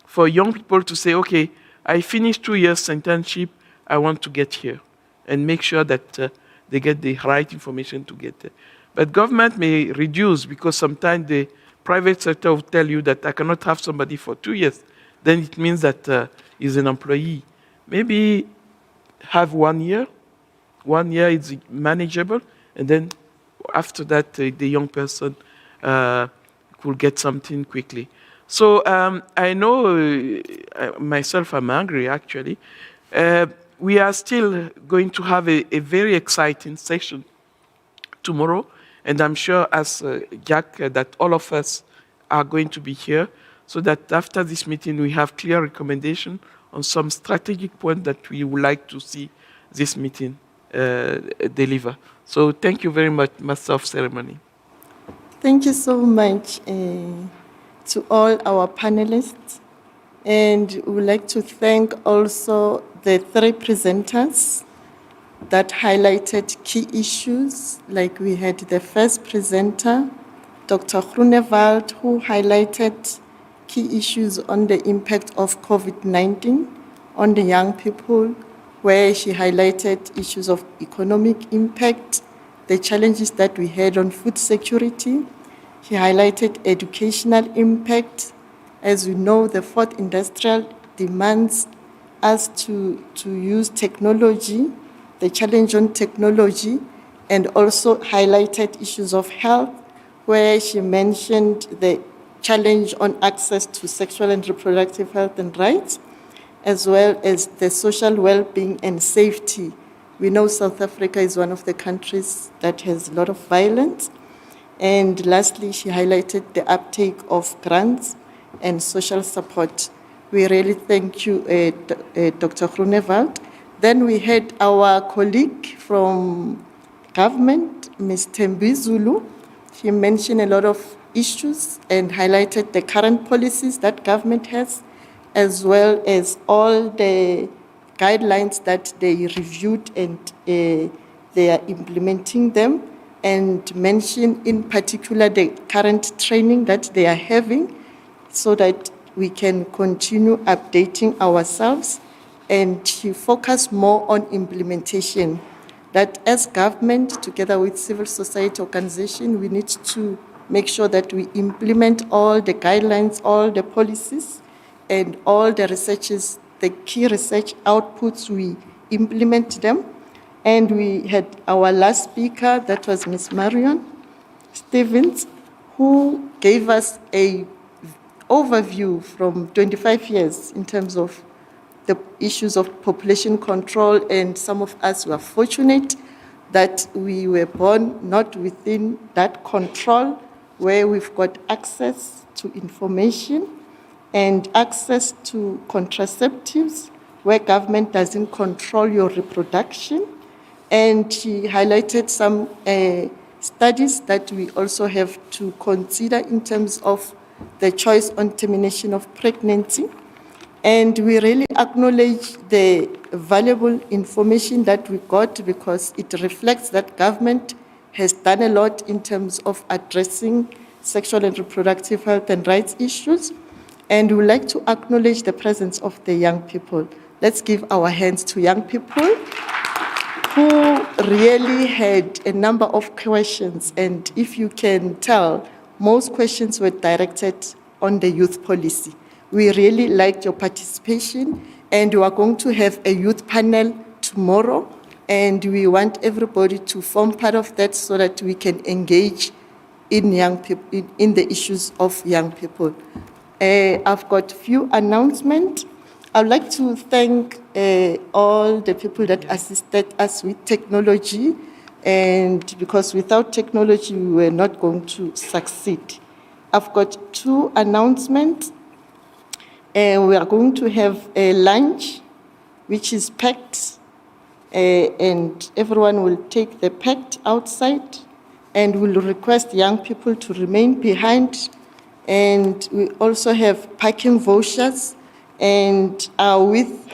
for young people to say, okay, I finished 2 years internship, I want to get here, and make sure that they get the right information to get there. But government may reduce, because sometimes the private sector will tell you that I cannot have somebody for 2 years. Then it means that he's an employee. Maybe have 1 year. 1 year is manageable, and then after that, the young person could get something quickly. So I know myself, I'm angry actually. We are still going to have a very exciting session tomorrow, and I'm sure, as Jack, that all of us are going to be here, so that after this meeting we have clear recommendation on some strategic point that we would like to see this meeting deliver. So thank you very much, Master of Ceremony. Thank you so much to all our panelists. And we would like to thank also the 3 presenters that highlighted key issues. Like we had the first presenter, Dr. Groenewald, who highlighted key issues on the impact of COVID-19 on the young people, where she highlighted issues of economic impact, the challenges that we had on food security. She highlighted educational impact. As we know, the 4th industrial demands us to use technology, the challenge on technology, and also highlighted issues of health, where she mentioned the challenge on access to sexual and reproductive health and rights, as well as the social well-being and safety. We know South Africa is one of the countries that has a lot of violence. And lastly, she highlighted the uptake of grants and social support. We really thank you, Dr. Groenewald. Then we had our colleague from government, Ms. Thembi Zulu. She mentioned a lot of issues and highlighted the current policies that government has, as well as all the guidelines that they reviewed and they are implementing them, and mentioned in particular the current training that they are having, so that we can continue updating ourselves and to focus more on implementation. That as government, together with civil society organization, we need to make sure that we implement all the guidelines, all the policies, and all the researches, the key research outputs, we implement them. And we had our last speaker, that was Ms. Marion Stevens, who gave us an overview from 25 years in terms of the issues of population control. And some of us were fortunate that we were born not within that control, where we've got access to information and access to contraceptives, where government doesn't control your reproduction. And she highlighted some studies that we also have to consider in terms of the choice on termination of pregnancy. And we really acknowledge the valuable information that we got because it reflects that government has done a lot in terms of addressing sexual and reproductive health and rights issues. And we would like to acknowledge the presence of the young people. Let's give our hands to young people who really had a number of questions. And if you can tell, most questions were directed on the youth policy. We really liked your participation, and we are going to have a youth panel tomorrow, and we want everybody to form part of that so that we can engage in young people, in the issues of young people. I've got a few announcements. I'd like to thank all the people that assisted us with technology, and because without technology, we were not going to succeed. I've got 2 announcements. We are going to have a lunch, which is packed, and everyone will take the packed outside, and we'll request young people to remain behind. And we also have parking vouchers, and with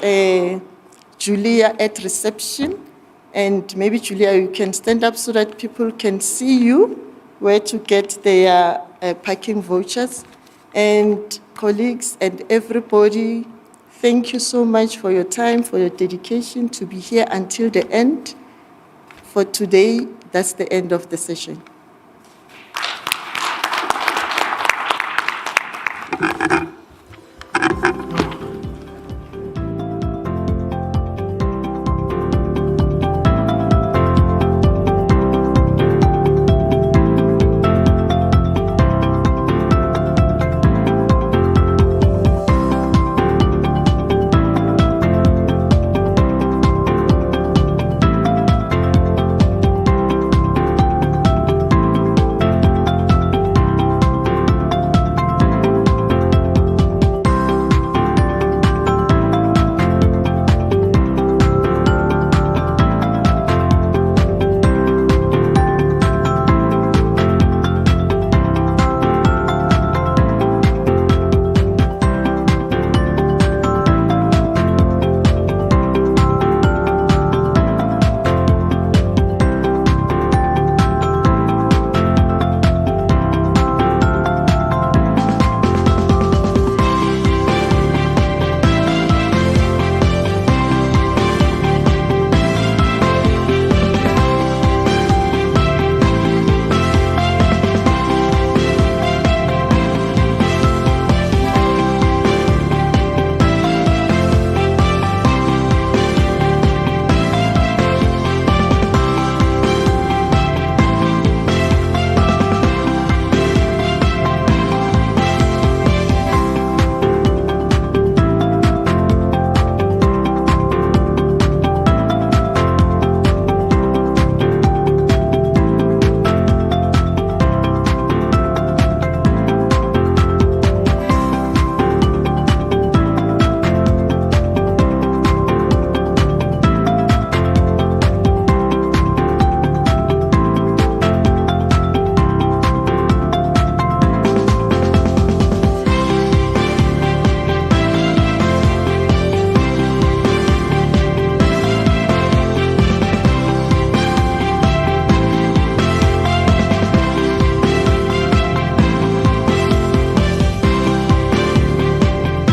Julia at reception. And maybe, Julia, you can stand up so that people can see you where to get their parking vouchers. And colleagues and everybody, thank you so much for your time, for your dedication to be here until the end. For today, that's the end of the session.